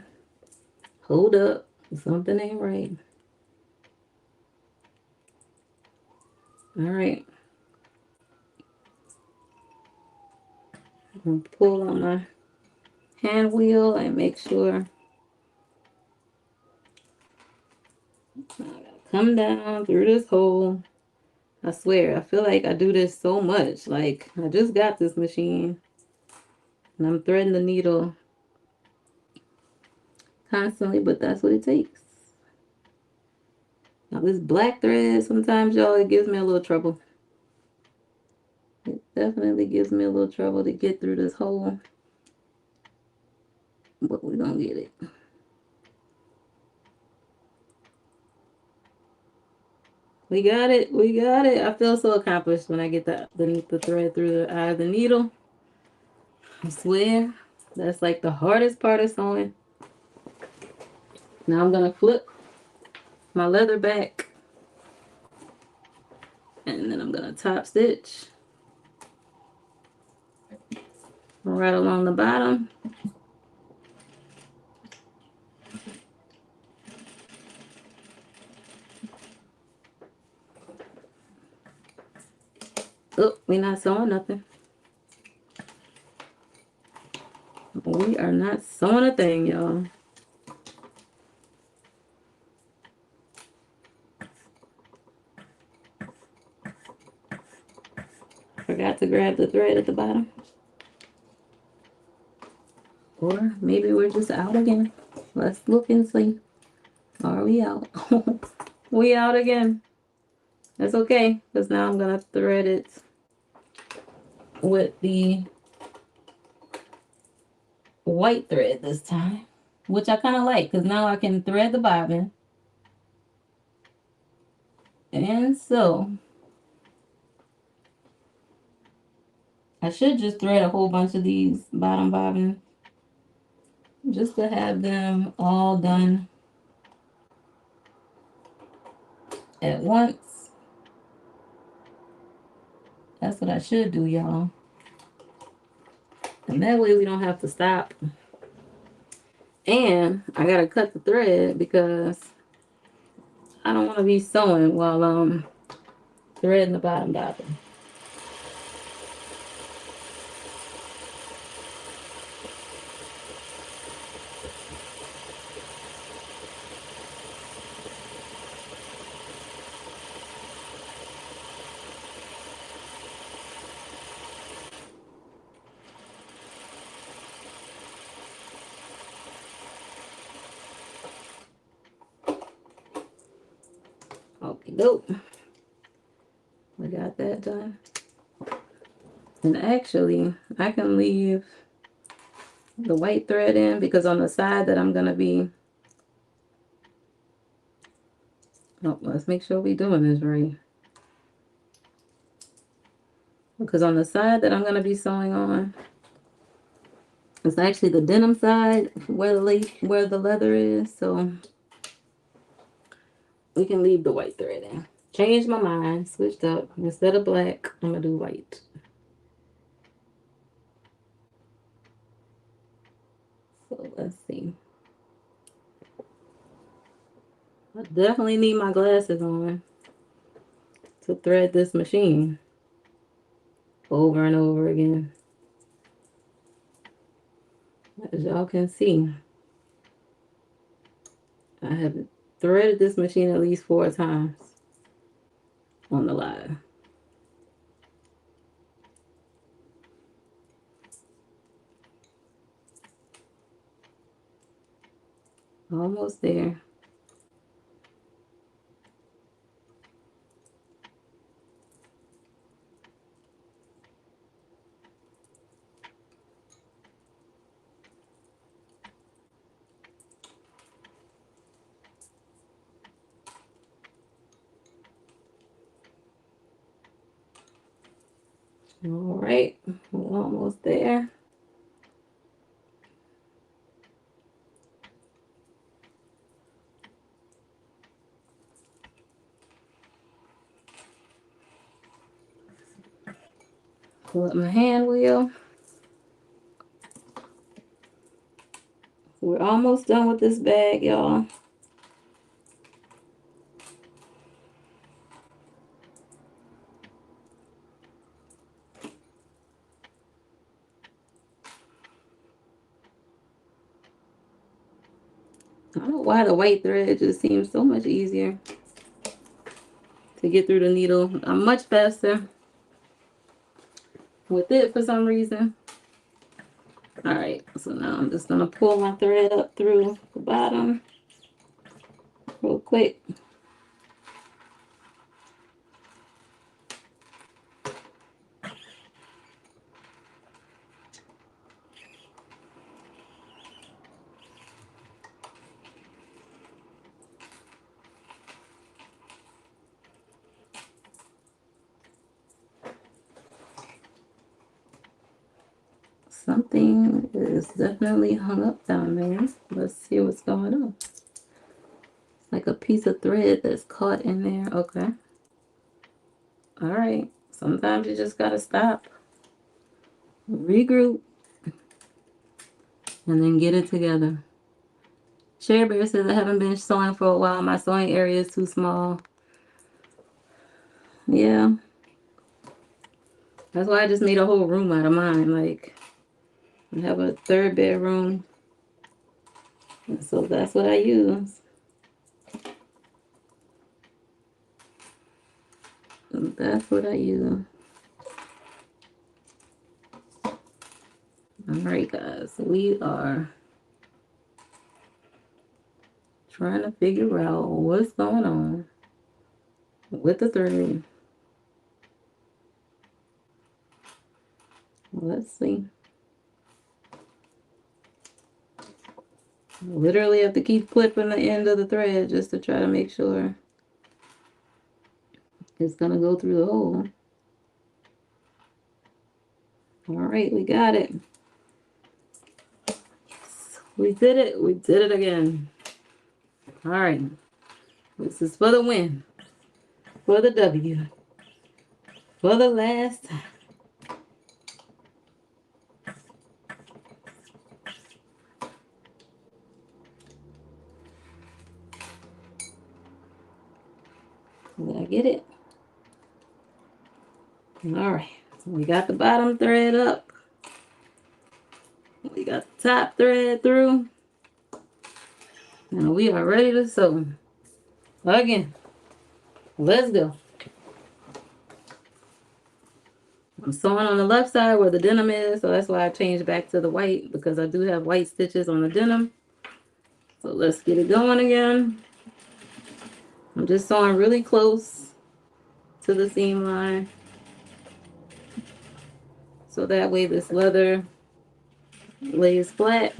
Hold up. Something ain't right. All right. I'm going to pull on my hand wheel and make sure I gotta come down through this hole. I swear, I feel like I do this so much. Like, I just got this machine and I'm threading the needle constantly, but that's what it takes. Now, this black thread, sometimes, y'all, it gives me a little trouble. It definitely gives me a little trouble to get through this hole, but we're gonna get it. We got it. We got it. I feel so accomplished when I get the thread through the eye of the needle. I swear, that's like the hardest part of sewing. Now I'm gonna flip my leather back, and then I'm gonna top stitch right along the bottom. Oh, we're not sewing nothing. We are not sewing a thing, y'all. Forgot to grab the thread at the bottom. Or maybe we're just out again. Let's look and see. Are we out? We out again. That's okay, because now I'm going to thread it with the white thread this time, which I kind of like, because now I can thread the bobbin. And so I should just thread a whole bunch of these bottom bobbins just to have them all done at once. That's what I should do, y'all. And that way we don't have to stop. And I gotta cut the thread because I don't want to be sewing while I'm threading the bottom bobbin. Okay, dope. We got that done. And actually, I can leave the white thread in because on the side that I'm gonna be, oh, let's make sure we're doing this right. Because on the side that I'm gonna be sewing on, it's actually the denim side where the leather is, so we can leave the white thread in. Changed my mind, switched up. Instead of black, I'm gonna do white. So let's see. I definitely need my glasses on to thread this machine over and over again. As y'all can see, I have threaded this machine at least 4 times on the live. Almost there. All right, we're almost there. Pull up my hand wheel. We're almost done with this bag, y'all. I don't know why the white thread just seems so much easier to get through the needle. I'm much faster with it for some reason. All right, so now I'm just gonna pull my thread up through the bottom real quick. Something is definitely hung up down there. Let's see what's going on. It's like a piece of thread that's caught in there. Okay. All right. Sometimes you just gotta stop, regroup, and then get it together. Cherry Bear says, I haven't been sewing for a while. My sewing area is too small. Yeah. That's why I just made a whole room out of mine. Like, I have a third bedroom. And so that's what I use. That's what I use. Alright, guys. We are trying to figure out what's going on with the thread. Let's see. Literally have to keep clipping the end of the thread just to try to make sure it's gonna go through the hole. Alright, we got it. We did it. We did it again. Alright. This is for the win. For the W. For the last time. Did I get it? Alright. So we got the bottom thread up. We got the top thread through. And we are ready to sew. Again. Let's go. I'm sewing on the left side where the denim is, so that's why I changed back to the white, because I do have white stitches on the denim. So let's get it going again. I'm just sewing really close to the seam line, so that way this leather lays flat.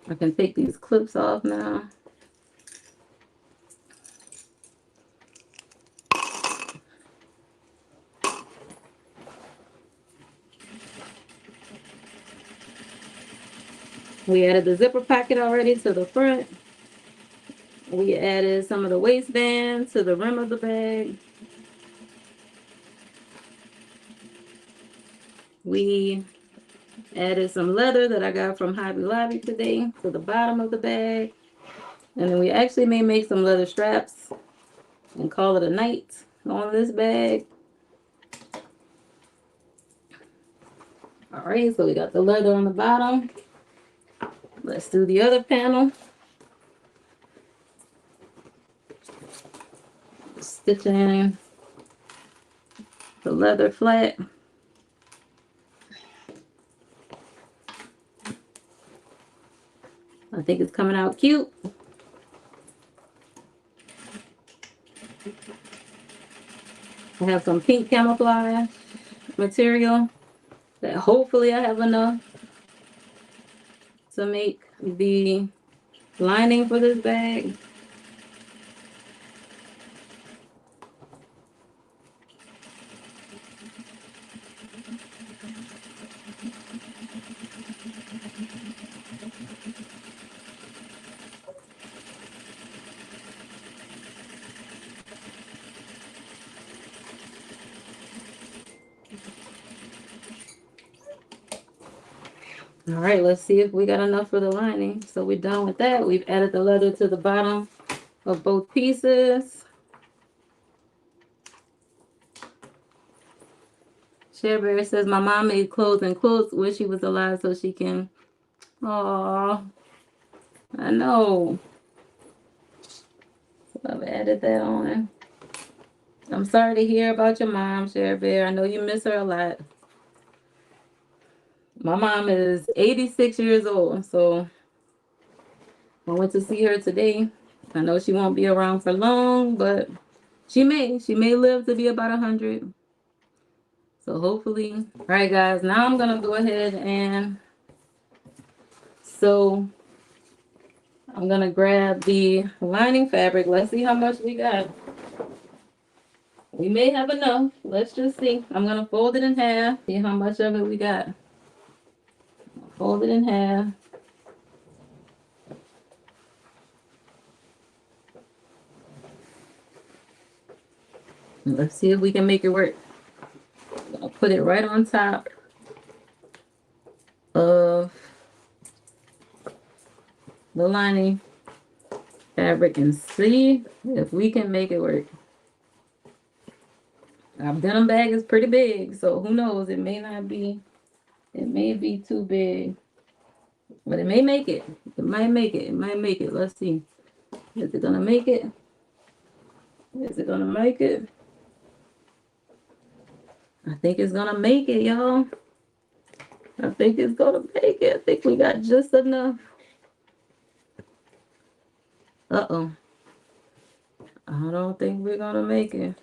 I can take these clips off now. We added the zipper pocket already to the front. We added some of the waistband to the rim of the bag. We added some leather that I got from Hobby Lobby today to the bottom of the bag. And then we actually may make some leather straps and call it a night on this bag. All right, so we got the leather on the bottom. Let's do the other panel. Stitching the leather flat. I think it's coming out cute. I have some pink camouflage material that hopefully I have enough to make the lining for this bag. All right, let's see if we got enough for the lining. So we're done with that. We've added the leather to the bottom of both pieces. Cherry says, my mom made clothes and quilts. Wish she was alive so she can. Oh, I know. So I've added that on. I'm sorry to hear about your mom, Cherry Bear. I know you miss her a lot. My mom is 86 years old, so I went to see her today. I know she won't be around for long, but she may live to be about 100. So hopefully. All right, guys, now I'm gonna go ahead and sew. I'm gonna grab the lining fabric. Let's see how much we got. We may have enough. Let's just see. I'm gonna fold it in half. See how much of it we got. Fold it in half. Let's see if we can make it work. I'll put it right on top of the lining fabric and see if we can make it work. Our denim bag is pretty big, so who knows? It may not be, it may be too big, but it may make it. It might make it. It might make it. Let's see. Is it gonna make it? Is it gonna make it? I think it's gonna make it, y'all. I think it's gonna make it. I think we got just enough. Uh-oh. I don't think we're gonna make it.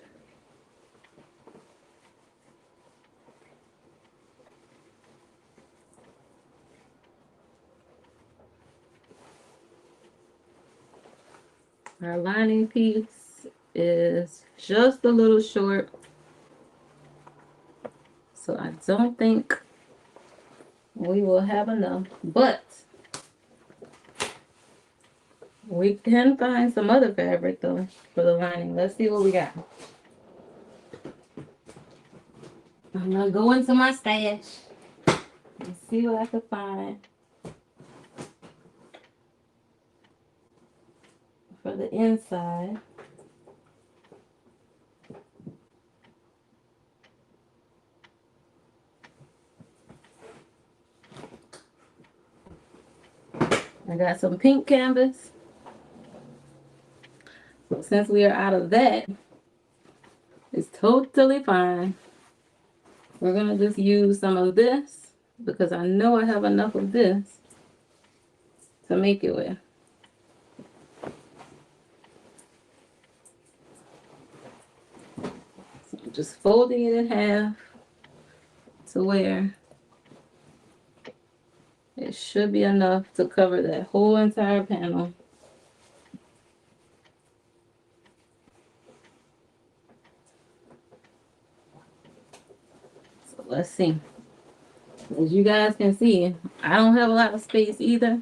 Our lining piece is just a little short. So I don't think we will have enough, but we can find some other fabric though for the lining. Let's see what we got. I'm gonna go into my stash and see what I can find for the inside. I got some pink canvas. So since we are out of that, it's totally fine. We're gonna just use some of this because I know I have enough of this to make it with. So I'm just folding it in half to where it should be enough to cover that whole entire panel. So let's see. As you guys can see, I don't have a lot of space either,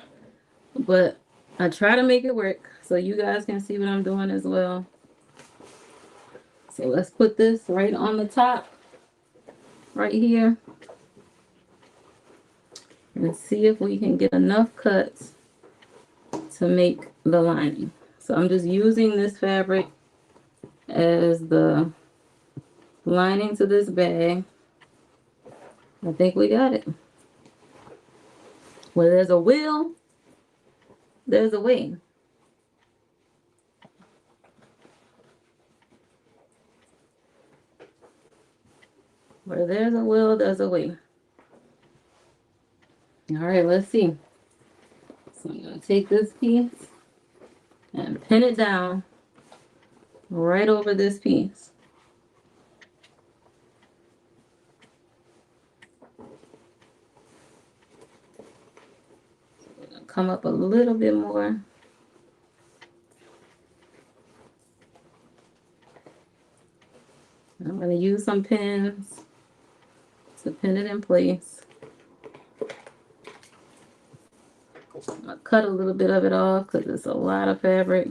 but I try to make it work so you guys can see what I'm doing as well. So let's put this right on the top, right here, and see if we can get enough cuts to make the lining. So I'm just using this fabric as the lining to this bag. I think we got it. Where there's a will, there's a way. Where there's a will, there's a way. All right, let's see. So I'm going to take this piece and pin it down right over this piece. So we're going to come up a little bit more. I'm going to use some pins to pin it in place. I'm going to cut a little bit of it off because it's a lot of fabric.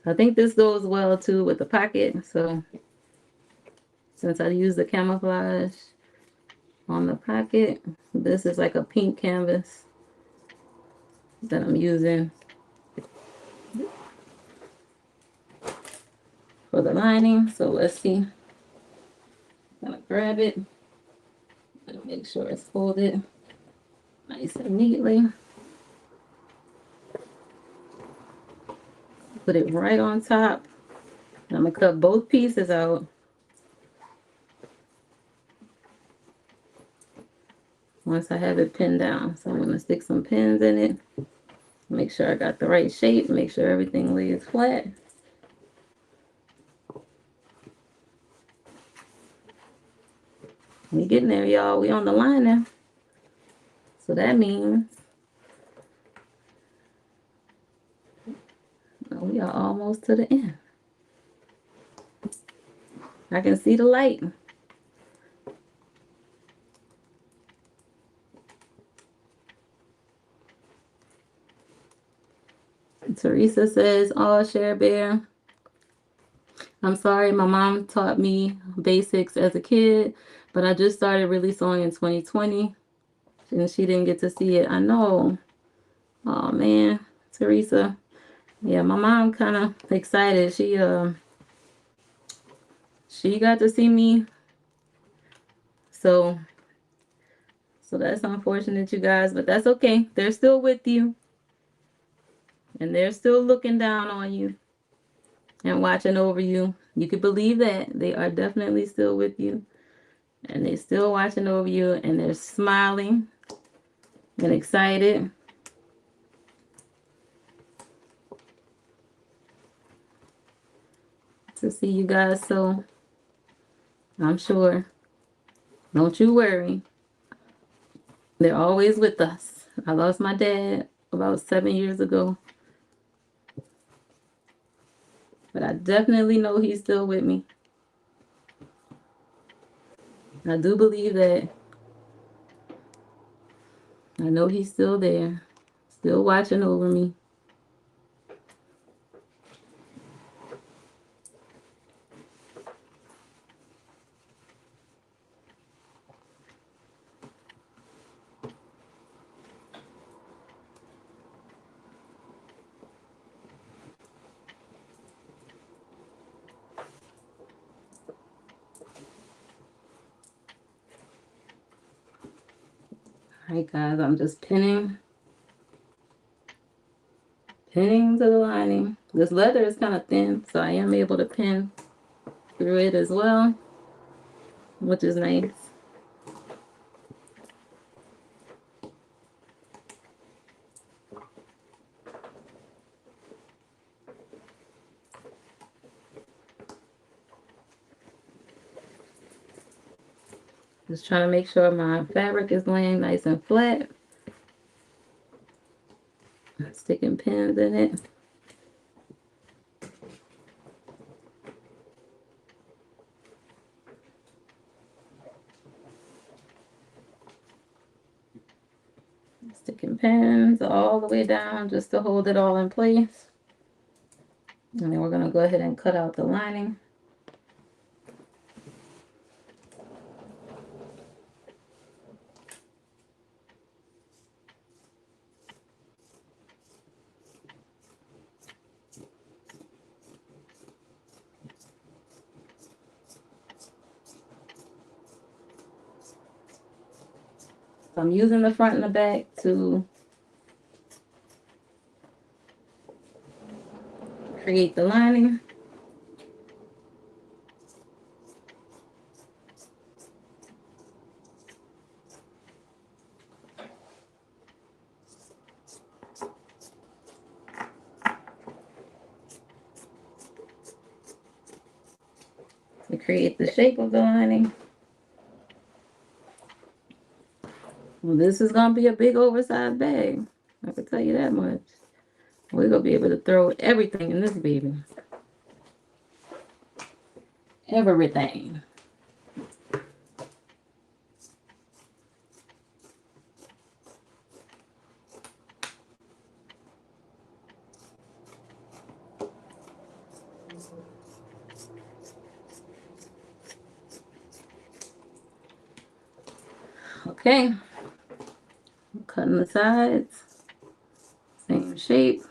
I think this goes well too with the pocket. So since I use the camouflage on the pocket, this is like a pink canvas that I'm using for the lining. So let's see. I'm gonna grab it and make sure it's folded nice and neatly. Put it right on top. I'm gonna cut both pieces out. Once I have it pinned down. So I'm gonna stick some pins in it. Make sure I got the right shape. Make sure everything lays flat. We getting there, y'all. We on the line now. So that means we are almost to the end. I can see the light. Teresa says, "Oh, Share Bear, I'm sorry. My mom taught me basics as a kid, but I just started really sewing in 2020, and she didn't get to see it." I know. Oh man, Teresa. Yeah, my mom kind of excited. She got to see me. So that's unfortunate, you guys, but that's okay. They're still with you, and they're still looking down on you and watching over you. You can believe that. They are definitely still with you, and they're still watching over you, and they're smiling and excited. To see you guys, so I'm sure. Don't you worry. They're always with us. I lost my dad about 7 years ago, but I definitely know he's still with me. I do believe that. I know he's still there, still watching over me. All right, guys, I'm just pinning to the lining. This leather is kind of thin, so I am able to pin through it as well, which is nice. Just trying to make sure my fabric is laying nice and flat. Sticking pins in it. Sticking pins all the way down just to hold it all in place. And then we're going to go ahead and cut out the lining. So I'm using the front and the back to create the lining. To create the shape of the lining. Well, this is going to be a big oversized bag. I can tell you that much. We're going to be able to throw everything in this baby. Everything. Okay, cutting the sides, same shape.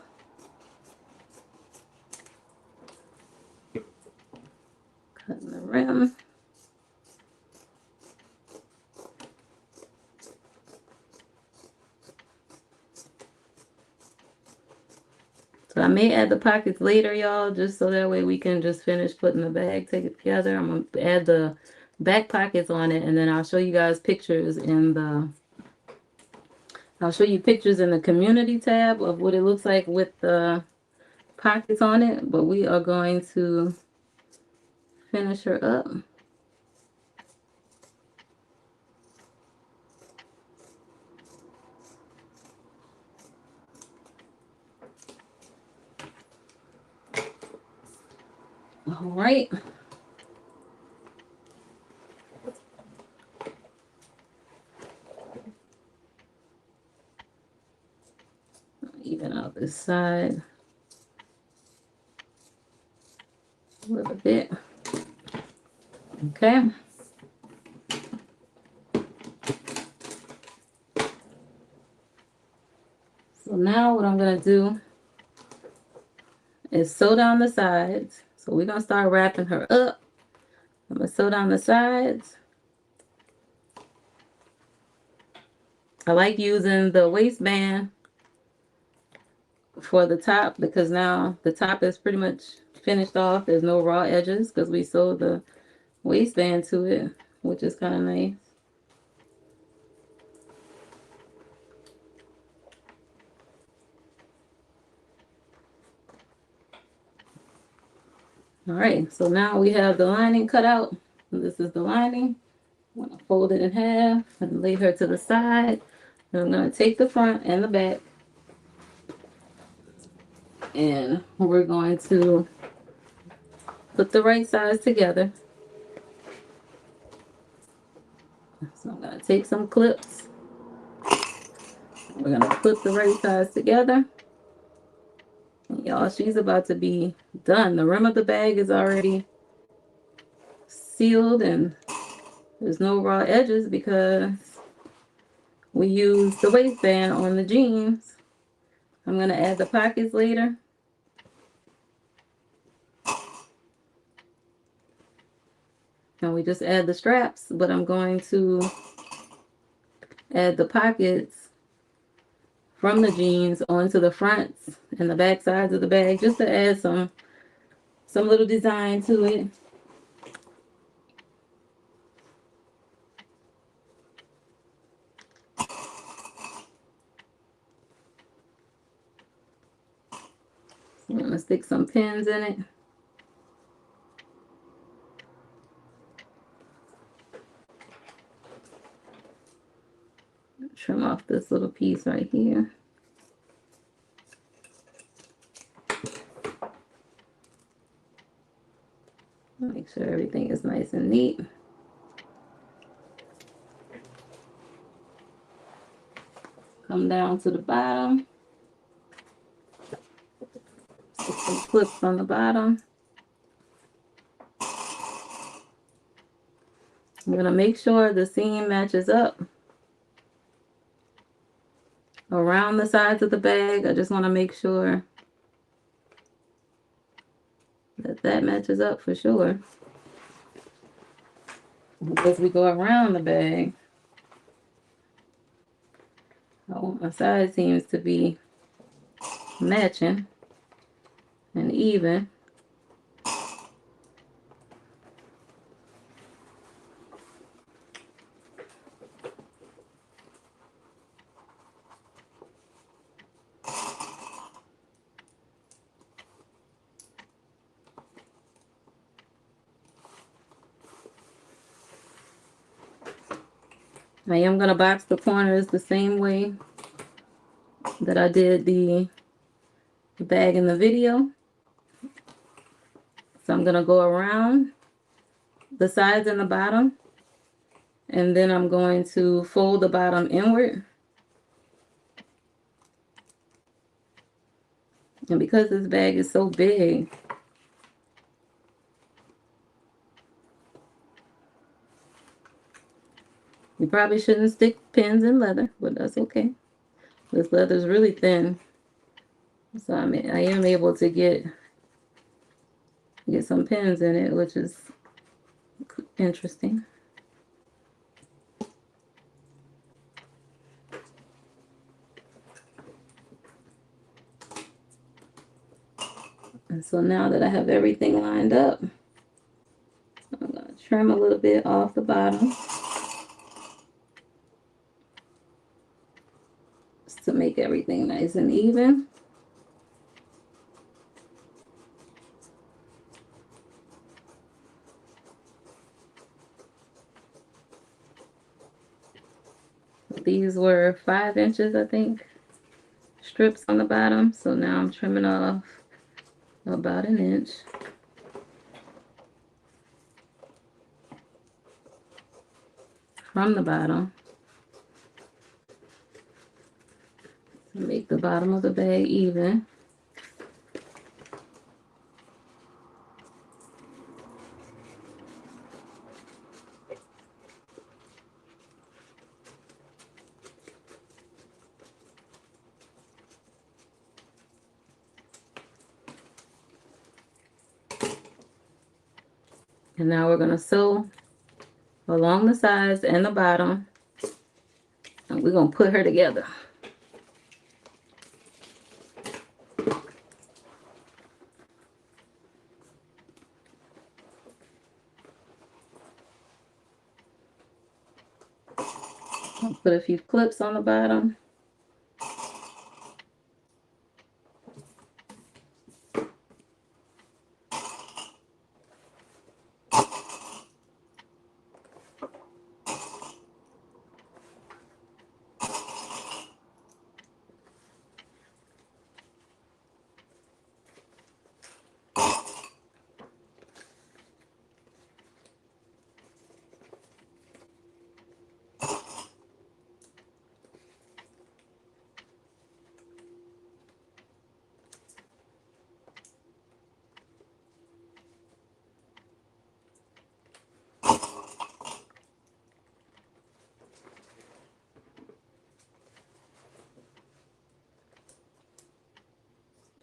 Cutting the rim. So I may add the pockets later, y'all, just so that way we can just finish putting the bag together. I'm going to add the back pockets on it, and then I'll show you guys pictures in the community tab of what it looks like with the pockets on it. But we are going to finish her up. All right. Even out this side a little bit. Okay. So now what I'm going to do is sew down the sides. So we're going to start wrapping her up. I'm going to sew down the sides. I like using the waistband for the top because now the top is pretty much finished off. There's no raw edges because we sewed the waistband to it, which is kind of nice. All right, so now we have the lining cut out. This is the lining. I'm going to fold it in half and lay her to the side. And I'm going to take the front and the back, and we're going to put the right sides together. So I'm going to take some clips. We're going to put the right sides together. Y'all, she's about to be done. The rim of the bag is already sealed and there's no raw edges because we used the waistband on the jeans. I'm going to add the pockets later. And we just add the straps, but I'm going to add the pockets from the jeans onto the fronts and the back sides of the bag just to add some little design to it. I'm going to stick some pins in it. Trim off this little piece right here. Make sure everything is nice and neat. Come down to the bottom. Put some clips on the bottom. I'm going to make sure the seam matches up around the sides of the bag. I just want to make sure that matches up for sure. As we go around the bag, I want my side seams to be matching and even. I am going to box the corners the same way that I did the bag in the video. So I'm going to go around the sides and the bottom, and then I'm going to fold the bottom inward. And because this bag is so big, You probably shouldn't stick pins in leather, but that's okay. This leather is really thin, so I am able to get some pins in it, which is interesting. And so now that I have everything lined up, I'm going to trim a little bit off the bottom just to make everything nice and even. These were 5 inches, I think, strips on the bottom. So now I'm trimming off about 1 inch. From the bottom to make the bottom of the bag even. And now we're going to sew along the sides and the bottom, and we're going to put her together. I'll put a few clips on the bottom.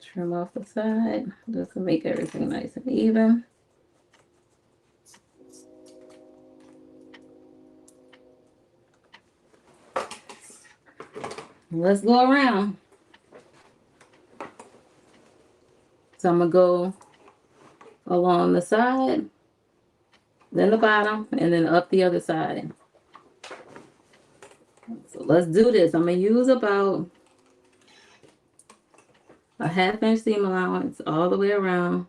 Trim off the side just to make everything nice and even. Let's go around. So I'm going to go along the side, then the bottom, and then up the other side. So let's do this. I'm going to use about a 1/2 inch seam allowance all the way around.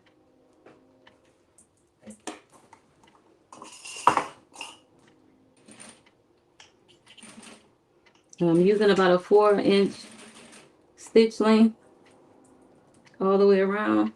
And I'm using about a 4-inch stitch length all the way around.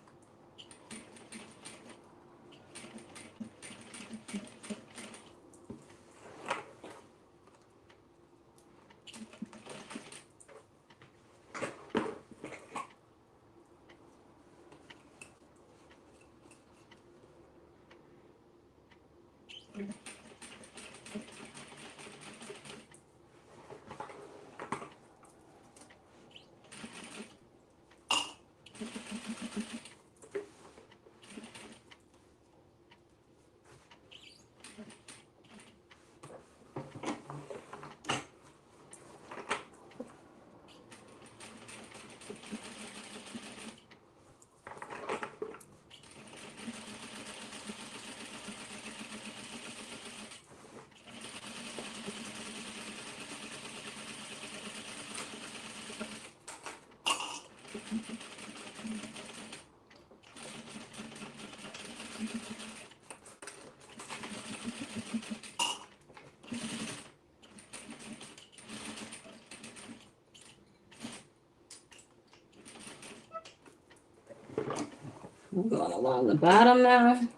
I'm going along the bottom now.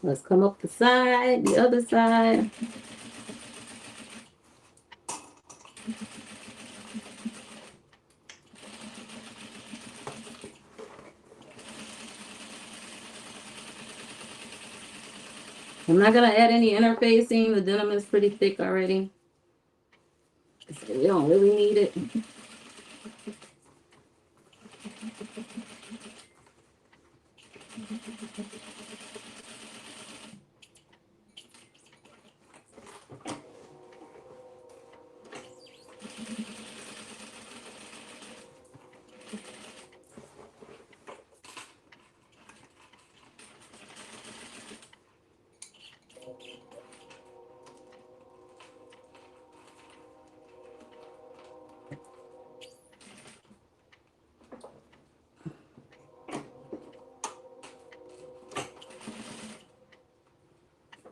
Let's come up the side, the other side. I'm not gonna add any interfacing. The denim is pretty thick already. So we don't really need it.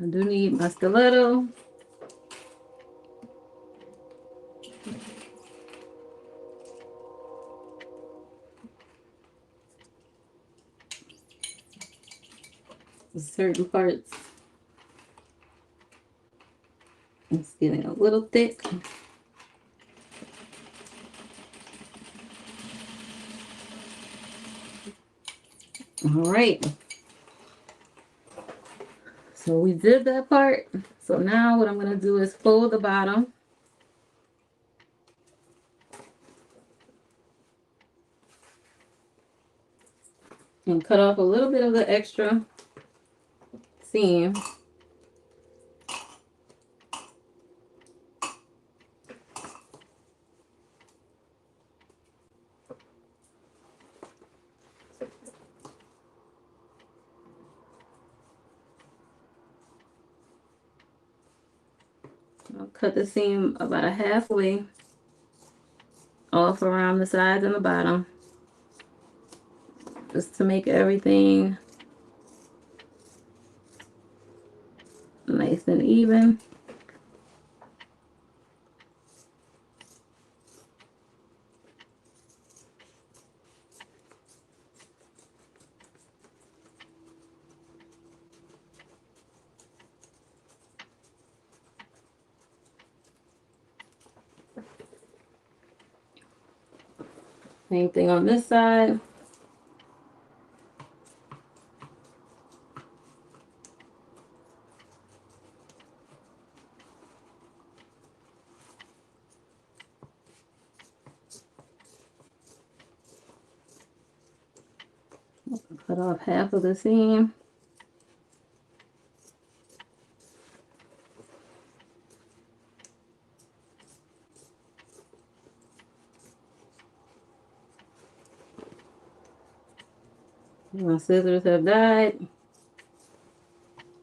I do need my stiletto. Certain parts. It's getting a little thick. All right. So we did that part. So now what I'm going to do is fold the bottom. And cut off a little bit of the extra seam. I'll cut the seam about halfway off around the sides and the bottom, just to make everything nice and even. Same thing on this side. Cut off half of the seam. My scissors have died.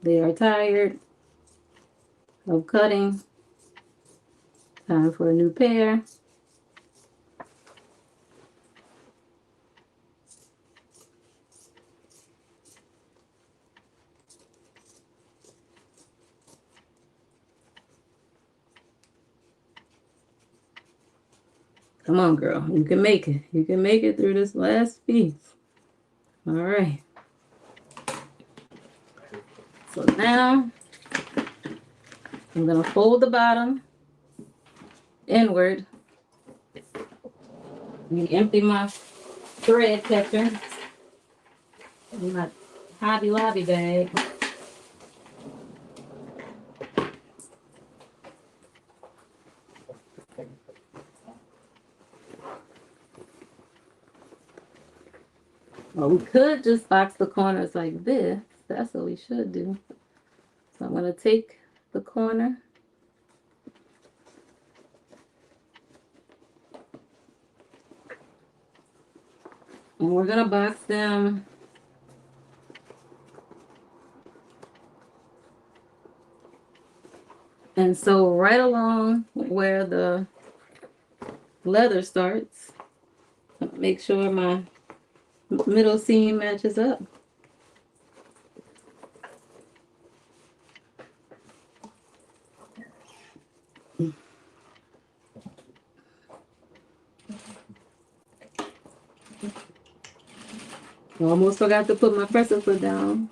They are tired of cutting. Time for a new pair. Come on, girl. You can make it. You can make it through this last piece. All right. So now I'm going to fold the bottom inward. Let me empty my thread catcher in my Hobby Lobby bag. Well, we could just box the corners like this. That's what we should do. So I'm going to take the corner. And we're going to box them and sew right along where the leather starts. Make sure my middle seam matches up. Almost forgot to put my presser foot down.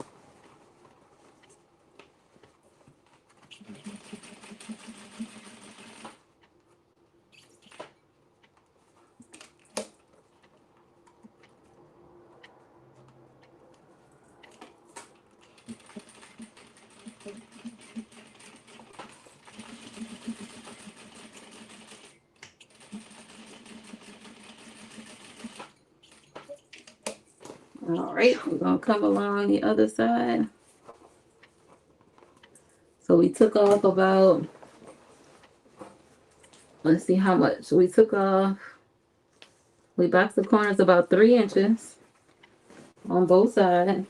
All right, we're gonna come along the other side. So we took off about, let's see how much. We took off, we boxed the corners about 3 inches on both sides.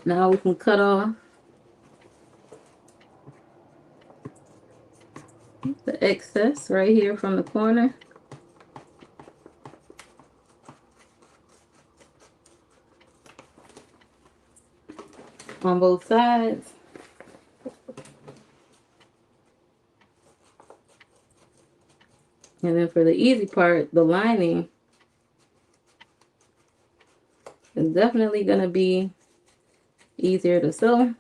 Now we can cut off the excess right here from the corner. On both sides. And then for the easy part, the lining is definitely going to be easier to sew.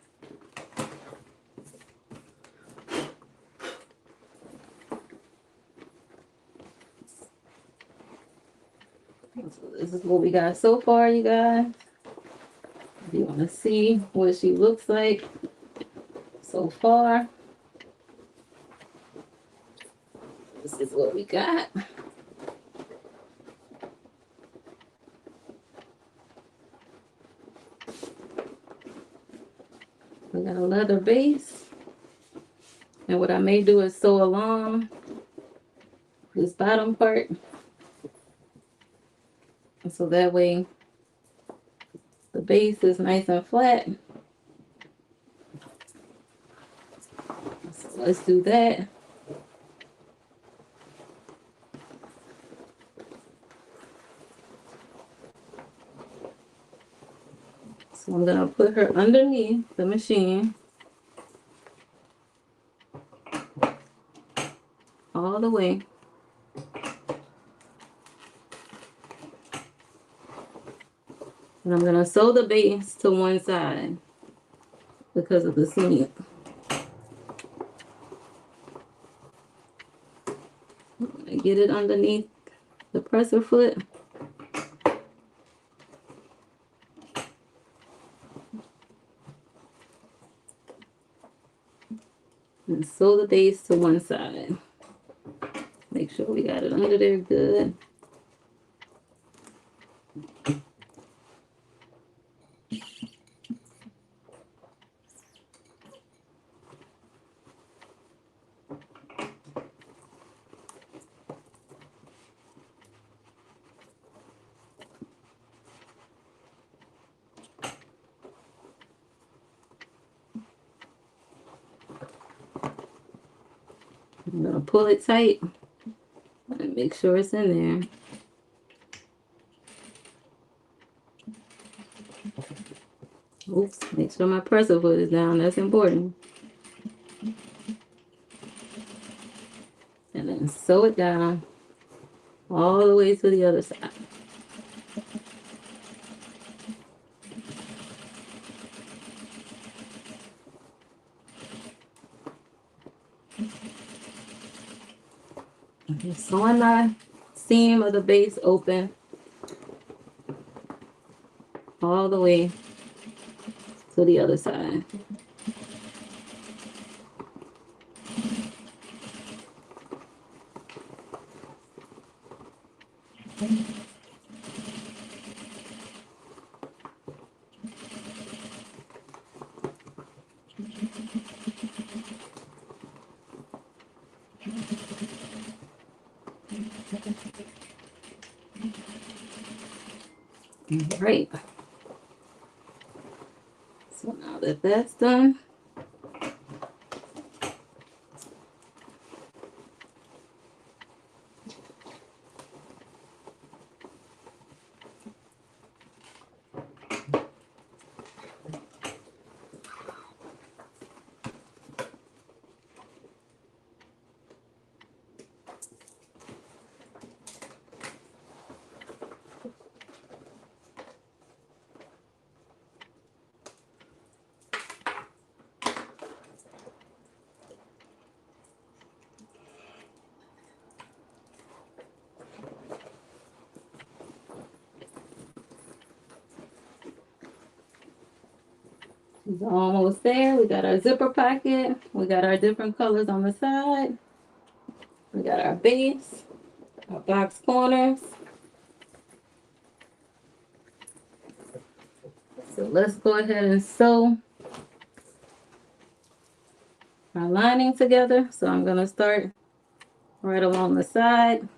So this is what we got so far, you guys. If you want to see what she looks like so far, this is what we got. We got a leather base, and what I may do is sew along this bottom part, and so that way the base is nice and flat. So let's do that. So I'm gonna put her underneath the machine all the way. And I'm gonna sew the base to one side because of the seam. I'm gonna get it underneath the presser foot. And sew the base to one side. Make sure we got it under there good. I'm gonna pull it tight and make sure it's in there. Oops, make sure my presser foot is down, that's important. And then sew it down all the way to the other side. Okay, sewing my seam of the base open all the way to the other side. Right. So now that that's done, it's almost there. We got our zipper pocket. We got our different colors on the side. We got our base, our box corners. So let's go ahead and sew our lining together. So I'm going to start right along the side.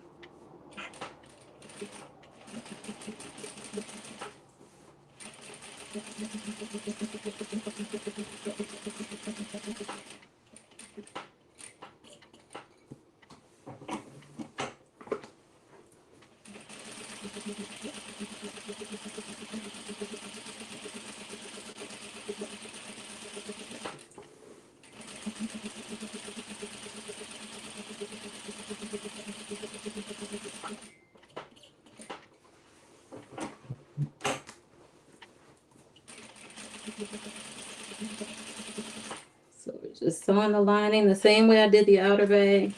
So we're just sewing the lining the same way I did the outer bag.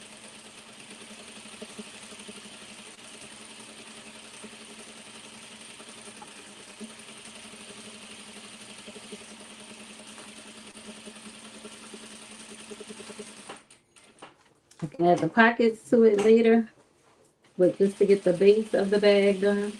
I can add the pockets to it later, but just to get the base of the bag done.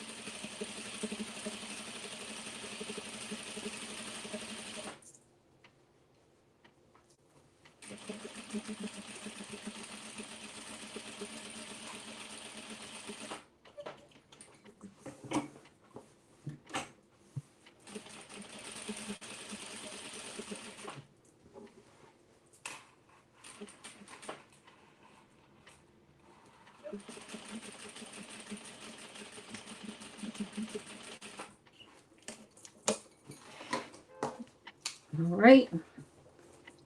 All right,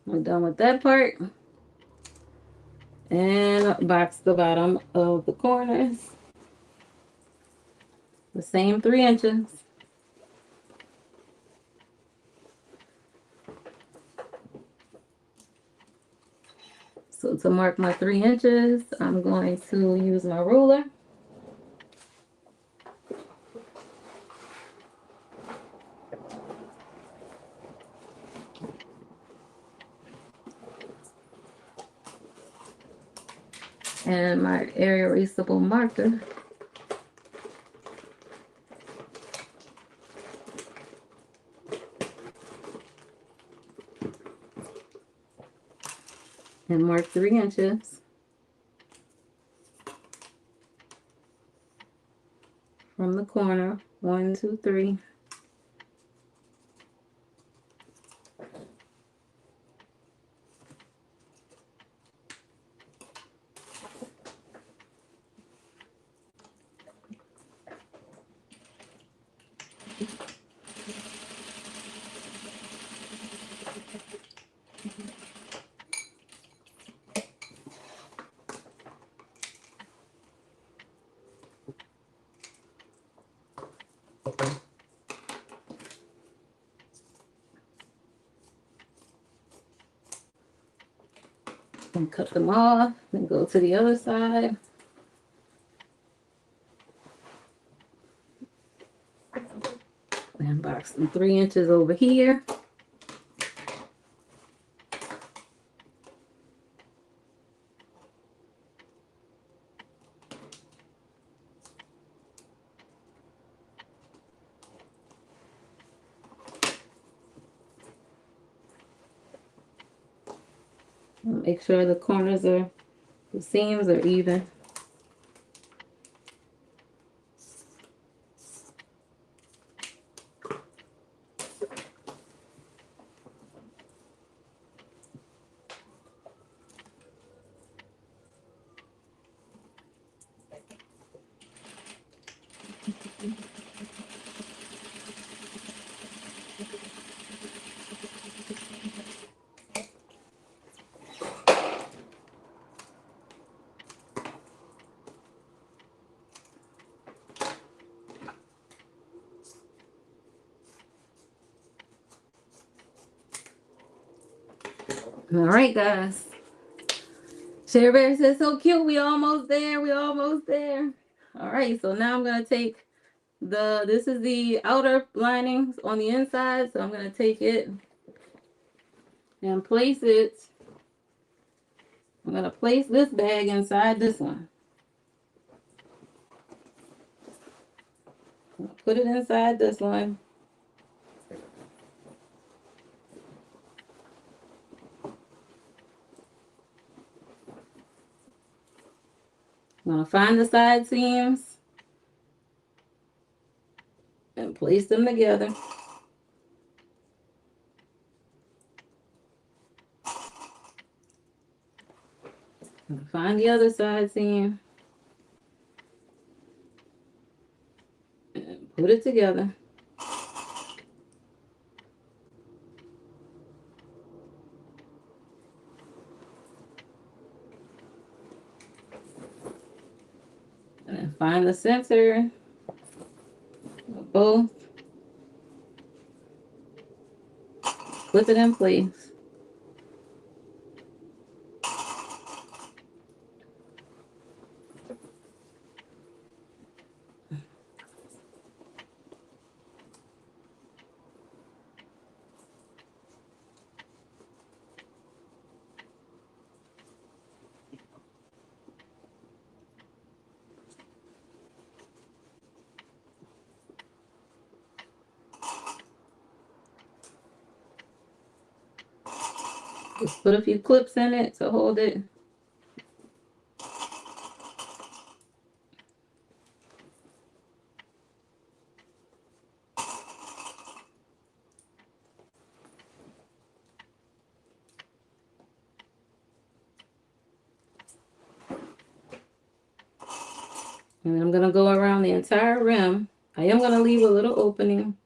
we're done with that part. And box the bottom of the corners. The same 3 inches. So to mark my 3 inches, I'm going to use my ruler. And my area erasable marker. And mark 3 inches from the corner. 1, 2, 3. And cut them off. Then go to the other side. And box them 3 inches over here. Make sure the corners are, the seams are even. All right, guys. Cherry Bear says, so cute. We almost there. We almost there. All right, so now I'm going to take this is the outer linings on the inside. So I'm going to take it and place it. I'm going to place this bag inside this one. Put it inside this one. I'm going to find the side seams and place them together. Find the other side seam and put it together. And then find the center of both. Put it in place. Just put a few clips in it to hold it. And I'm going to go around the entire rim. I am going to leave a little opening.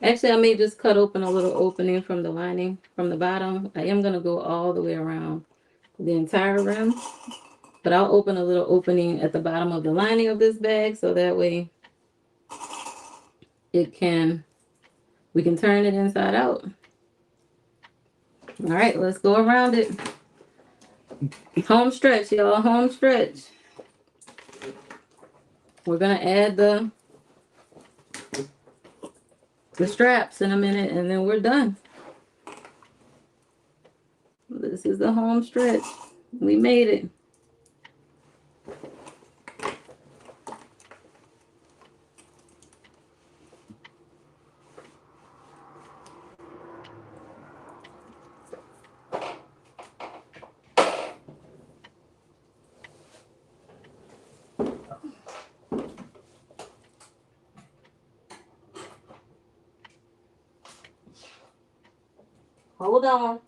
Actually, I may just cut open a little opening from the lining, from the bottom. I am going to go all the way around the entire rim. But I'll open a little opening at the bottom of the lining of this bag so that way we can turn it inside out. All right, let's go around it. Home stretch, y'all, home stretch. We're going to add the straps in a minute and then we're done. This is the home stretch. We made it. Hold on.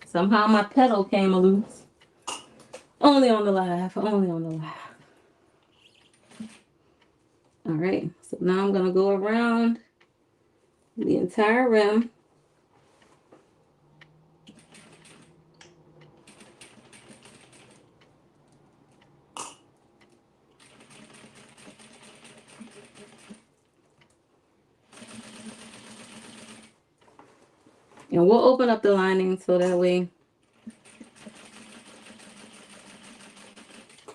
Somehow my pedal came loose. Only on the live, only on the live. All right, so now I'm gonna go around the entire rim. And we'll open up the lining so that way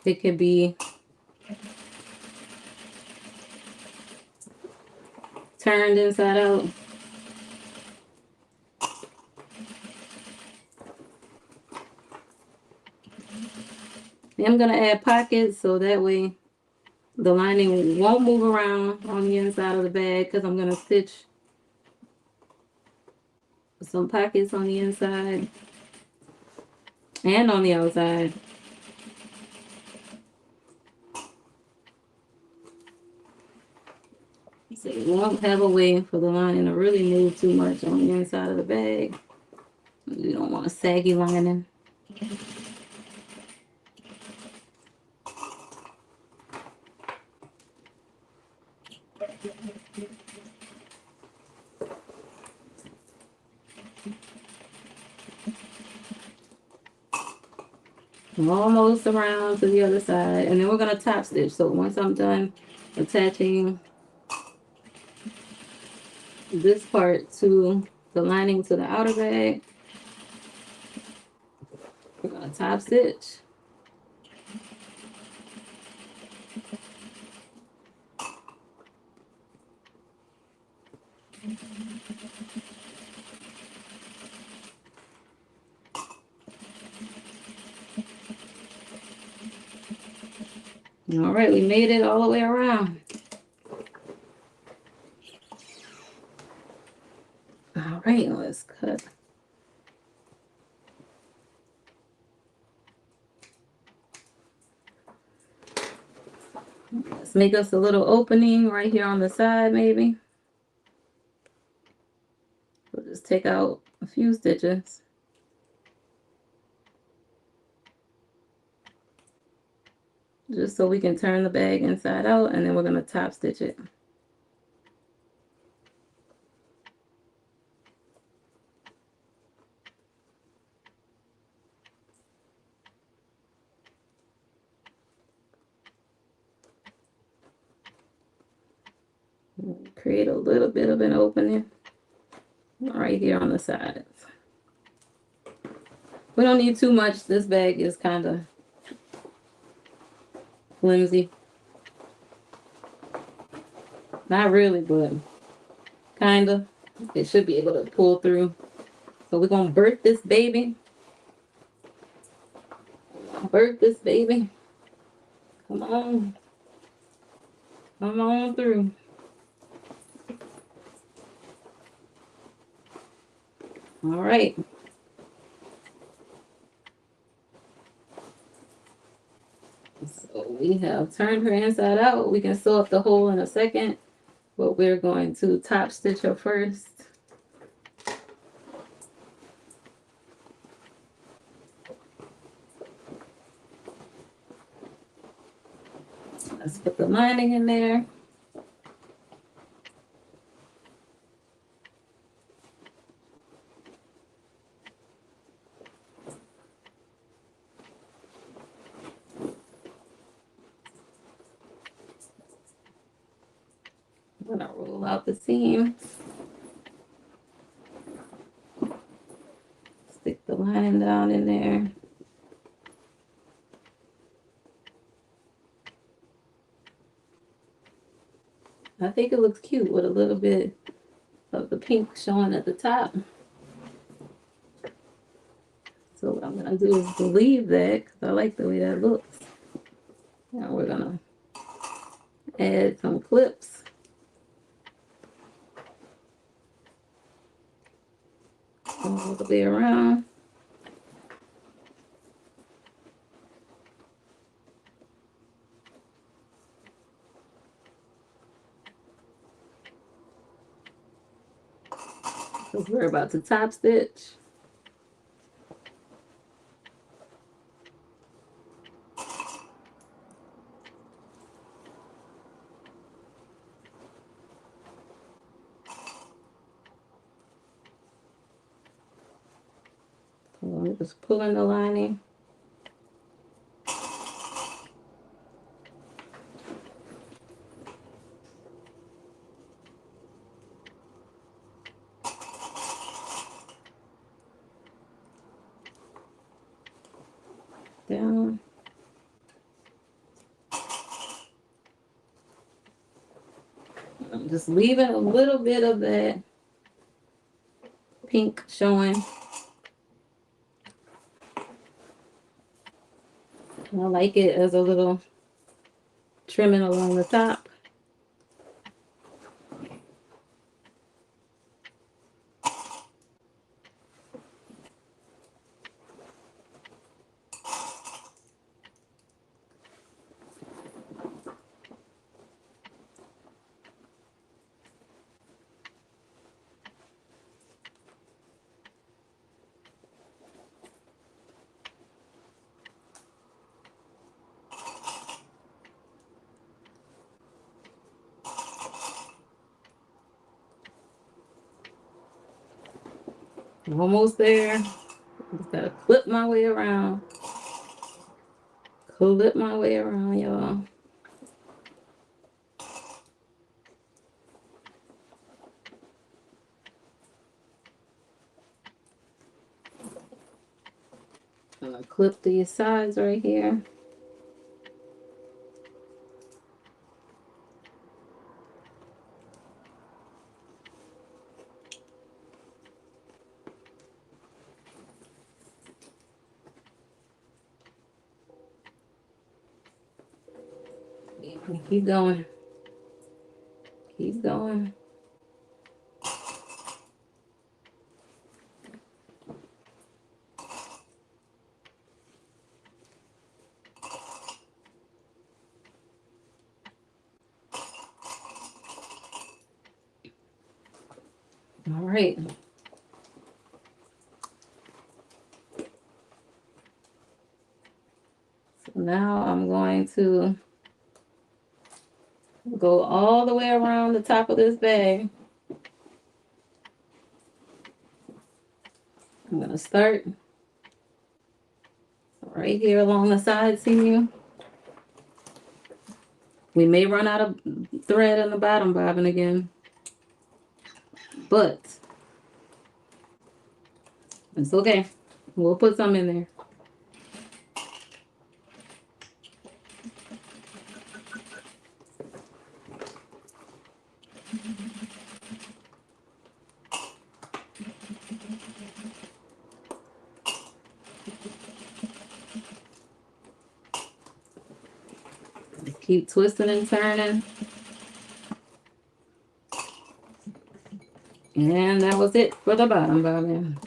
it could be turned inside out. And I'm gonna add pockets so that way The lining won't move around on the inside of the bag because I'm going to stitch some pockets on the inside and on the outside. So you won't have a way for the lining to really move too much on the inside of the bag. You don't want a saggy lining. Almost around to the other side, and then we're going to top stitch. So once I'm done attaching this part to the lining to the outer bag, we're going to top stitch. All right, we made it all the way around. All right, let's cut. Let's make us a little opening right here on the side, maybe. We'll just take out a few stitches. Just so we can turn the bag inside out, and then we're going to top stitch it. Create a little bit of an opening right here on the sides. We don't need too much. This bag is kind of flimsy. Not really, but kind of. It should be able to pull through. So we're going to birth this baby. Birth this baby. Come on. Come on through. All right. So we have turned her inside out. We can sew up the hole in a second, but we're going to top stitch her first. Let's put the lining in there. I'm gonna roll out the seam. Stick the lining down in there. I think it looks cute with a little bit of the pink showing at the top. So what I'm gonna do is leave that because I like the way that looks. Now we're gonna add some clips. All the way around. Because we're about to top stitch. So I'm just pulling the lining. Down. I'm just leaving a little bit of that pink showing. I like it as a little trimming along the top. I'm almost there. Just gotta clip my way around. Clip my way around, y'all. I'm gonna clip these sides right here. Keep going. Keep going. All right. So now I'm going to go all the way around the top of this bag. I'm going to start right here along the side seam. We may run out of thread in the bottom bobbin again, but it's okay. We'll put some in there. Keep twisting and turning. And that was it for the bottom bobbin.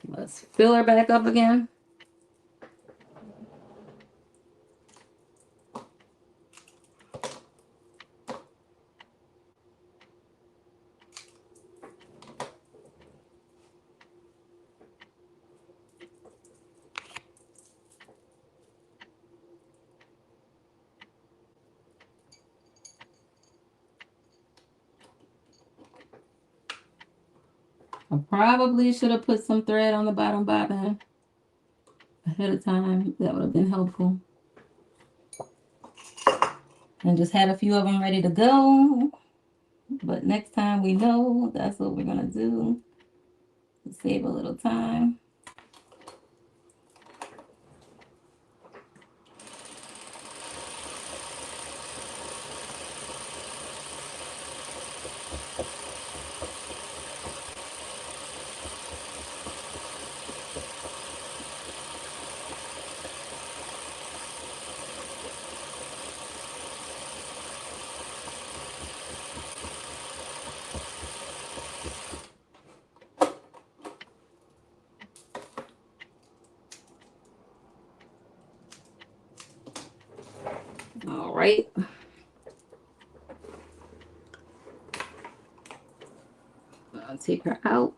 Let's fill her back up again. I probably should have put some thread on the bottom bobbin ahead of time. That would have been helpful. And just had a few of them ready to go. But next time we know that's what we're going to do to save a little time. All right. I'll take her out.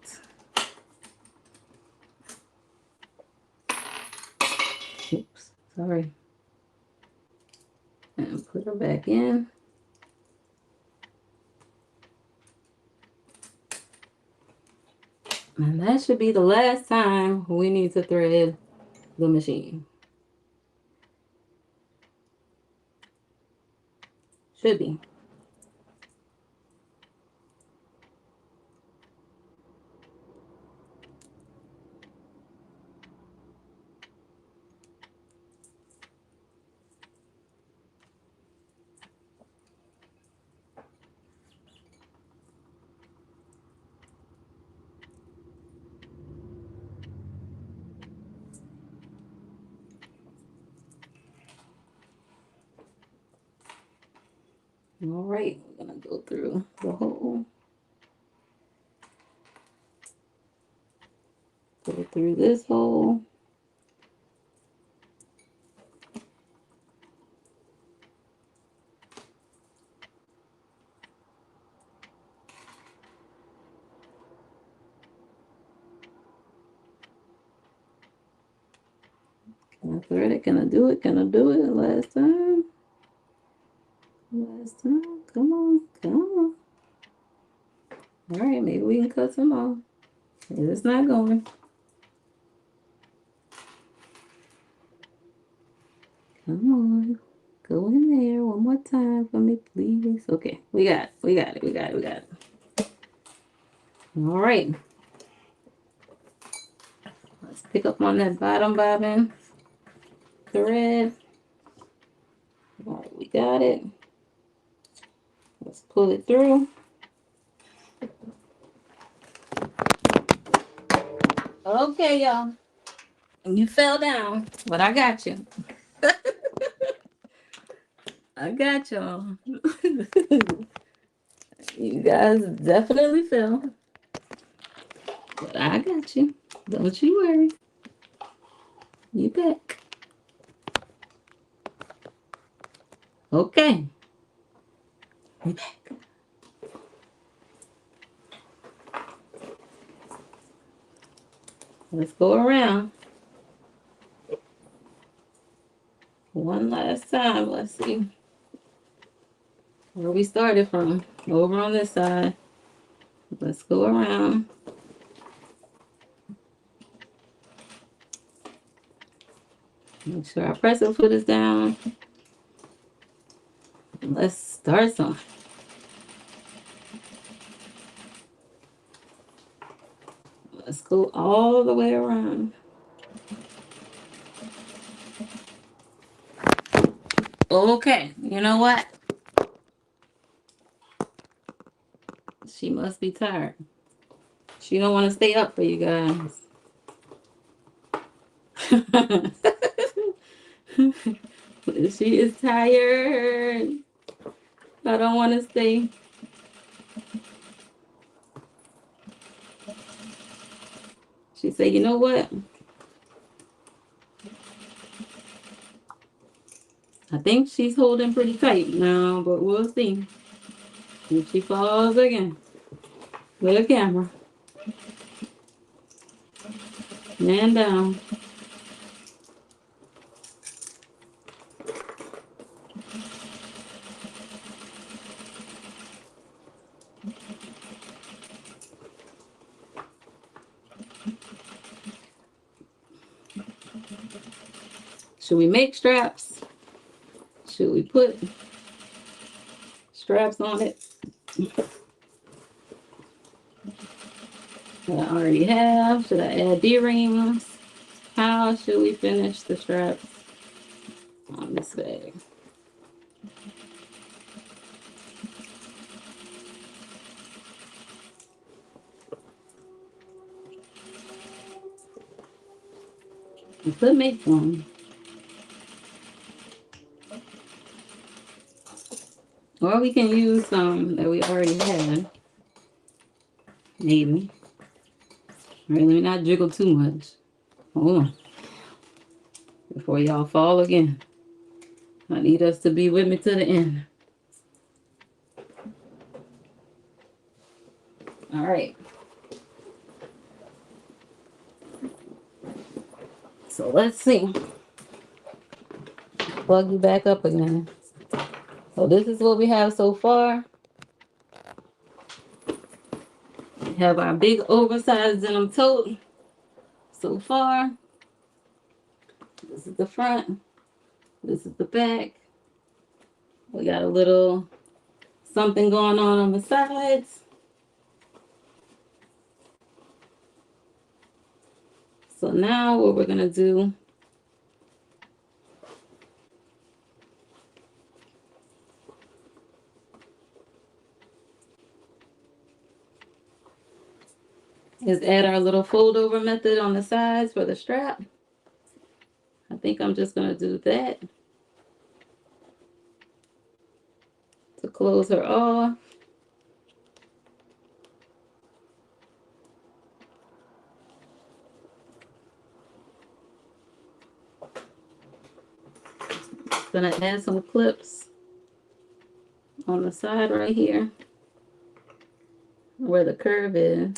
Oops, sorry. And put her back in. And that should be the last time we need to thread the machine. Should be. All right, we're gonna go through the hole. Go through this hole. Can I thread it? Can I do it? Can I do it? Last time. Last time. Come on. Come on. All right, maybe we can cut some off. It's not going. Come on. Go in there one more time for me, please. Okay, we got it. We got it. We got it. We got it. All right. Let's pick up on that bottom bobbin thread. All right, we got it. Let's pull it through. Okay, y'all. You fell down, but I got you. I got y'all. You guys definitely fell, but I got you. Don't you worry. You back. Okay. We back. Let's go around one last time. Let's see where we started from. Over on this side. Let's go around. Make sure our presser foot is down. Let's start some. Let's go all the way around. Okay, you know what? She must be tired. She don't want to stay up for you guys. She is tired. I don't want to stay. She said, you know what? I think she's holding pretty tight now, but we'll see. If she falls again. With a camera. Man down. Should we make straps? Should we put straps on it? I already have. Should I add D-rings? How should we finish the straps on this bag? We could make one. Or we can use some that we already had. Maybe. All right, let me not jiggle too much. Hold on. Before y'all fall again. I need us to be with me to the end. All right. So let's see. Plug you back up again. So this is what we have so far. We have our big oversized denim tote so far. This is the front. This is the back. We got a little something going on the sides. So now what we're going to do is add our little fold over method on the sides for the strap. I think I'm just going to do that to close her off. Gonna add some clips on the side right here where the curve is.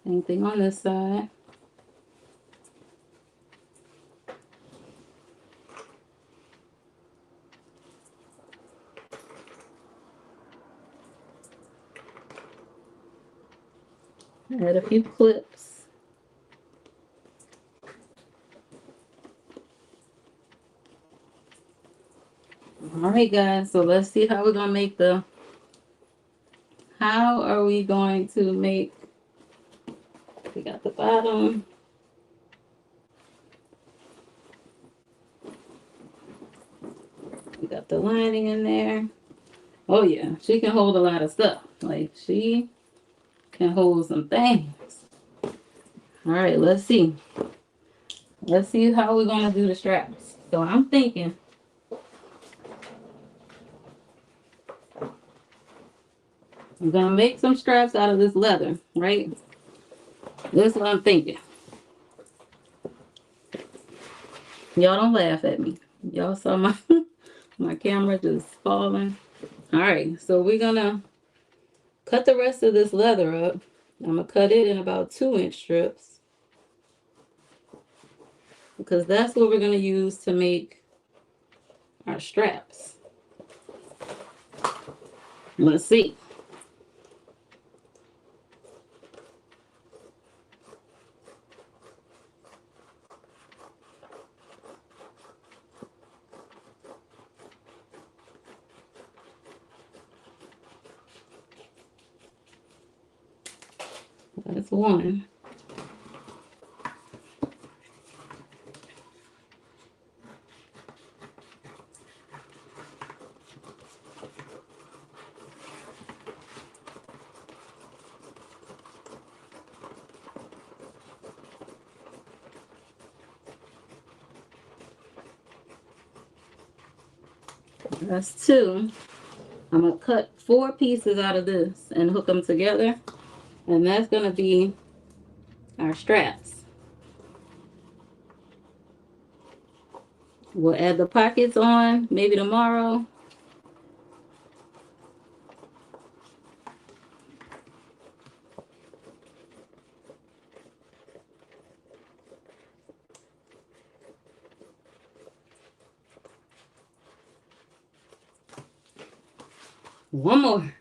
Same thing on this side. Add a few clips. All right, guys, so let's see how we're gonna make how are we going to make, we got the bottom. We got the lining in there. Oh yeah, she can hold a lot of stuff. Like, she can hold some things. All right, let's see. Let's see how we're gonna do the straps. So I'm thinking I'm gonna make some straps out of this leather, right? This is what I'm thinking. Y'all don't laugh at me. Y'all saw my my camera just falling. All right, so we're gonna cut the rest of this leather up. I'm gonna cut it in about 2-inch strips because that's what we're gonna use to make our straps. Let's see. That's one. That's two. I'm going to cut 4 pieces out of this and hook them together. And that's going to be our straps. We'll add the pockets on maybe tomorrow. One more.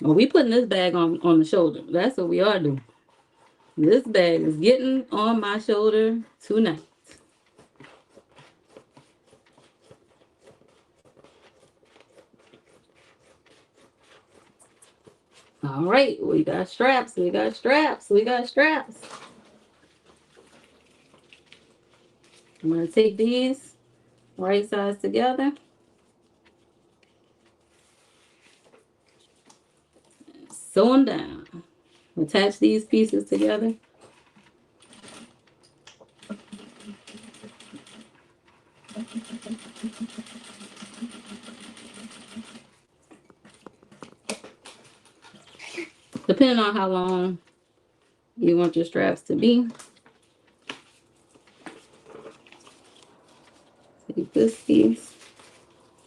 Well, we putting this bag on the shoulder. That's what we are doing. This bag is getting on my shoulder tonight. All right, we got straps, we got straps, we got straps. I'm going to take these right sides together. Sew them down. Attach these pieces together. Depending on how long you want your straps to be. Take this piece,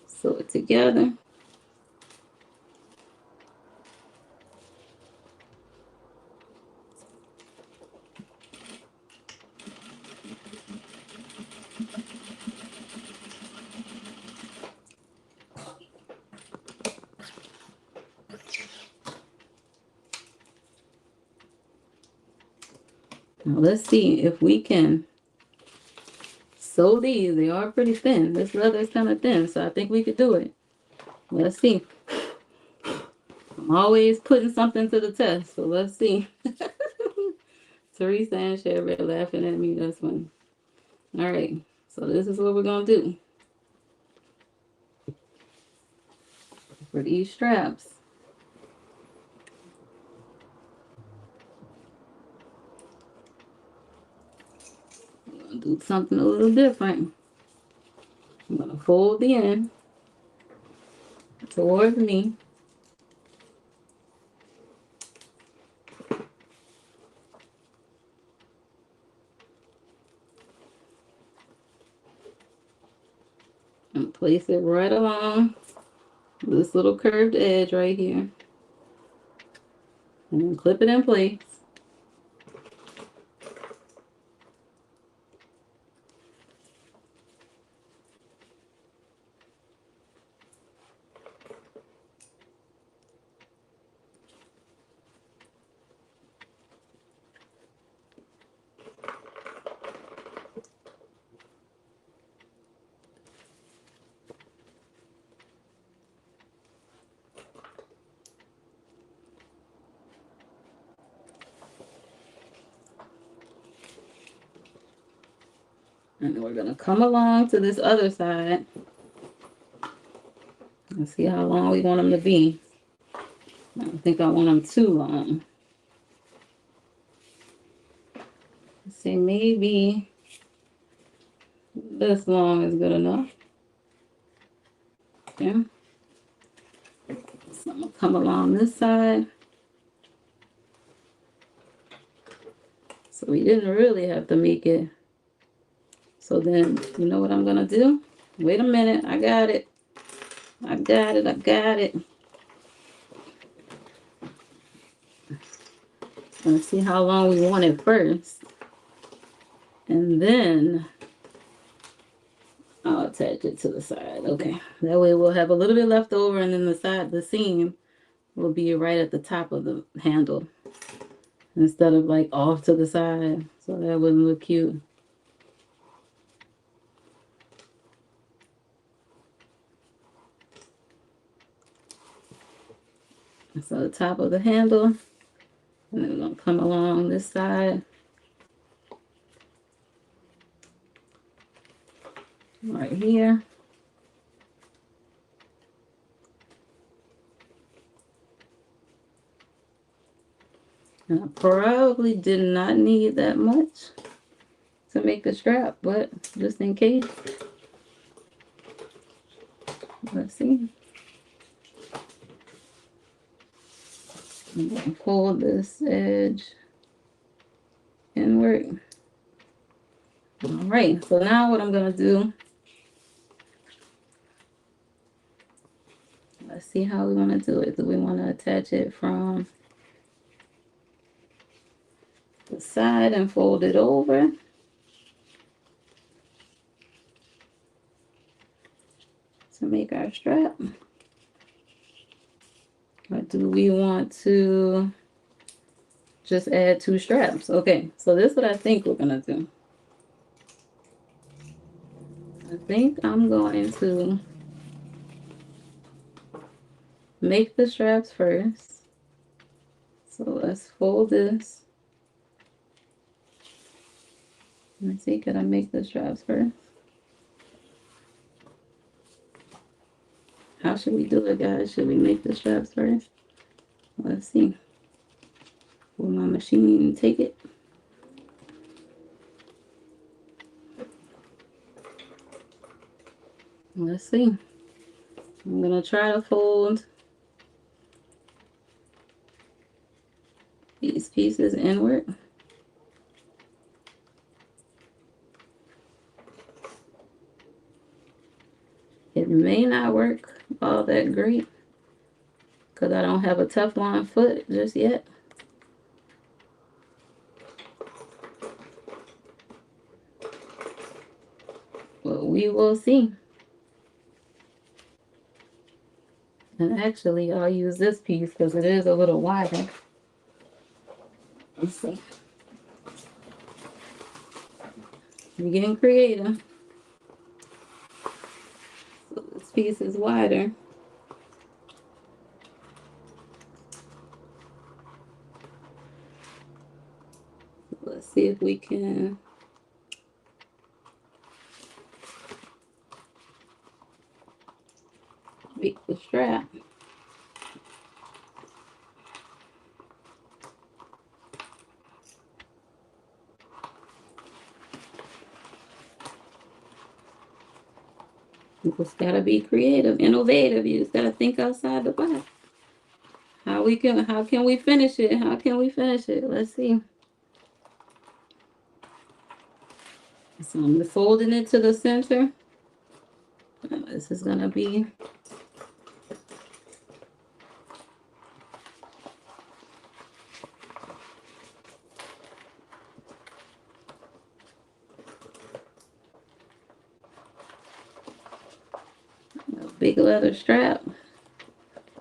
sew it together. Now let's see if we can sew these. They are pretty thin. This leather is kind of thin, so I think we could do it. Let's see. I'm always putting something to the test, so let's see. Teresa and Sherry are laughing at me. That's funny. All right. So this is what we're going to do for these straps. We're going to do something a little different. I'm going to fold the end towards me. And place it right along this little curved edge right here. And then clip it in place. And then we're going to come along to this other side and see how long we want them to be. I don't think I want them too long. Let's see, maybe this long is good enough. Okay. So I'm going to come along this side. So we didn't really have to make it. So then, you know what I'm going to do? Wait a minute. I got it. I got it. I got it. Let's see how long we want it first. And then I'll attach it to the side. Okay. That way we'll have a little bit left over, and then the seam will be right at the top of the handle instead of like off to the side. So that wouldn't look cute. So the top of the handle, and then we're going to come along this side. Right here. And I probably did not need that much to make the strap, but just in case. Let's see. I'm going to fold this edge inward. All right, so now what I'm going to do, let's see how we want to do it. Do we want to attach it from the side and fold it over? To make our strap? Or do we want to just add 2 straps? Okay, so this is what I think we're going to do. I think I'm going to make the straps first. So let's fold this. Let me see, can I make the straps first? How should we do it, guys? Should we make the straps first? Let's see. Will my machine take it? Let's see. I'm going to try to fold these pieces inward. It may not work all that great because I don't have a Teflon foot just yet. But we will see. And actually, I'll use this piece because it is a little wider. Let's see. We're getting creative. So this piece is wider. Let's see if we can make the strap. You just gotta be creative, innovative. You just gotta think outside the box. How can we finish it? How can we finish it? Let's see. So I'm folding it to the center. This is gonna be a big leather strap.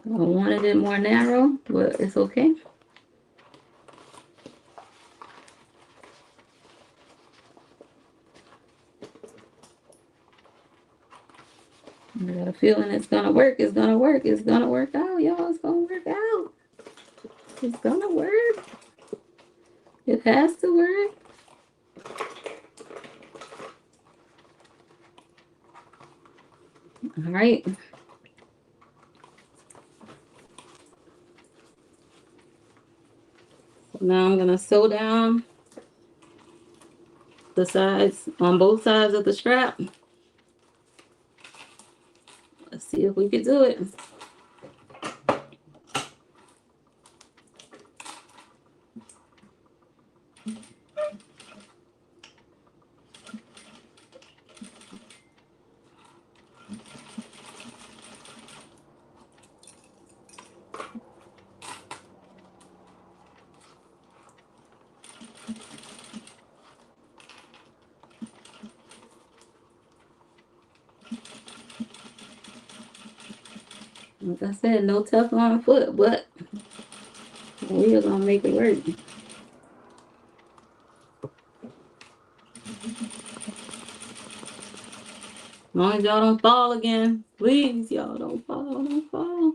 I wanted it more narrow, but it's okay. I got a feeling it's gonna work. It's gonna work. It's gonna work out, y'all. It's gonna work out. It's gonna work. It has to work. All right. So now I'm gonna sew down the sides on both sides of the strap. Let's see if we can do it. Like I said, no Teflon foot, but we are gonna make it work. As long as y'all don't fall again. Please, y'all don't fall, don't fall.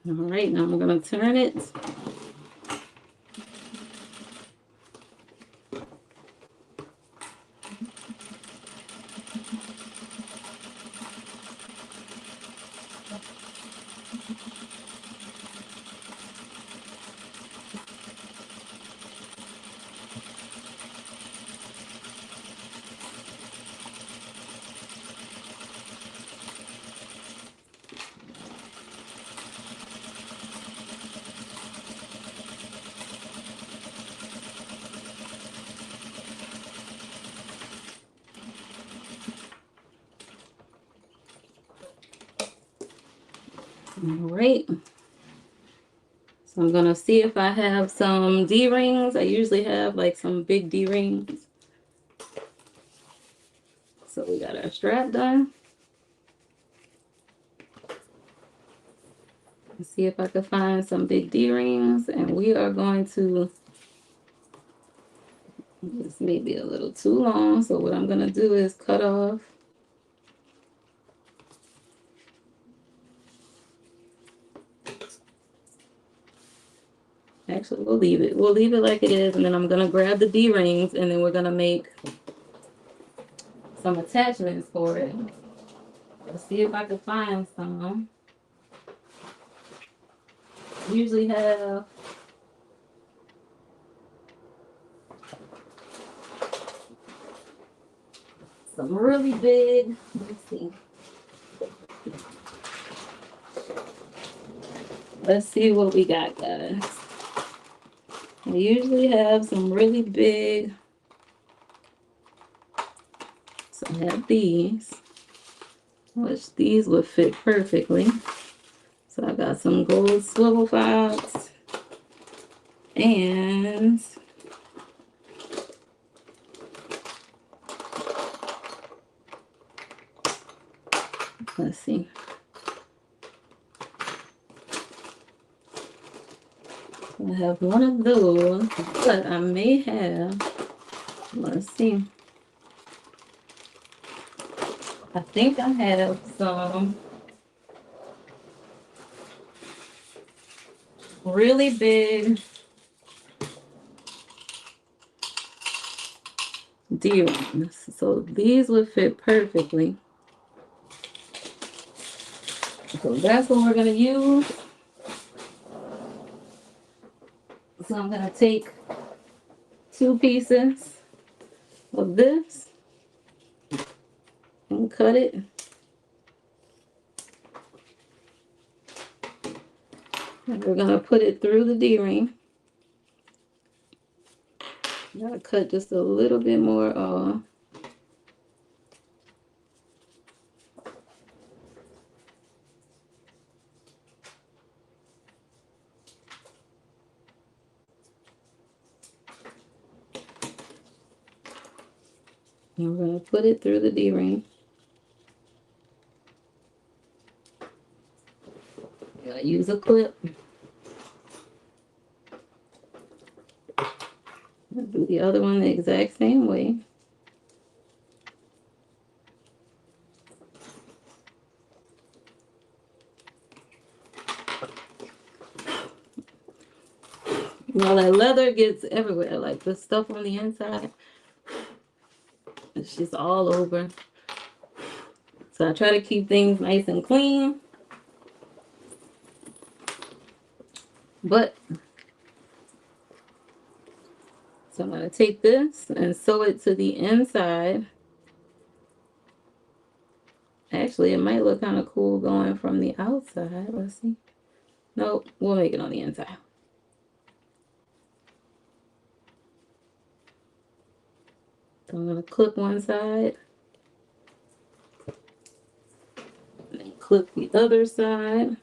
All right, now I'm gonna turn it. All right. So I'm gonna see if I have some D-rings. I usually have like some big D-rings. So we got our strap done. Let's see if I can find some big D-rings, and we are going to, this may be a little too long, so what I'm gonna do is cut off actually we'll leave it. We'll leave it like it is, and then I'm gonna grab the D-rings, and then we're gonna make some attachments for it. Let's see if I can find some. Usually have some really big, let's see. Let's see what we got, guys. I usually have some really big, so I have these, which these would fit perfectly. So I got some gold swivel files, and see. I have one of those, but I may have, let's see. I think I have some really big D-rings. So these would fit perfectly. So that's what we're going to use. So I'm going to take 2 pieces of this and cut it. And we're going to put it through the D-ring. Gotta cut just a little bit more off. And we're going to put it through the D-ring. Gotta use a clip. Do the other one the exact same way. Now that leather gets everywhere, like the stuff on the inside, it's just all over. So I try to keep things nice and clean. But, so I'm going to take this and sew it to the inside. Actually, it might look kind of cool going from the outside. Let's see. Nope, we'll make it on the inside. So I'm going to clip one side. And then clip the other side.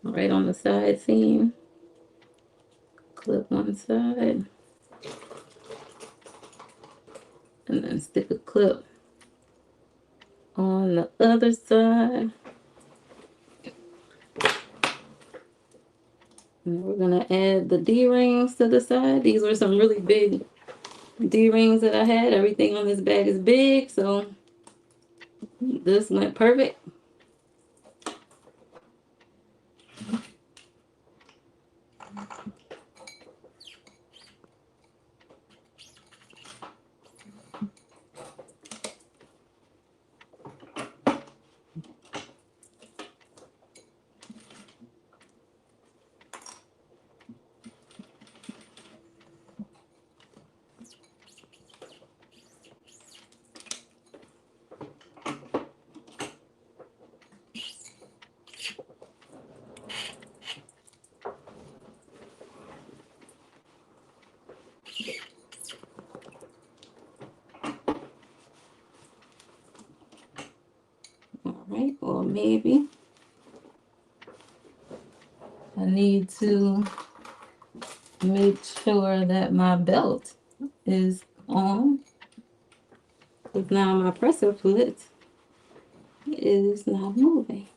Right on the side seam. Clip one side. And then stick a clip on the other side. And we're going to add the D-rings to the side. These were some really big D-rings that I had. Everything on this bag is big, so this went perfect. All right, or maybe I need to make sure that my belt is on, because now my presser foot is not moving.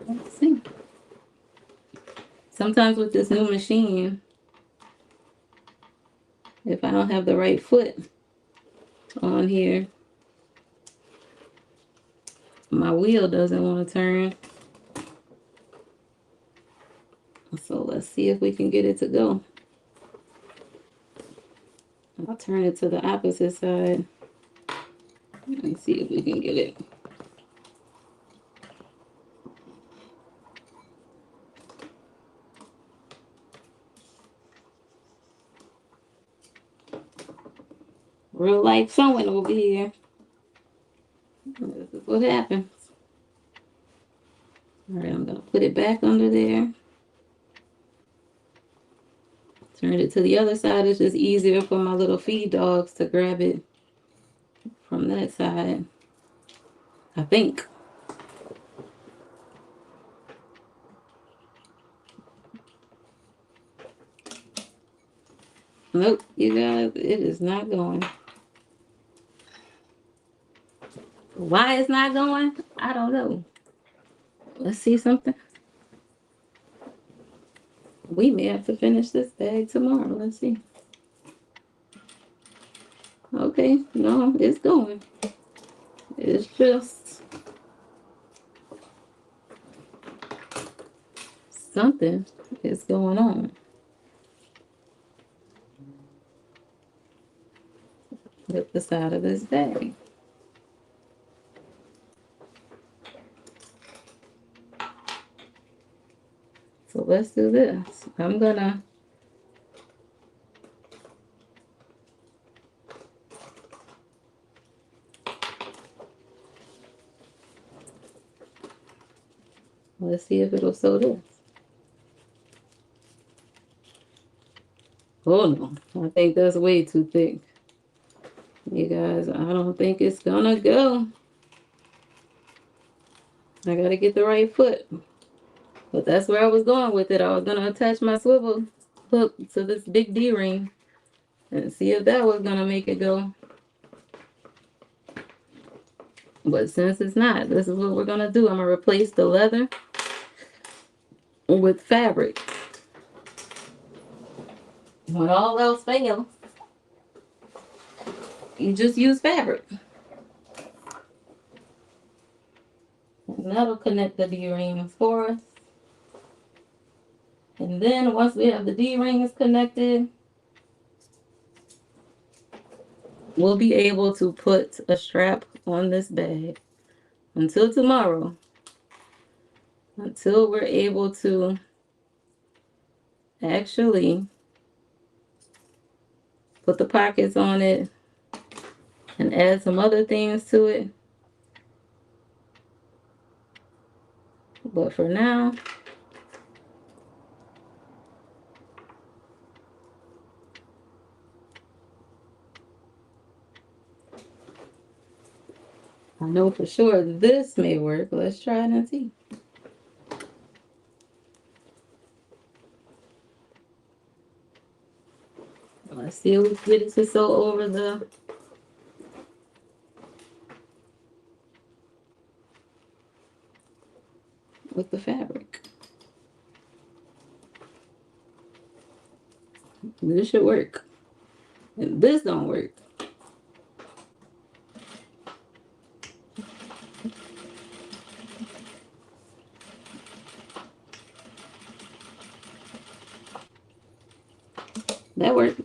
Let's see. Sometimes with this new machine, if I don't have the right foot on here, my wheel doesn't want to turn. So let's see if we can get it to go. I'll turn it to the opposite side and see if we can get it. Real life sewing over here. This is what happens. All right, I'm going to put it back under there. Turn it to the other side. It's just easier for my little feed dogs to grab it from that side, I think. Nope, you guys, it is not going. Why it's not going? I don't know. Let's see something. We may have to finish this bag tomorrow. Let's see. Okay, no, it's going. It's just something is going on with the side of this bag. So let's do this. Let's see if it'll sew this. Oh no, I think that's way too thick. You guys, I don't think it's gonna go. I gotta get the right foot. But that's where I was going with it. I was gonna attach my swivel hook to this big D-ring and see if that was gonna make it go. But since it's not, this is what we're gonna do. I'm gonna replace the leather with fabric. When all else fails, you just use fabric. And that'll connect the D-rings for us. And then once we have the D-rings connected, we'll be able to put a strap on this bag until tomorrow. Until we're able to actually put the pockets on it and add some other things to it. But for now, I know for sure this may work. Let's try it and see. Let's see if we can get it to sew over with the fabric. This should work. And this don't work. That works.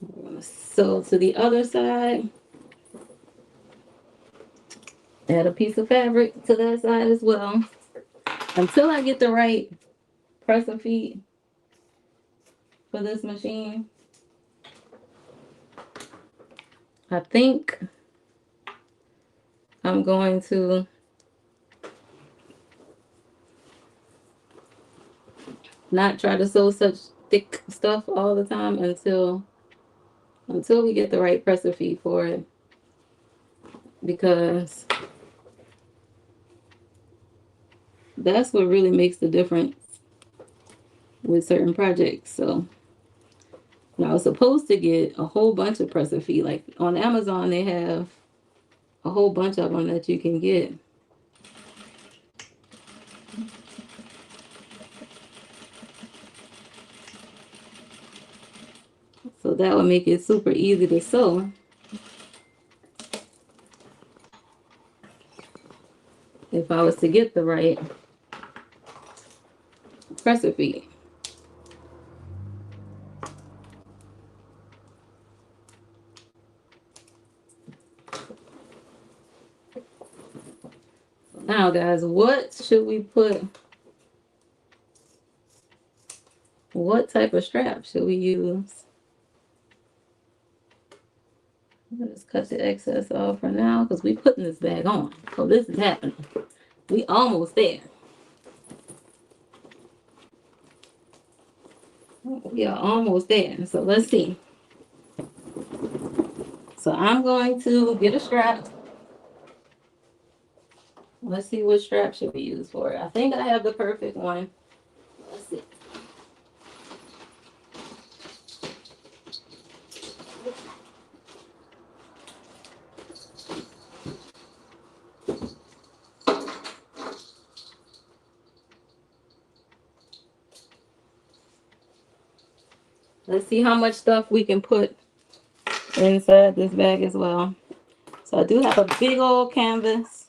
We're gonna sew to the other side. Add a piece of fabric to that side as well. Until I get the right pressure feet for this machine, I think I'm going to not try to sew such thick stuff all the time until we get the right pressure feet for it, because that's what really makes the difference with certain projects. So I was supposed to get a whole bunch of pressure feet. Like on Amazon, they have a whole bunch of them that you can get. So that would make it super easy to sew. If I was to get the right pressure feet. Now, guys, what should we put? What type of strap should we use? Let's cut the excess off for now because we're putting this bag on. So this is happening. We almost there. We are almost there. So let's see. So I'm going to get a strap. Let's see what strap should we use for it. I think I have the perfect one. Let's see. Let's see how much stuff we can put inside this bag as well. So I do have a big old canvas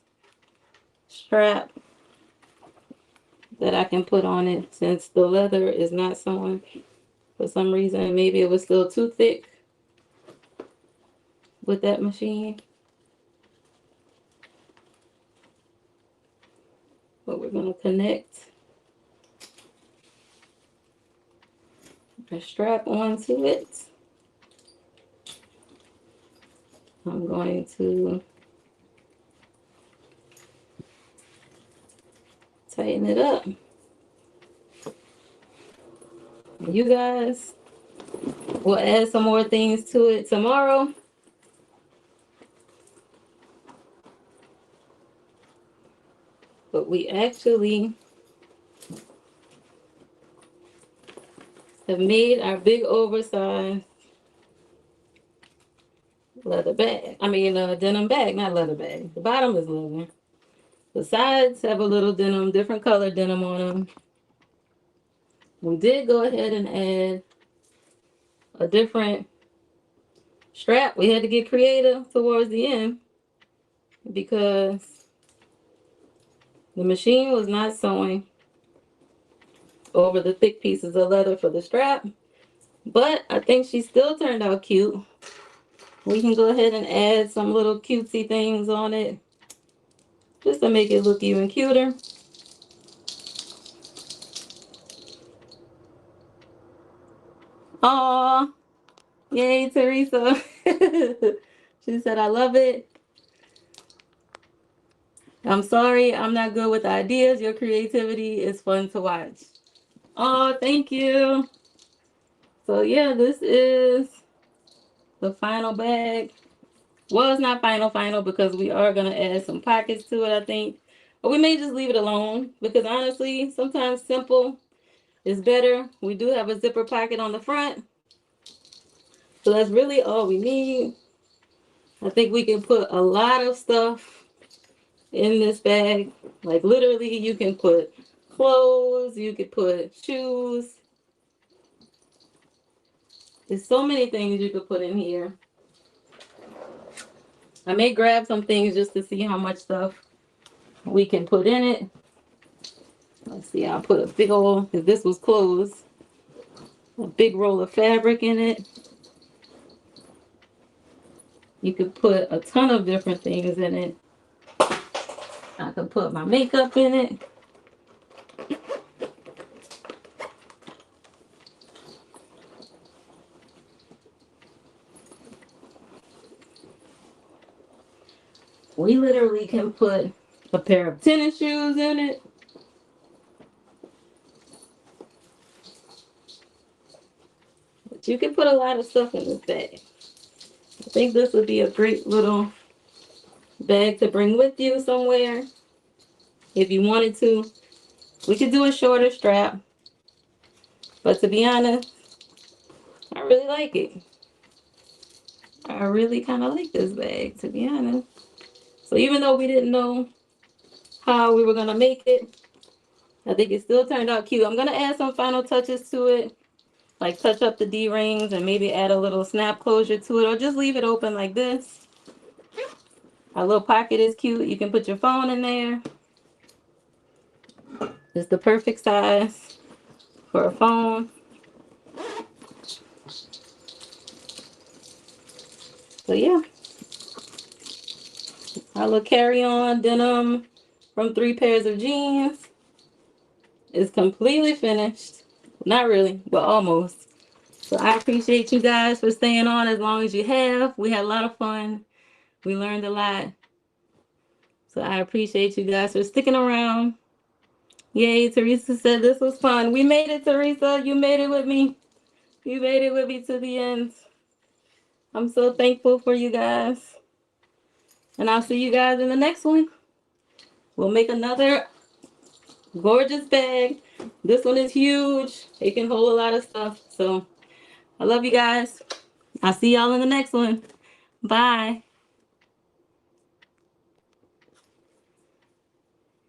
strap that I can put on it since the leather is not sewn for some reason. Maybe it was still too thick with that machine. But we're going to connect the strap onto it. I'm going to tighten it up. You guys will add some more things to it tomorrow. But we actually have made our big oversized leather bag. I mean, denim bag, not leather bag. The bottom is leather. The sides have a little denim, different color denim on them. We did go ahead and add a different strap. We had to get creative towards the end because the machine was not sewing over the thick pieces of leather for the strap. But I think she still turned out cute. We can go ahead and add some little cutesy things on it just to make it look even cuter. Aw, yay, Teresa. She said, I love it. I'm sorry, I'm not good with ideas. Your creativity is fun to watch. Oh, thank you. So yeah, this is the final bag. Well, it's not final because we are going to add some pockets to it, I think. But we may just leave it alone because honestly, sometimes simple is better. We do have a zipper pocket on the front. So that's really all we need. I think we can put a lot of stuff in this bag. Like literally you can put clothes, you could put shoes. There's so many things you could put in here. I may grab some things just to see how much stuff we can put in it. Let's see, I'll put a big old, if this was clothes, a big roll of fabric in it. You could put a ton of different things in it. I could put my makeup in it. We literally can put a pair of tennis shoes in it. But you can put a lot of stuff in this bag. I think this would be a great little bag to bring with you somewhere. If you wanted to, we could do a shorter strap. But to be honest, I really like it. I really kind of like this bag, to be honest. So even though we didn't know how we were going to make it, I think it still turned out cute. I'm going to add some final touches to it, like touch up the D-rings and maybe add a little snap closure to it, or just leave it open like this. Our little pocket is cute. You can put your phone in there. It's the perfect size for a phone. So yeah, our little carry-on denim from 3 pairs of jeans is completely finished. Not really, but almost. So I appreciate you guys for staying on as long as you have. We had a lot of fun. We learned a lot. So I appreciate you guys for sticking around. Yay, Teresa said this was fun. We made it, Teresa. You made it with me. You made it with me to the end. I'm so thankful for you guys. And I'll see you guys in the next one. we'll make another gorgeous bag. This one is huge. It can hold a lot of stuff. So I love you guys. I'll see y'all in the next one. Bye.